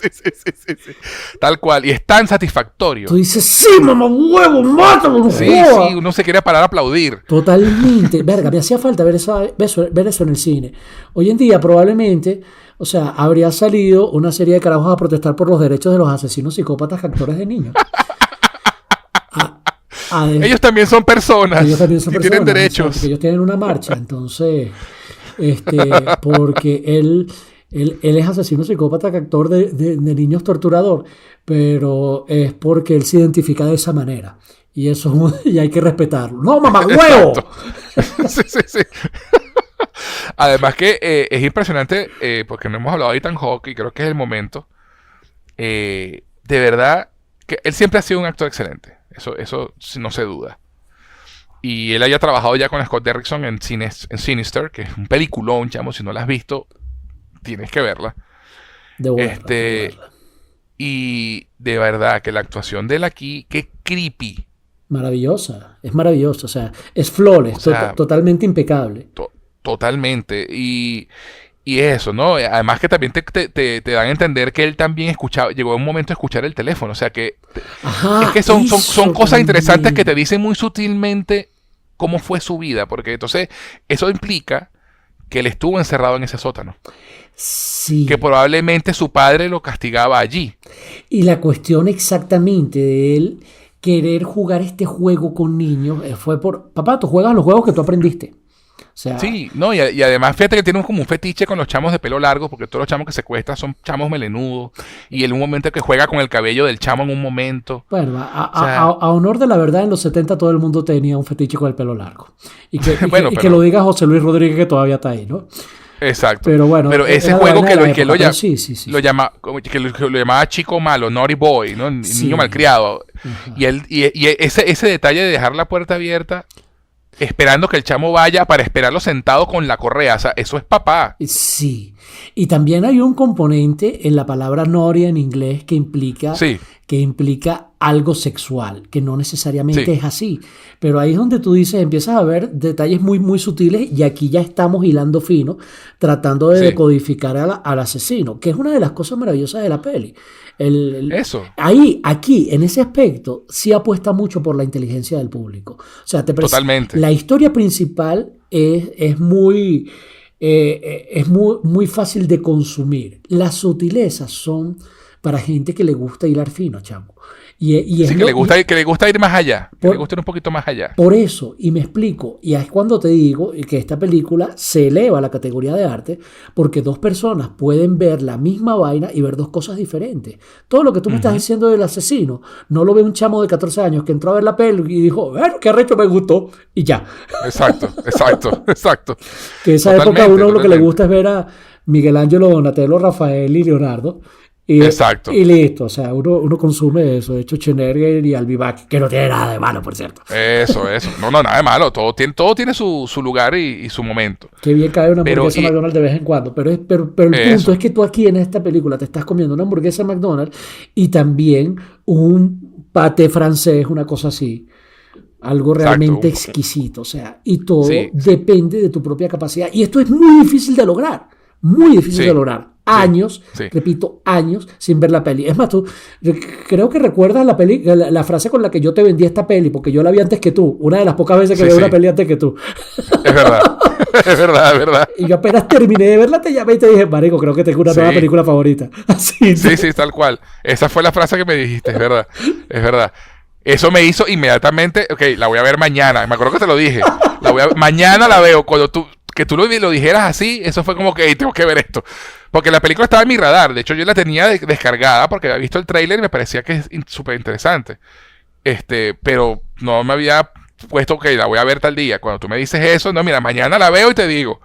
Sí. Tal cual, y es tan satisfactorio. Tú dices, sí, mamá huevo, mátalo, no Sí, joda. sí, uno se quiere parar a aplaudir. Totalmente. Verga, me hacía falta ver eso en el cine. Hoy en día probablemente, o sea, habría salido una serie de carajos a protestar por los derechos de los asesinos psicópatas captores de niños. Ellos también son personas. Ellos también son y personas, tienen derechos. Porque ellos tienen una marcha, entonces, porque él es asesino psicópata captor de niños torturador, pero es porque él se identifica de esa manera. Y eso y hay que respetarlo. ¡No, mamá, huevo! Sí. Además que es impresionante, porque no hemos hablado de Ethan Hawke y creo que es el momento. De verdad, que él siempre ha sido un actor excelente. Eso no se duda. Y él haya trabajado ya con Scott Derrickson en Sinister, que es un peliculón, chamo. Si no la has visto, tienes que verla. De verla. Y de verdad que la actuación de él aquí, qué creepy. Maravillosa, es maravillosa, o sea, es flawless, O sea, totalmente impecable. Totalmente. Y eso, ¿no? Además que también te dan a entender que él también llegó un momento a escuchar el teléfono. O sea que Ajá, es que son cosas también interesantes que te dicen muy sutilmente cómo fue su vida. Porque entonces eso implica que él estuvo encerrado en ese sótano. Sí. Que probablemente su padre lo castigaba allí. Y la cuestión exactamente de él querer jugar este juego con niños fue por, papá, tú juegas los juegos que tú aprendiste. O sea, sí, no, y además fíjate que tiene como un fetiche con los chamos de pelo largo, porque todos los chamos que secuestra son chamos melenudos, y en un momento que juega con el cabello del chamo en un momento. Bueno, a honor de la verdad, en los 70 todo el mundo tenía un fetiche con el pelo largo. Y que lo diga José Luis Rodríguez, que todavía está ahí, ¿no? Exacto. Pero bueno, ese juego que lo lo llamaba chico malo, naughty boy, ¿no? Niño malcriado. Ajá. Y ese detalle de dejar la puerta abierta, esperando que el chamo vaya para esperarlo sentado con la correa. O sea, eso es papá. Sí. Y también hay un componente en la palabra naughty en inglés que implica algo sexual, que no necesariamente es así. Pero ahí es donde tú dices, empiezas a ver detalles muy, muy sutiles y aquí ya estamos hilando fino, tratando de decodificar al asesino, que es una de las cosas maravillosas de la peli. Eso. Aquí, en ese aspecto, sí apuesta mucho por la inteligencia del público. O sea, totalmente. La historia principal es muy fácil de consumir. Las sutilezas son para gente que le gusta hilar fino, chamo. Que le gusta ir más allá, que le gusta ir un poquito más allá. Por eso, y me explico, y es cuando te digo que esta película se eleva a la categoría de arte, porque dos personas pueden ver la misma vaina y ver dos cosas diferentes. Todo lo que tú me estás diciendo del asesino, no lo ve un chamo de 14 años que entró a ver la peli y dijo, bueno, qué arrecho, me gustó, y ya. Exacto. Que esa época uno lo que le gusta es ver a Miguel Ángelo, Donatello, Rafael y Leonardo. Exacto. Y listo, o sea, uno consume eso. De hecho, Schwarzenegger y Albivac, que no tiene nada de malo, por cierto. Eso. No, nada de malo. Todo tiene su lugar y su momento. Qué bien cae una hamburguesa McDonald's de vez en cuando. Pero el punto es que tú aquí en esta película te estás comiendo una hamburguesa McDonald's y también un paté francés, una cosa así. Algo realmente exquisito. O sea, y todo depende de tu propia capacidad. Y esto es muy difícil de lograr. Muy difícil de lograr. Años, repito, años sin ver la peli. Es más, tú creo que recuerdas la frase con la que yo te vendí esta peli, porque yo la vi antes que tú. Una de las pocas veces que veo una peli antes que tú. Es verdad. Es verdad. Y yo apenas terminé de verla, te llamé y te dije, marico, creo que tengo una nueva película favorita. Así, sí, tal cual. Esa fue la frase que me dijiste, es verdad. Eso me hizo inmediatamente, la voy a ver mañana. Me acuerdo que te lo dije. Mañana la veo cuando tú que tú lo dijeras así, eso fue como que "Ey, tengo que ver esto". Porque la película estaba en mi radar. De hecho, yo la tenía descargada porque había visto el tráiler y me parecía que es súper interesante. Pero no me había puesto que la voy a ver tal día. Cuando tú me dices eso, no, mira, mañana la veo y te digo.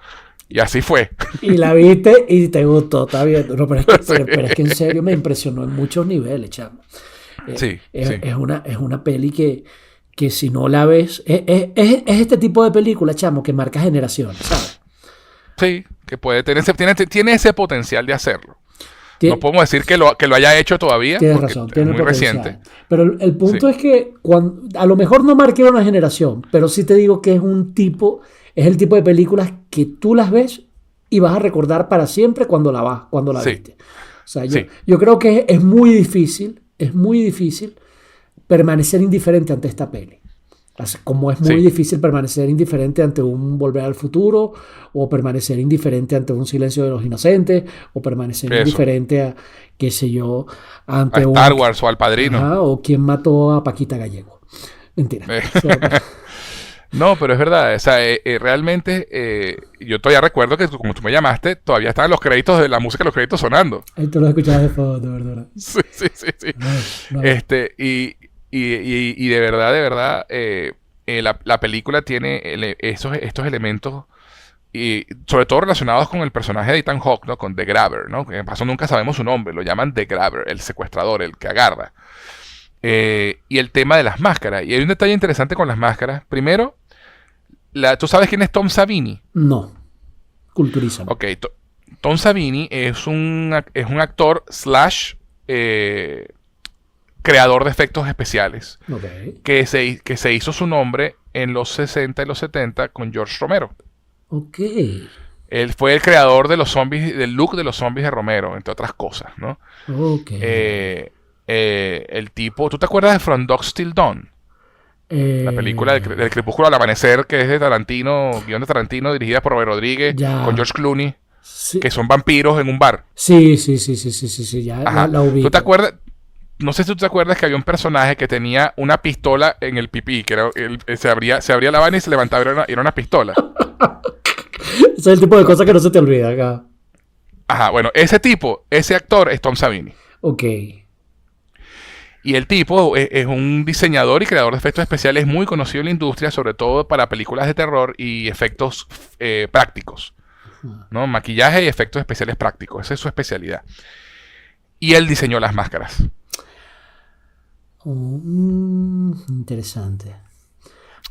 Y así fue. Y la viste y te gustó, está bien. No, pero Sí. pero es que en serio me impresionó en muchos niveles, chamo. Sí, Es, sí. es una peli que si no la ves, es este tipo de película, chamo, que marca generaciones, ¿sabes? Sí, que puede tener tiene ese potencial de hacerlo. Tie- No podemos decir que lo haya hecho todavía, Tienes porque razón, es tiene muy potencial. reciente. Pero el punto Sí, es que a lo mejor no marque una generación, pero sí te digo que es el tipo de películas que tú las ves y vas a recordar para siempre cuando la sí, viste. O sea, sí, yo creo que es muy difícil permanecer indiferente ante esta peli. Como es muy sí. difícil permanecer indiferente ante un Volver al Futuro, o permanecer indiferente ante un Silencio de los Inocentes, o permanecer Eso. indiferente a, qué sé yo, A ante Star Wars o al Padrino. ajá, o quién mató a Paquita Gallego. Mentira. Eh, O sea, No, pero es verdad. O sea, realmente yo todavía recuerdo que como tú me llamaste, todavía estaban los créditos de la música de los créditos sonando. ahí tú lo escuchabas de fondo, ¿verdad? Sí, sí, sí, sí. No, no. Y de verdad, la película tiene estos elementos, y sobre todo relacionados con el personaje de Ethan Hawke, ¿no? Con The Grabber, ¿no? Que de paso nunca sabemos su nombre, lo llaman The Grabber, el secuestrador, el que agarra. Y el tema de las máscaras. Y hay un detalle interesante con las máscaras. Primero, ¿tú sabes quién es Tom Savini? No. Culturízame. Ok, Tom Savini es un actor slash creador de efectos especiales Ok. que se hizo su nombre en los 60 y los 70 con George Romero. Ok. Él fue el creador de los zombies, del look de los zombies de Romero, entre otras cosas, ¿no? Ok. El tipo, ¿tú te acuerdas de From Dusk Till Dawn? La película del Crepúsculo al Amanecer, que es de Tarantino, guión de Tarantino, dirigida por Robert Rodríguez, Ya. con George Clooney, Sí, que son vampiros en un bar. sí, sí, sí, sí, sí, sí, sí, ya Ajá. la ¿Tú ubico. te acuerdas? No sé si tú te acuerdas que había un personaje que tenía una pistola en el pipí, que se abría la vaina y se levantaba, era una pistola. Ese es el tipo de cosas que no se te olvida acá. Ajá, bueno, ese actor es Tom Savini. Ok. Y el tipo es un diseñador y creador de efectos especiales muy conocido en la industria, sobre todo para películas de terror y efectos prácticos, ¿no? Maquillaje y efectos especiales prácticos. Esa es su especialidad. Y él diseñó las máscaras. Interesante.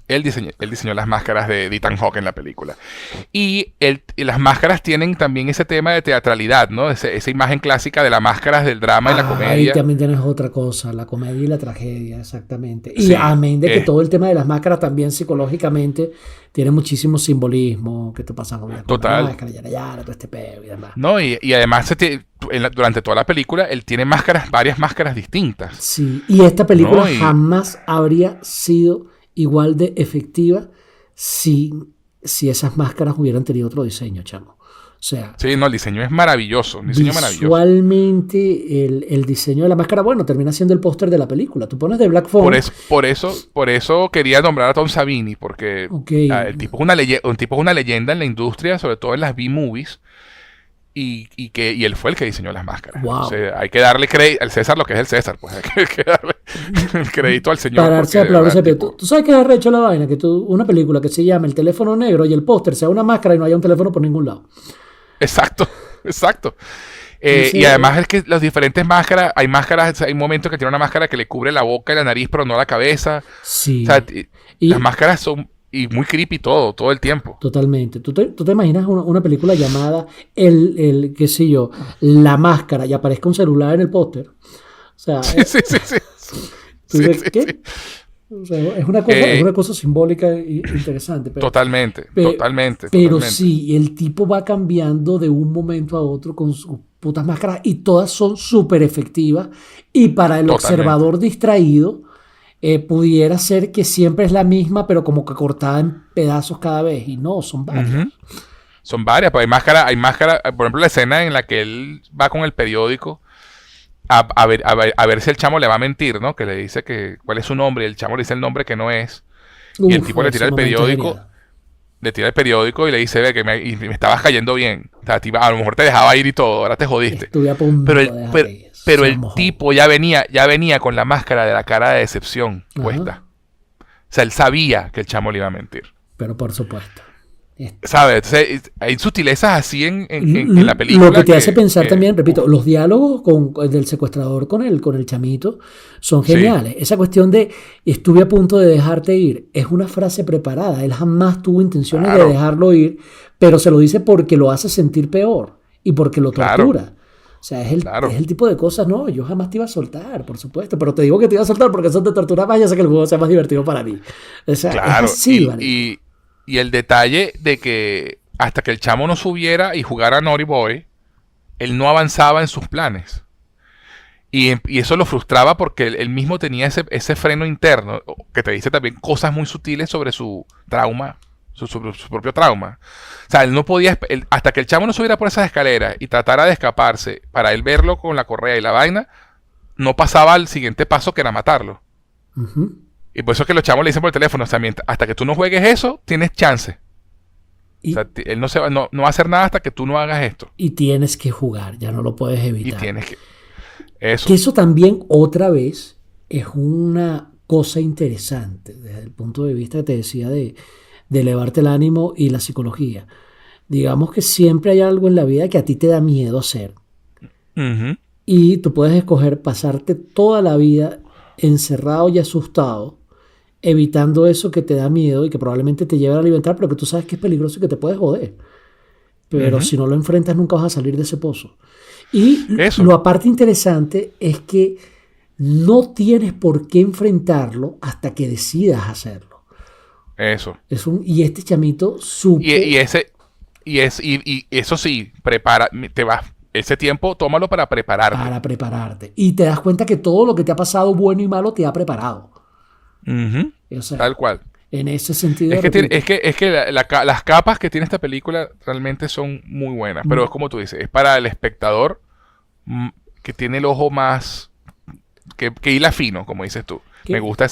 Él diseñó las máscaras de Ethan Hawke en la película. Y las máscaras tienen también ese tema de teatralidad, ¿no? Esa imagen clásica de las máscaras del drama y la Ahí comedia. también tienes otra cosa, la comedia y la tragedia, exactamente. Y Sí, amén de que todo el tema de las máscaras también psicológicamente tiene muchísimo simbolismo, que te pasa con la total. máscara, yara, todo este peo y demás. No, y además durante toda la película él tiene varias máscaras distintas. Sí, y esta película No, jamás habría sido igual de efectiva si esas máscaras hubieran tenido otro diseño, chamo. O sea, Sí, no, el diseño es maravilloso, un diseño maravilloso. visualmente el diseño de la máscara, bueno, termina siendo el póster de la película. Tú pones de Black Phone. Por eso quería nombrar a Tom Savini, porque Ok. el tipo es una leyenda en la industria, sobre todo en las B-movies, y él fue el que diseñó las máscaras. Wow. O sea, hay que darle crédito al César lo que es el César, pues hay que darle el crédito al señor. Pararse a porque, de verdad, aplaudirse. tipo, ¿Tú sabes qué es arrecho la vaina? Que una película que se llama El teléfono negro y el póster sea una máscara y no haya un teléfono por ningún lado. Exacto, exacto. Ese- Y además es que las diferentes máscaras, hay momentos que tiene una máscara que le cubre la boca y la nariz, pero no la cabeza. Sí. O sea, Y- las máscaras son muy creepy todo el tiempo. Totalmente. ¿Tú te imaginas una película llamada qué sé yo, La Máscara y aparezca un celular en el póster? O sea, Sí, sí, sí, sí. tú Sí, dices, sí, ¿qué? sí. O sea, es una cosa simbólica e interesante. Totalmente. Pero sí, el tipo va cambiando de un momento a otro con sus putas máscaras y todas son súper efectivas. Y para el Totalmente. observador distraído, pudiera ser que siempre es la misma, pero como que cortada en pedazos cada vez. Y no, son varias. Ujú. Son varias, pues hay máscara, por ejemplo, la escena en la que él va con el periódico a ver si el chamo le va a mentir, ¿no? Que le dice cuál es su nombre, y el chamo le dice el nombre que no es. Y el Uf, tipo le tira ese el momento es periódico. genial. le tira el periódico y le dice, ve que me estabas cayendo bien. O sea, a lo mejor te dejaba ir y todo, ahora te jodiste. Estuve a punto pero el tipo ya venía con la máscara de la cara de decepción puesta. O sea, él sabía que el chamo le iba a mentir. Pero por supuesto. ¿Sabes? Entonces, hay sutilezas así en la película. Lo que te hace pensar también, repito, los diálogos del secuestrador con el chamito son geniales. Esa cuestión de estuve a punto de dejarte ir es una frase preparada. Él jamás tuvo intenciones de dejarlo ir, pero se lo dice porque lo hace sentir peor y porque lo tortura. O sea, es el tipo de cosas, no, yo jamás te iba a soltar, por supuesto, pero te digo que te iba a soltar porque eso te tortura más y hace que el juego sea más divertido para mí. O sea, es así, y el detalle de que hasta que el chamo no subiera y jugara a Naughty Boy, él no avanzaba en sus planes. Y eso lo frustraba porque él mismo tenía ese freno interno que te dice también cosas muy sutiles sobre su trauma, su propio trauma. O sea, él no podía, hasta que el chamo no subiera por esas escaleras y tratara de escaparse para él verlo con la correa y la vaina, no pasaba al siguiente paso que era matarlo. Y por eso es que los chamos le dicen por el teléfono, o sea, hasta que tú no juegues eso, tienes chance. O sea, él no va a hacer nada hasta que tú no hagas esto. Y tienes que jugar, ya no lo puedes evitar. Y tienes que... Eso. Que eso también, otra vez, es una cosa interesante, desde el punto de vista que te decía de elevarte el ánimo y la psicología. Digamos que siempre hay algo en la vida que a ti te da miedo hacer. Y tú puedes escoger pasarte toda la vida encerrado y asustado, evitando eso que te da miedo y que probablemente te lleve a la libertad, pero que tú sabes que es peligroso y que te puedes joder. Pero si no lo enfrentas, nunca vas a salir de ese pozo. Y lo aparte interesante es que no tienes por qué enfrentarlo hasta que decidas hacerlo. Eso. Y este chamito supo... Y eso sí, ese tiempo tómalo para prepararte. Para prepararte. Y te das cuenta que todo lo que te ha pasado, bueno y malo, te ha preparado. O sea, tal cual. En ese sentido. Es que las capas que tiene esta película realmente son muy buenas. Pero es como tú dices, es para el espectador que tiene el ojo más... que hila fino, como dices tú. Me gusta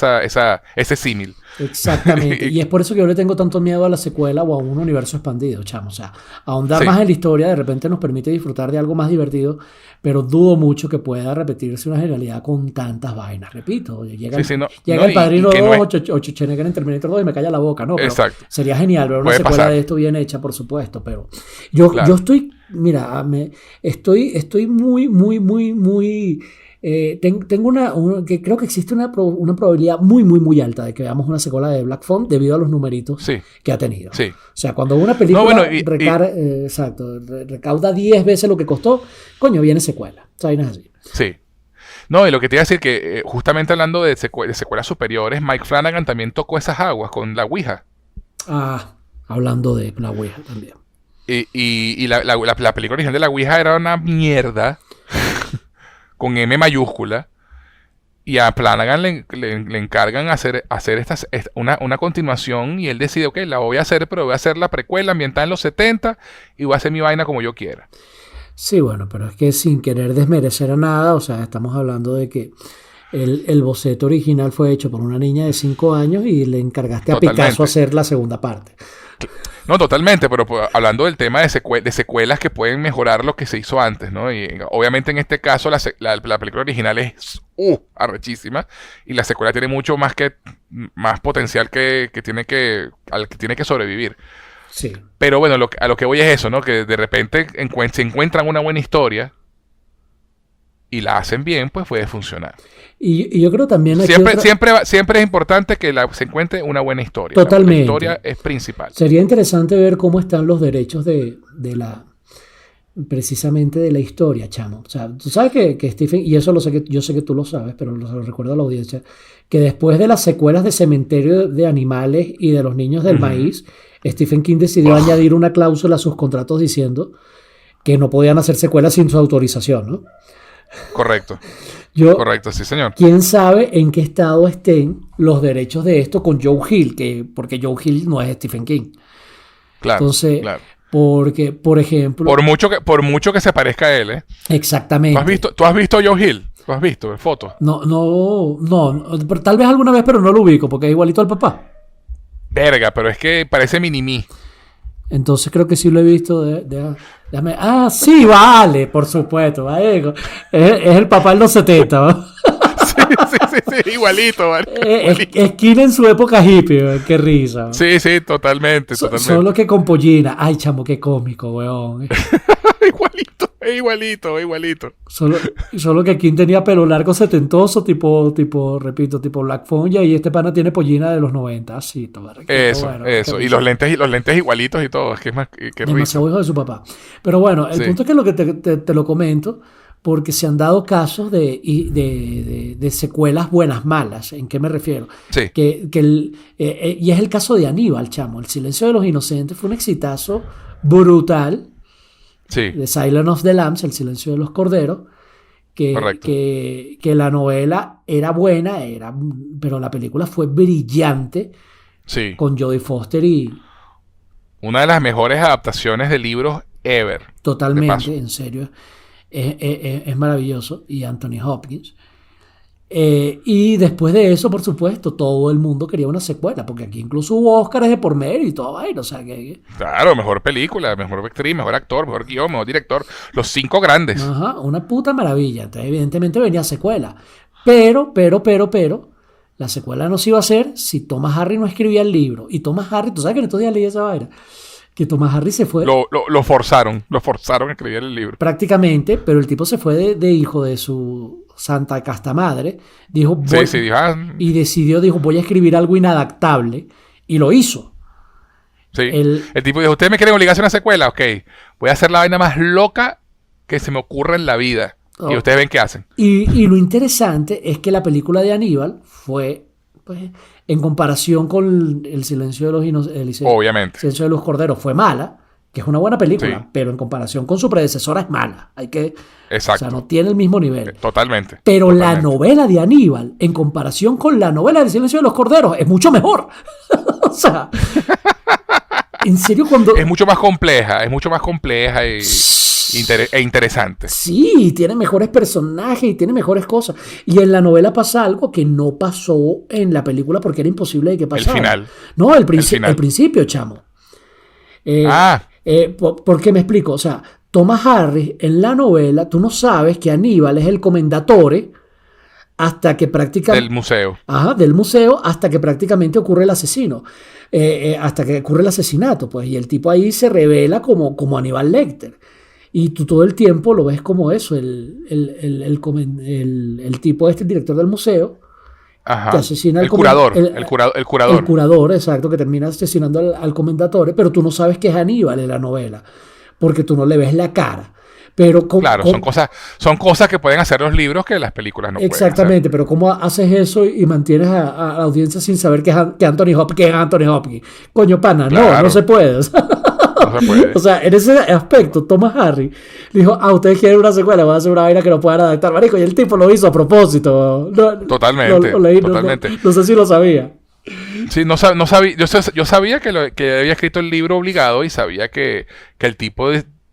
ese símil. Exactamente. Y es por eso que yo le tengo tanto miedo a la secuela o a un universo expandido, chamo. O sea, ahondar más en la historia de repente nos permite disfrutar de algo más divertido, pero dudo mucho que pueda repetirse una genialidad con tantas vainas. Repito, llega el Padrino 2 o Schwarzenegger en Terminator 2 y me calla la boca, ¿no? Pero sería genial ver una secuela de esto bien hecha, por supuesto, pero yo estoy, mira, estoy muy... tengo que creo que existe una probabilidad muy alta de que veamos una secuela de Black Phone debido a los numeritos que ha tenido. O sea, cuando una película recauda 10 veces lo que costó, coño, viene secuela. O sea, no es así. Sí. No, y lo que te iba a decir que justamente hablando de secuelas superiores, Mike Flanagan también tocó esas aguas con La Ouija. Hablando de La Ouija también. Y la película original de La Ouija era una mierda. Con M mayúscula, y a Flanagan le encargan hacer una continuación, y él decide, ok, la voy a hacer, pero voy a hacer la precuela ambientada en los 70 y voy a hacer mi vaina como yo quiera. Sí, bueno, pero es que sin querer desmerecer a nada, o sea, estamos hablando de que el boceto original fue hecho por una niña de 5 años y le encargaste a Picasso hacer la segunda parte. No, totalmente, pero hablando del tema de secuelas que pueden mejorar lo que se hizo antes, ¿no? Y obviamente en este caso la película original es arrechísima, y la secuela tiene mucho más potencial que tiene que sobrevivir. Sí. Pero bueno, a lo que voy es eso, ¿no? Que de repente se encuentran una buena historia y la hacen bien, pues puede funcionar. Y yo creo también... Siempre es importante que se encuentre una buena historia. Totalmente. La historia es principal. Sería interesante ver cómo están los derechos precisamente de la historia, chamo. O sea, tú sabes que Stephen, y eso yo sé que tú lo sabes, pero lo recuerdo a la audiencia, que después de las secuelas de Cementerio de Animales y de Los Niños del Maíz, Stephen King decidió añadir una cláusula a sus contratos diciendo que no podían hacer secuelas sin su autorización, ¿no? Correcto. Correcto, sí, señor. ¿Quién sabe en qué estado estén los derechos de esto con Joe Hill? Porque Joe Hill no es Stephen King. Claro. Entonces, porque, por ejemplo... Por mucho que se parezca a él, ¿eh? Exactamente. ¿Tú has visto Joe Hill? ¿Tú has visto fotos? No, pero tal vez alguna vez, pero no lo ubico, porque es igualito al papá. Verga, pero es que parece mini-me. Entonces creo que sí lo he visto. Sí, vale, por supuesto. Vale. Es el papá en los 70, ¿no? Sí, igualito, ¿vale? Es Kid en su época hippie, ¿no? Qué risa, ¿no? Sí, totalmente. Solo que con pollina. Ay, chamo, qué cómico, weón. Igualito. Solo que King tenía pelo largo setentoso, tipo Black Fonja, y este pana tiene pollina de los 90, así, todo. Eso. Y los lentes igualitos y todo. Es que es más que demasiado hijo de su papá. Pero bueno, el punto es que lo que te lo comento, porque se han dado casos de secuelas buenas, malas. ¿En qué me refiero? Sí. Y es el caso de Aníbal, chamo. El silencio de los inocentes fue un exitazo brutal. Sí. The Silence of the Lambs, El silencio de los corderos, que la novela era buena, pero la película fue brillante, sí, con Jodie Foster y... Una de las mejores adaptaciones de libros ever. Totalmente, en serio. Es maravilloso. Y Anthony Hopkins. Y después de eso, por supuesto, todo el mundo quería una secuela, porque aquí incluso hubo Óscares de por medio y todo, o sea que... Claro, mejor película, mejor actriz, mejor actor, mejor guión, mejor director, los 5 grandes. Ajá, una puta maravilla. Entonces, evidentemente venía secuela, pero, la secuela no se iba a hacer si Thomas Harry no escribía el libro. Y Thomas Harry, tú sabes que en estos días leí esa vaina, que Thomas Harry se fue... Lo forzaron a escribir el libro. Prácticamente, pero el tipo se fue de hijo de su santa casta madre, dijo, y decidió, voy a escribir algo inadaptable, y lo hizo. Sí. El tipo dijo, ¿ustedes me quieren obligar a hacer una secuela? Ok, voy a hacer la vaina más loca que se me ocurra en la vida. Y ustedes ven qué hacen. Y lo interesante es que la película de Aníbal fue, pues, en comparación con El silencio de los inocentes, obviamente. El silencio de los corderos, fue mala, que es una buena película, pero en comparación con su predecesora es mala. Exacto. O sea, no tiene el mismo nivel. Totalmente. Pero la novela de Aníbal, en comparación con la novela del silencio de los corderos, es mucho mejor. O sea, en serio, cuando... Es mucho más compleja e interesante. Sí, tiene mejores personajes y tiene mejores cosas. Y en la novela pasa algo que no pasó en la película porque era imposible de que pasara. El final. No, el principio, chamo. ¿Por qué me explico? O sea, Thomas Harris en la novela, tú no sabes que Aníbal es el comendatore hasta que prácticamente... Del museo. Ajá, del museo, hasta que prácticamente ocurre el asesino. Hasta que ocurre el asesinato, pues. Y el tipo ahí se revela como Aníbal Lecter. Y tú todo el tiempo lo ves como eso, el tipo el director del museo, ajá, que asesina el curador. El curador, exacto, que termina asesinando al comendatore, pero tú no sabes que es Aníbal en la novela, porque tú no le ves la cara. Pero claro, son cosas que pueden hacer los libros que las películas no pueden hacer. Exactamente, pero ¿cómo haces eso y mantienes a la audiencia sin saber que es Anthony Hopkins? Coño, pana, claro. No se puede. No se puede. O sea, en ese aspecto, Thomas Harry dijo, ustedes quieren una secuela, voy a hacer una vaina que no puedan adaptar, marico, y el tipo lo hizo a propósito. Totalmente. No sé si lo sabía. Sí, no sabía. Yo sabía que había escrito el libro obligado y sabía que el tipo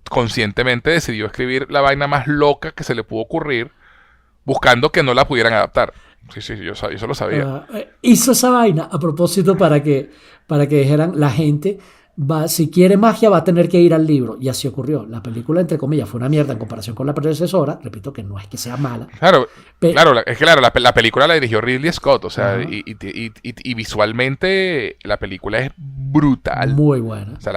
conscientemente decidió escribir la vaina más loca que se le pudo ocurrir, buscando que no la pudieran adaptar. Sí, yo eso lo sabía. Hizo esa vaina a propósito para que dijeran, la gente si quiere magia va a tener que ir al libro. Y así ocurrió. La película, entre comillas, fue una mierda en comparación con la predecesora. Repito que no es que sea mala. La película la dirigió Ridley Scott, o sea, y visualmente la película es brutal. Muy buena. O sea,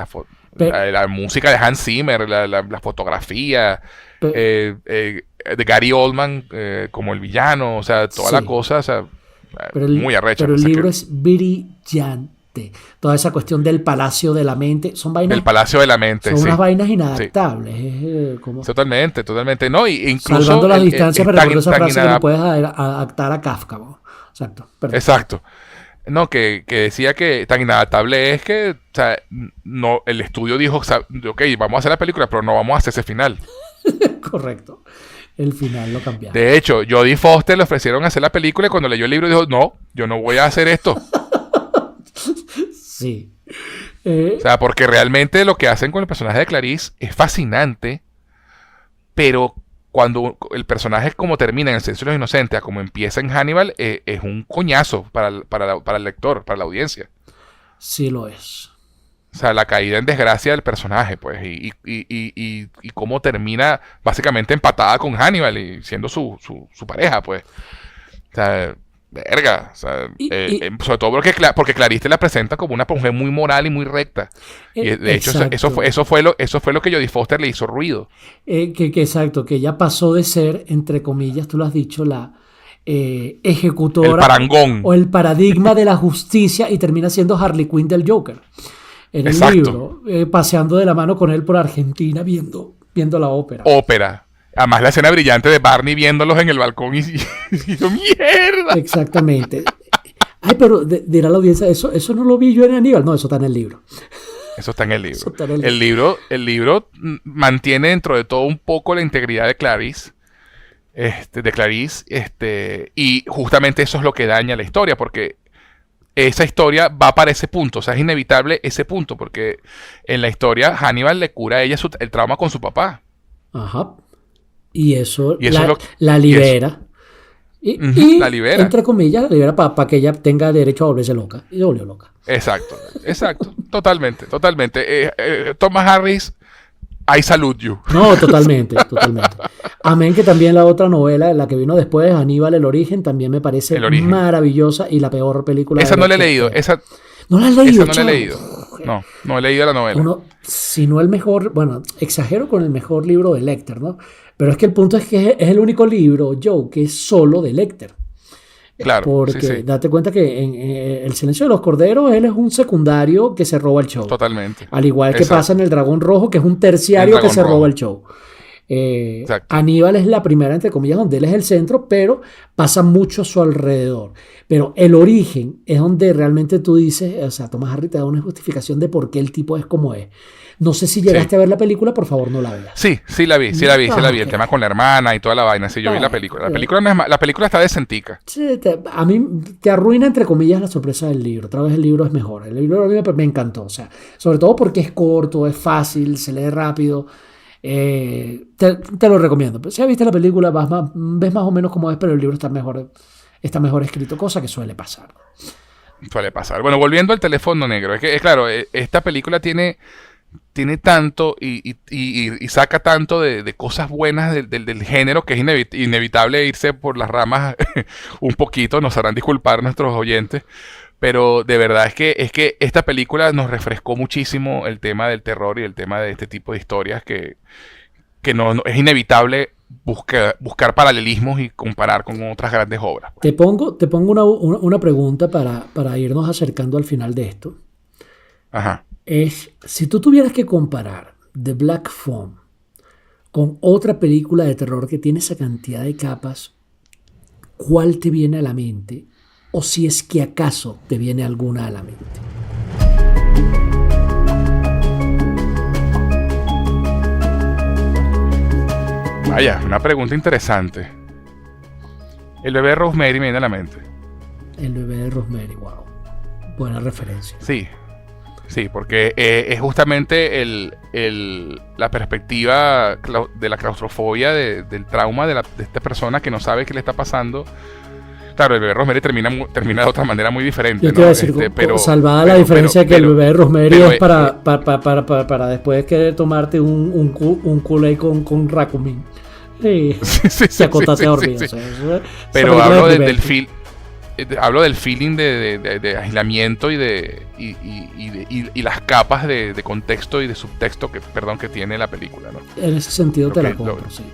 la música de Hans Zimmer, la fotografía, de Gary Oldman como el villano, o sea, toda la cosa, o sea, muy arrecha. Pero el libro es brillante. Toda esa cuestión del palacio de la mente, son vainas. El palacio de la mente, son unas vainas inadaptables. Totalmente. No, y incluso salvando las distancias, me recuerdo esa frase que no puedes adaptar a Kafka. Exacto. No, que decía que tan inadaptable es que, o sea, no, el estudio dijo, ok, vamos a hacer la película, pero no vamos a hacer ese final. Correcto. El final lo cambiaron. De hecho, Jodie Foster le ofrecieron hacer la película y cuando leyó el libro dijo, no, yo no voy a hacer esto. Sí. O sea, porque realmente lo que hacen con el personaje de Clarice es fascinante, pero cuando el personaje como termina en El silencio de los inocentes a como empieza en Hannibal, es un coñazo para el lector, para la audiencia. Sí lo es. O sea, la caída en desgracia del personaje, pues, y cómo termina básicamente empatada con Hannibal y siendo su pareja, pues. O sea, verga. O sea, sobre todo porque Clarice la presenta como una mujer muy moral y muy recta. Y de hecho, eso fue lo que Jodie Foster le hizo ruido. Exacto, que ella pasó de ser, entre comillas, tú lo has dicho, la ejecutora. El parangón. O el paradigma de la justicia y termina siendo Harley Quinn del Joker. En el Exacto. libro, paseando de la mano con él por Argentina viendo la ópera. Además, la escena brillante de Barney viéndolos en el balcón y yo, ¡mierda! Exactamente. Ay, pero dirá la audiencia, eso no lo vi yo en Aníbal. No, eso está en el libro. Eso está en el libro. El libro mantiene dentro de todo un poco la integridad de Clarice. Y justamente eso es lo que daña la historia, porque esa historia va para ese punto. O sea, es inevitable ese punto, porque en la historia Hannibal le cura a ella el trauma con su papá. Ajá. Y eso la libera. Y la libera. Entre comillas, la libera para que ella tenga derecho a volverse loca. Y se volvió loca. Exacto. Totalmente. Thomas Harris, I salute you. No, totalmente. Amén, que también la otra novela, la que vino después, Aníbal, El Origen, también me parece maravillosa y la peor película. Esa no la he leído. ¿No la has leído? Esa no la he leído. No he leído la novela. Si no el mejor, bueno, exagero con el mejor libro de Lecter, ¿no? Pero es que el punto es que es el único libro, Joe, que es solo de Lecter. Claro. Porque date cuenta que en El Silencio de los Corderos él es un secundario que se roba el show. Totalmente. Al igual que pasa en El Dragón Rojo, que es un terciario que se roba el show. Aníbal es la primera, entre comillas, donde él es el centro, pero pasa mucho a su alrededor. Pero El Origen es donde realmente tú dices, o sea, Thomas Harris te da una justificación de por qué el tipo es como es. No sé si llegaste a ver la película, por favor no la veas. Sí la vi. El tema con la hermana y toda la vaina. Sí, yo vi la película. La película está decentica. Sí, a mí te arruina, entre comillas, la sorpresa del libro. Otra vez el libro es mejor. El libro a mí me encantó. O sea, sobre todo porque es corto, es fácil, se lee rápido. Te lo recomiendo. Si has visto la película, ves más o menos cómo es, pero el libro está mejor escrito, cosa que suele pasar. Bueno, volviendo al Teléfono Negro. Es claro, esta película tiene tanto y saca tanto de cosas buenas del género que es inevitable irse por las ramas un poquito. Nos harán disculpar nuestros oyentes. Pero de verdad es que esta película nos refrescó muchísimo el tema del terror y el tema de este tipo de historias que no es inevitable buscar paralelismos y comparar con otras grandes obras. Te pongo una pregunta para irnos acercando al final de esto. Ajá. Es, si tú tuvieras que comparar The Black Phone con otra película de terror que tiene esa cantidad de capas, ¿cuál te viene a la mente? O si es que acaso te viene alguna a la mente. Vaya, una pregunta interesante. El bebé de Rosemary me viene a la mente. El bebé de Rosemary, wow. Buena referencia. Sí, porque es justamente la perspectiva de la claustrofobia, del trauma de esta persona que no sabe qué le está pasando. Claro, el bebé Rosemary termina de otra manera muy diferente. Yo te voy a decir, salvada la diferencia que el bebé Rosemary es para después querer tomarte un Kool-Aid con Rakumin. Sí, acotate a dormir. Sí. Pero hablo hablo del feeling de aislamiento y las capas de contexto y de subtexto que tiene la película, ¿no? En ese sentido te la compro, sí.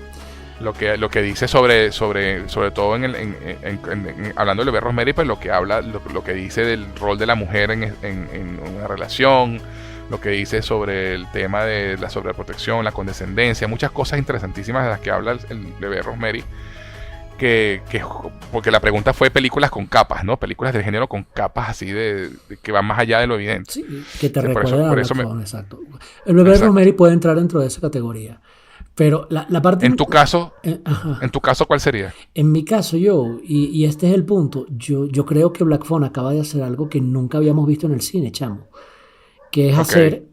Lo que dice sobre todo hablando del bebé Rosemary, pues lo que dice del rol de la mujer en una relación, lo que dice sobre el tema de la sobreprotección, la condescendencia, muchas cosas interesantísimas de las que habla el bebé Rosemary, porque la pregunta fue películas con capas, ¿no? Películas del género con capas así de que van más allá de lo evidente. Sí, que te recuerda a exacto. El bebé Rosemary puede entrar dentro de esa categoría. Pero la parte... En tu caso, ¿cuál sería? En mi caso, y este es el punto, yo creo que Black Phone acaba de hacer algo que nunca habíamos visto en el cine, chamo. Que es hacer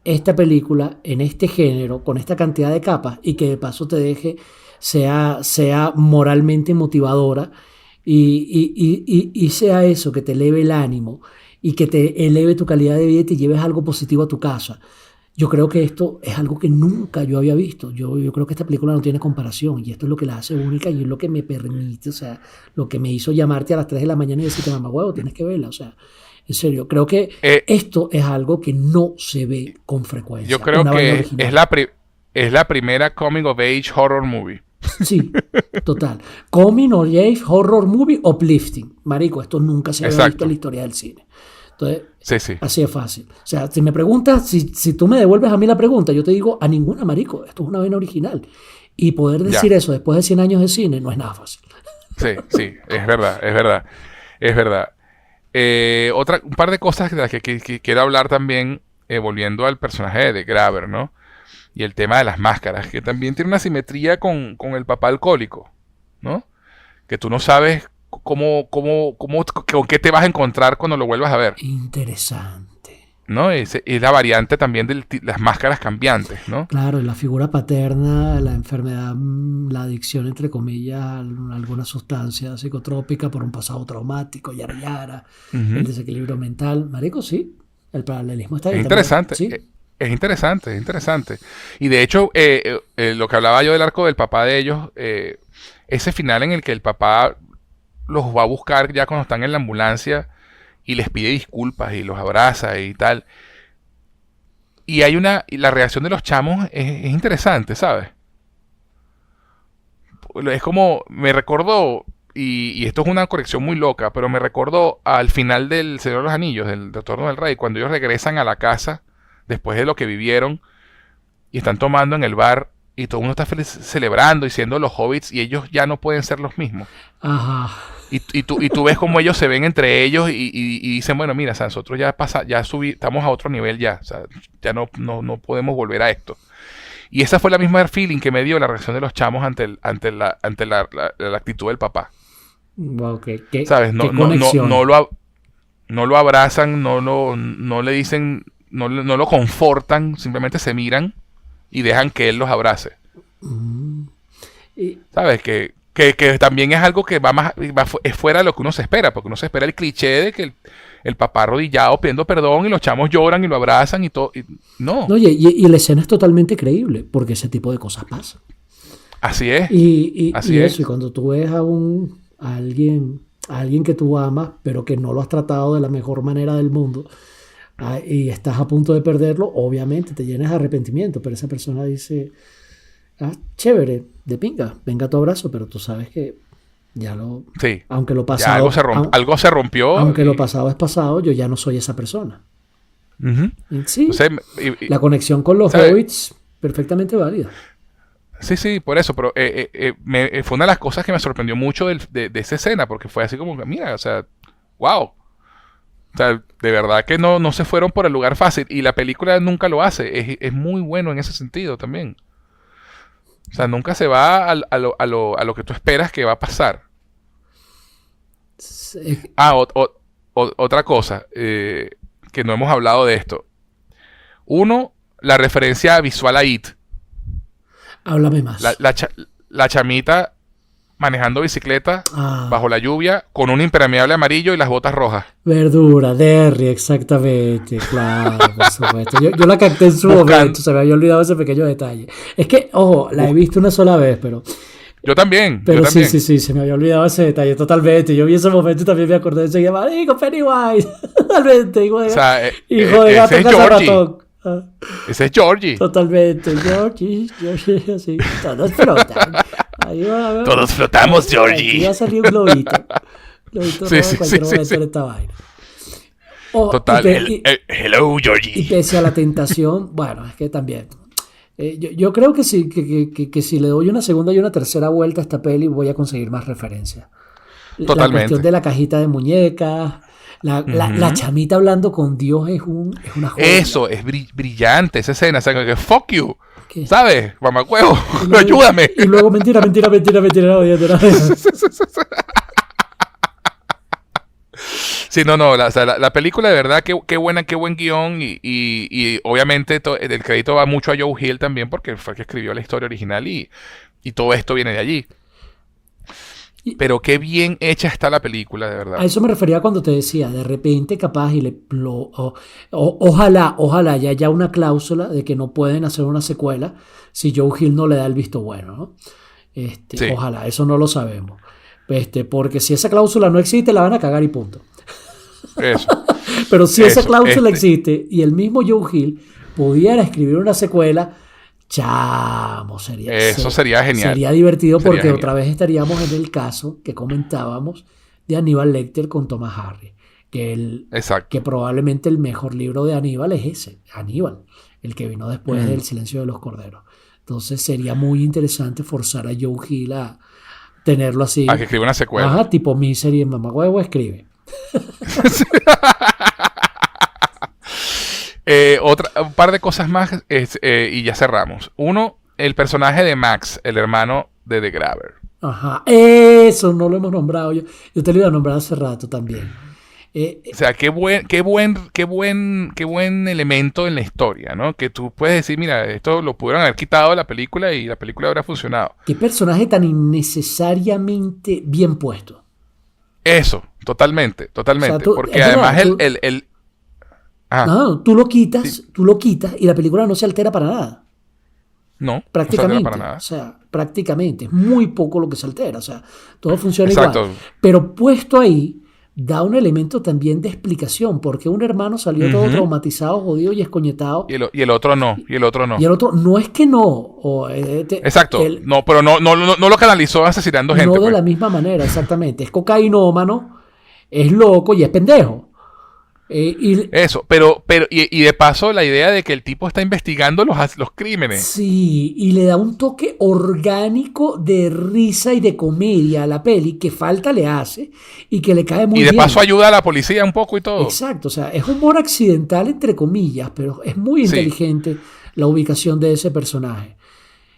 esta película en este género, con esta cantidad de capas, y que de paso te deje, sea moralmente motivadora, y sea eso, que te eleve el ánimo, y que te eleve tu calidad de vida y te lleves algo positivo a tu casa. Yo creo que esto es algo que nunca yo había visto. Yo creo que esta película no tiene comparación y esto es lo que la hace única y es lo que me permite, o sea, lo que me hizo llamarte a las 3 de la mañana y decirte, mamá, huevo, tienes que verla. O sea, en serio, creo que esto es algo que no se ve con frecuencia. Yo creo que es la primera coming of age horror movie. Sí, total. Coming of age horror movie uplifting. Marico, esto nunca se había visto en la historia del cine. Entonces, sí. Así es fácil. O sea, si me preguntas, si tú me devuelves a mí la pregunta, yo te digo a ninguna, marico. Esto es una vaina original. Y poder decir eso después de 100 años de cine no es nada fácil. Sí, es verdad. Un par de cosas de las que quiero hablar también, volviendo al personaje de Graver, ¿no? Y el tema de las máscaras, que también tiene una simetría con el papá alcohólico, ¿no? Que tú no sabes con qué te vas a encontrar cuando lo vuelvas a ver. Interesante. ¿No? Es la variante también de las máscaras cambiantes, ¿no? Claro, la figura paterna, la enfermedad, la adicción, entre comillas, a alguna sustancia psicotrópica por un pasado traumático, yara, el desequilibrio mental. Marico, sí, el paralelismo está ahí. Es interesante. ¿Sí? Es interesante. Y de hecho, lo que hablaba yo del arco del papá de ellos, ese final en el que el papá los va a buscar ya cuando están en la ambulancia y les pide disculpas y los abraza y tal. Y la reacción de los chamos es interesante, ¿sabes? Es como, me recordó, y esto es una corrección muy loca, pero me recordó al final del Señor de los Anillos, del Retorno del Rey, cuando ellos regresan a la casa después de lo que vivieron y están tomando en el bar y todo el mundo está celebrando y siendo los hobbits y ellos ya no pueden ser los mismos. Ajá. Y tú ves cómo ellos se ven entre ellos y dicen, bueno, mira, o sea, nosotros estamos a otro nivel ya, o sea, ya no podemos volver a esto. Y esa fue la misma feeling que me dio la reacción de los chamos ante la actitud del papá. Wow, ¿sabes? No lo abrazan, no le dicen, no lo confortan, simplemente se miran y dejan que él los abrace. ¿Sabes? Que también es algo que es fuera de lo que uno se espera, porque uno se espera el cliché de que el papá arrodillado pidiendo perdón y los chamos lloran y lo abrazan y todo. No. Oye, y la escena es totalmente creíble, porque ese tipo de cosas pasan. Así es. Y cuando tú ves a alguien que tú amas, pero que no lo has tratado de la mejor manera del mundo, y estás a punto de perderlo, obviamente te llenas de arrepentimiento, pero esa persona dice, chévere, de pinga, venga tu abrazo, pero tú sabes que sí, aunque lo pasado, algo se rompió. Aunque lo pasado es pasado, yo ya no soy esa persona. Sí, la conexión con los hobbits, perfectamente válida. Sí, por eso, pero fue una de las cosas que me sorprendió mucho de esa escena, porque fue así como, mira, o sea, wow. O sea, de verdad que no se fueron por el lugar fácil, y la película nunca lo hace, es muy bueno en ese sentido también. O sea, nunca se va a lo que tú esperas que va a pasar. Sí. Otra cosa, que no hemos hablado de esto. Uno, la referencia visual a It. Háblame más. La chamita manejando bicicleta bajo la lluvia con un impermeable amarillo y las botas rojas. Verdura, Derry, exactamente, claro, por supuesto. Yo la capté en su momento, se me había olvidado ese pequeño detalle. Es que, ojo, la he visto una sola vez, pero... Yo también. Sí, se me había olvidado ese detalle totalmente. Yo vi ese momento y también me acordé de ese marico, Pennywise, totalmente, hijo de gato, casa ratón. Ese es Georgie. Totalmente, Georgie, así, todos flotan. Todos flotamos, Georgie. Aquí va a salir un globito. Sí, en cualquier momento de esta vaina. Total. Hello, Georgie. Y pese a la tentación, bueno, es que también. Yo creo que sí, que si le doy una segunda y una tercera vuelta a esta peli, voy a conseguir más referencias. Totalmente. La cuestión de la cajita de muñecas. La chamita hablando con Dios es una joya. Eso, es brillante esa escena. O sea, que fuck you. ¿Qué? ¿Sabes? Mamacuevo, ayúdame. Y luego mentira. No, sí, no. La película de verdad, qué buen guión. Y obviamente el crédito va mucho a Joe Hill también, porque fue el que escribió la historia original y todo esto viene de allí. Pero qué bien hecha está la película, de verdad. A eso me refería cuando te decía, de repente capaz ojalá ya haya una cláusula de que no pueden hacer una secuela si Joe Hill no le da el visto bueno, ¿no? Sí. Ojalá, eso no lo sabemos. Porque si esa cláusula no existe, la van a cagar y punto. Eso. Pero si esa cláusula existe y el mismo Joe Hill pudiera escribir una secuela, chamo, sería genial. Sería divertido porque otra vez estaríamos en el caso que comentábamos de Aníbal Lecter con Thomas Harris. Que probablemente el mejor libro de Aníbal es ese, Aníbal, el que vino después del Silencio de los Corderos. Entonces sería muy interesante forzar a Joe Hill a tenerlo así. A que escriba una secuela. Ajá, tipo Misery en Mamagüevo escribe. Un par de cosas más y ya cerramos. Uno, el personaje de Max, el hermano de The Grabber. Ajá, eso no lo hemos nombrado. Yo te lo iba a nombrar hace rato también. O sea, qué buen elemento en la historia, ¿no? Que tú puedes decir, mira, esto lo pudieron haber quitado de la película y la película habría funcionado. Qué personaje tan innecesariamente bien puesto. Eso, totalmente. O sea, porque además no, tú lo quitas y la película no se altera para nada. No, prácticamente. No se altera para nada. O sea, prácticamente. Es muy poco lo que se altera. O sea, todo funciona Exacto. igual. Pero puesto ahí, da un elemento también de explicación. Porque un hermano salió todo traumatizado, jodido y escoñetado. Y el otro no. Y el otro no es que no. Exacto. Pero no lo canalizó asesinando gente. No de la misma manera, exactamente. Es cocainómano, es loco y es pendejo. Eso, pero de paso la idea de que el tipo está investigando los crímenes. Sí, y le da un toque orgánico de risa y de comedia a la peli que falta le hace y que le cae muy bien. Y de paso ayuda a la policía un poco y todo. Exacto, o sea, es humor accidental entre comillas, pero es muy inteligente la ubicación de ese personaje.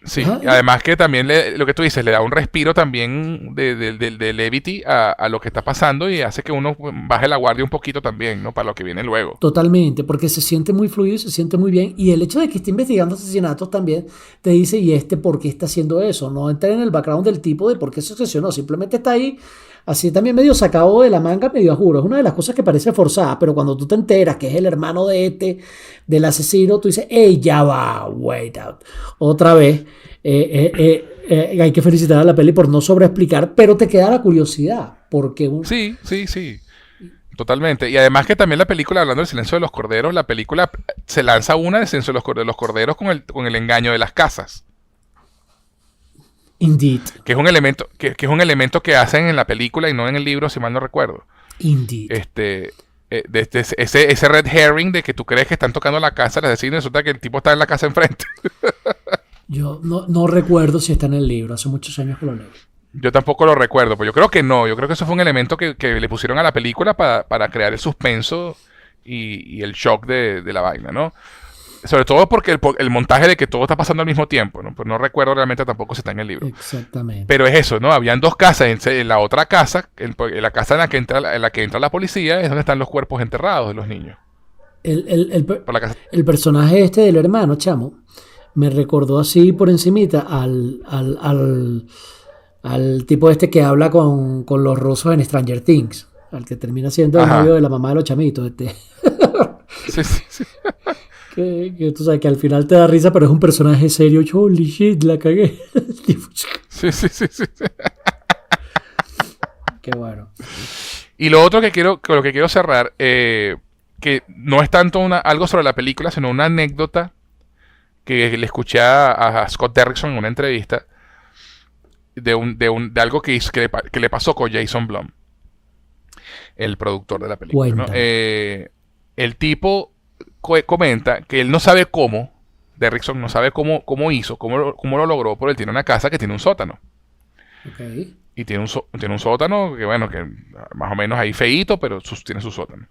Sí, además que también lo que tú dices, le da un respiro también de levity a lo que está pasando y hace que uno baje la guardia un poquito también, ¿no? Para lo que viene luego. Totalmente, porque se siente muy fluido y se siente muy bien. Y el hecho de que esté investigando asesinatos también te dice, ¿y por qué está haciendo eso? No entra en el background del tipo de por qué se obsesionó, simplemente está ahí así también medio sacado de la manga, medio a juro. Es una de las cosas que parece forzada, pero cuando tú te enteras que es el hermano del asesino, tú dices, ¡ey, ya va! Wait out. Otra vez, hay que felicitar a la peli por no sobreexplicar, pero te queda la curiosidad. Porque Sí. Totalmente. Y además que también la película, hablando del Silencio de los Corderos, la película se lanza una del Silencio de los Corderos con el engaño de las casas. Indeed. Que es un elemento que hacen en la película y no en el libro, si mal no recuerdo. Indeed. Ese red herring de que tú crees que están tocando la casa del asesino y resulta que el tipo está en la casa enfrente. Yo no recuerdo si está en el libro, hace muchos años que lo leo. Yo tampoco lo recuerdo, pero yo creo que no. Yo creo que eso fue un elemento que le pusieron a la película para crear el suspenso y el shock de la vaina, ¿no? Sobre todo porque el montaje de que todo está pasando al mismo tiempo, ¿no? Pues no recuerdo realmente tampoco si está en el libro. Exactamente. Pero es eso, ¿no? Habían dos casas. En la otra casa, en la casa en la que entra la policía, es donde están los cuerpos enterrados de los niños. El personaje este del hermano, chamo, me recordó así por encimita al tipo este que habla con los rusos en Stranger Things, al que termina siendo el novio de la mamá de los chamitos. Sí. Que tú sabes que al final te da risa, pero es un personaje serio. Holy shit, la cagué. Sí. Qué bueno. Y lo otro con lo que quiero cerrar, que no es tanto algo sobre la película, sino una anécdota que le escuché a Scott Derrickson en una entrevista de algo que le pasó con Jason Blum, el productor de la película, ¿no? El tipo comenta que él no sabe cómo, Derrickson no sabe cómo lo logró, pero él tiene una casa que tiene un sótano. Okay. Y tiene un sótano que, bueno, que más o menos ahí feíto, pero tiene su sótano.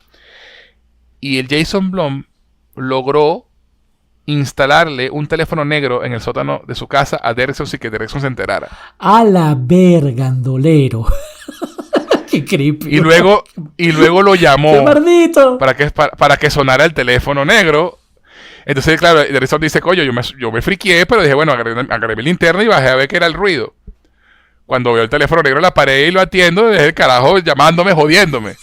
Y el Jason Blum logró instalarle un teléfono negro en el sótano de su casa a Derrickson sin que Derrickson se enterara. A la verga, andolero. Qué creepy. Y luego lo llamó para que sonara el teléfono negro. Entonces, claro, Derrickson dice, coño, yo me friqué, pero dije, bueno, agarré mi linterna y bajé a ver qué era el ruido. cuando veo el teléfono negro en la pared y lo atiendo, es el carajo llamándome, jodiéndome.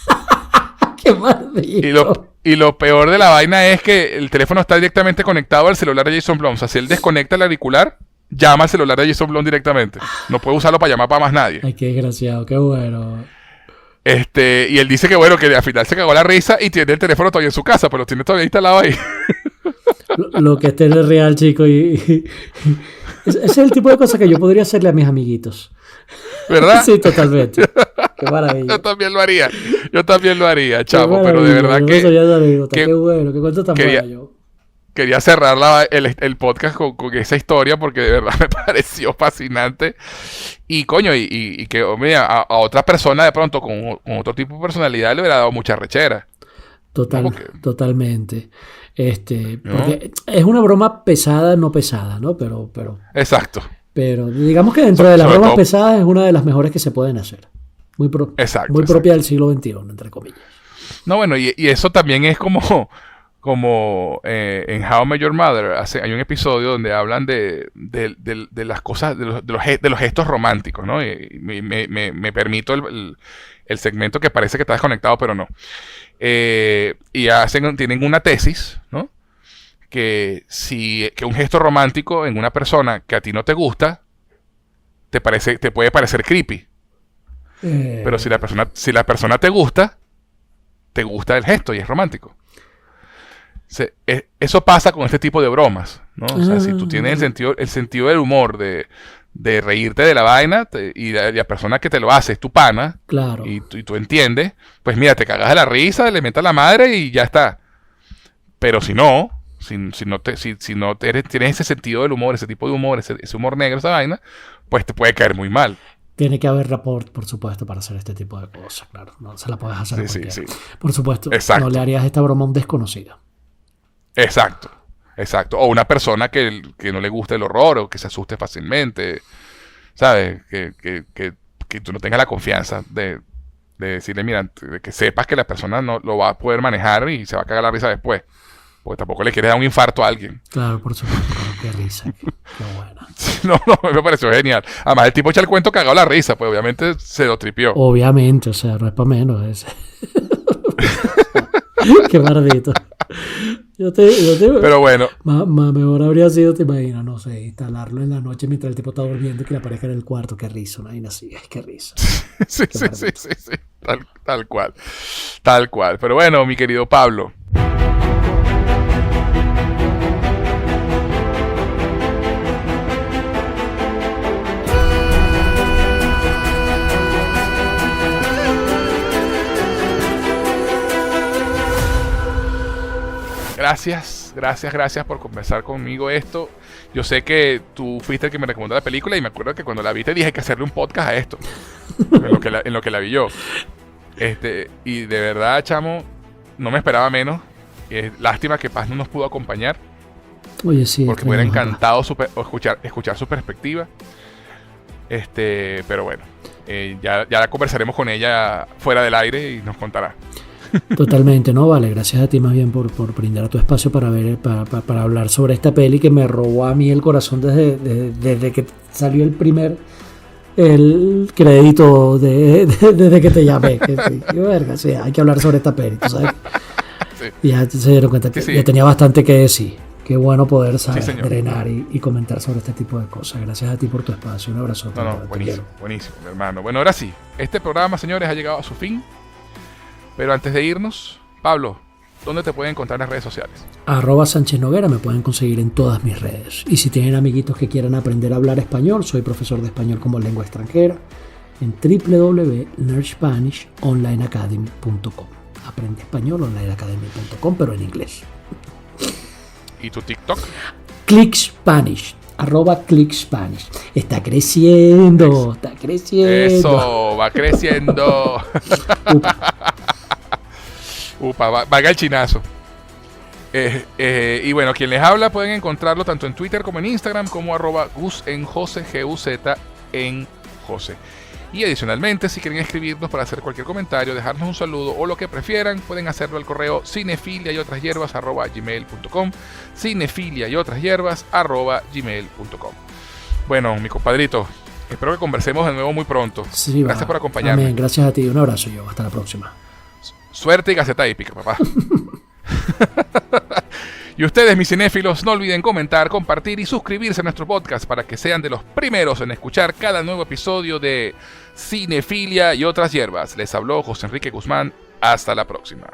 ¡Qué maldito! Y lo peor de la vaina es que el teléfono está directamente conectado al celular de Jason Blum. O sea, si él desconecta el auricular, llama al celular de Jason Blum directamente. No puede usarlo para llamar para más nadie. Ay, qué desgraciado, qué bueno. Y él dice que bueno, que al final se cagó la risa y tiene el teléfono todavía en su casa, pero lo tiene todavía instalado ahí. Lo que esté en el real, chico. Ese es el tipo de cosas que yo podría hacerle a mis amiguitos. ¿Verdad? Sí, totalmente. Qué maravilla. Yo también lo haría, chavo, pero de verdad qué bueno, qué cuento tan bueno. Quería cerrar el podcast con esa historia porque de verdad me pareció fascinante. Y coño, y que hombre, a otra persona de pronto con otro tipo de personalidad le hubiera dado mucha rechera. Totalmente. Porque es una broma pesada, no pesada, ¿no? Pero exacto. Pero digamos que dentro de las bromas pesadas es una de las mejores que se pueden hacer. Muy propia del siglo XXI, entre comillas. No, bueno, y eso también es como en How I Met Your Mother hay un episodio donde hablan de las cosas, de los gestos románticos, ¿no? Y me permito el segmento que parece que está desconectado, pero no. Y tienen una tesis, ¿no? Que un gesto romántico en una persona que a ti no te gusta te puede parecer creepy. Pero si la persona te gusta el gesto y es romántico. Eso pasa con este tipo de bromas, ¿no? O sea, si tú tienes el sentido del humor de reírte de la vaina y la persona que te lo hace es tu pana, claro, y tú entiendes, pues mira, te cagas de la risa, le metas la madre y ya está. Pero si no tienes ese sentido del humor, ese tipo de humor, ese humor negro, esa vaina, pues te puede caer muy mal. Tiene que haber rapport, por supuesto, para hacer este tipo de cosas, claro. No se la puedes hacer a cualquiera. Sí. Por supuesto, exacto. No le harías esta broma a un desconocido. Exacto. O una persona que no le guste el horror o que se asuste fácilmente, ¿sabes? Que tú no tengas la confianza de decirle, mira, de que sepas que la persona no lo va a poder manejar y se va a cagar la risa después. Porque tampoco le quieres dar un infarto a alguien. Claro, por supuesto. Qué risa. Qué buena. No, me pareció genial. Además, el tipo echa el cuento cagado la risa, pues obviamente se lo tripió. Obviamente, o sea, no es para menos. Qué maldito. Pero bueno. Mejor habría sido, te imaginas, no sé, instalarlo en la noche mientras el tipo está durmiendo y que le aparezca en el cuarto. Qué risa, una vaina así. Qué risa. Sí. Tal cual. Pero bueno, mi querido Pablo. Gracias por conversar conmigo esto. Yo sé que tú fuiste el que me recomendó la película y me acuerdo que cuando la viste dije que hacerle un podcast a esto. en lo que la vi yo. Y de verdad, chamo, no me esperaba menos. Lástima que Paz no nos pudo acompañar. Oye, sí. Porque me hubiera encantado escuchar su perspectiva. Pero bueno, ya conversaremos con ella fuera del aire y nos contará. Totalmente, no, vale, gracias a ti más bien por brindar tu espacio para hablar sobre esta peli que me robó a mí el corazón desde que salió el crédito desde que te llamé. Sí, hay que hablar sobre esta peli, ¿tú sabes? Sí. Y ya se dieron cuenta que ya tenía bastante que decir. Qué bueno poder drenar y comentar sobre este tipo de cosas. Gracias a ti por tu espacio. Un abrazo. Buenísimo, mi hermano. Bueno, ahora sí, este programa, señores, ha llegado a su fin. Pero antes de irnos, Pablo, ¿dónde te pueden encontrar en las redes sociales? @Sánchez Noguera, me pueden conseguir en todas mis redes. Y si tienen amiguitos que quieran aprender a hablar español, soy profesor de español como lengua extranjera en www.learnspanishonlineacademy.com. Aprende español onlineacademy.com, pero en inglés. ¿Y tu TikTok? ClickSpanish. @ClickSpanish. Está creciendo. Eso, va creciendo. Valga el chinazo. Y bueno, quien les habla pueden encontrarlo tanto en Twitter como en Instagram como @GuzEnJose, GUZ en Jose. Y adicionalmente, si quieren escribirnos para hacer cualquier comentario, dejarnos un saludo o lo que prefieran, pueden hacerlo al correo cinefiliayotrashierbas@gmail.com, cinefiliayotrashierbas@gmail.com. Bueno, mi compadrito, Espero que conversemos de nuevo muy pronto. Sí, gracias por acompañarme. Amén, gracias a ti. Un abrazo, yo. Hasta la próxima. Suerte y gaceta épica, papá. Y ustedes, mis cinéfilos, no olviden comentar, compartir y suscribirse a nuestro podcast para que sean de los primeros en escuchar cada nuevo episodio de Cinefilia y otras hierbas. Les habló José Enrique Guzmán. Hasta la próxima.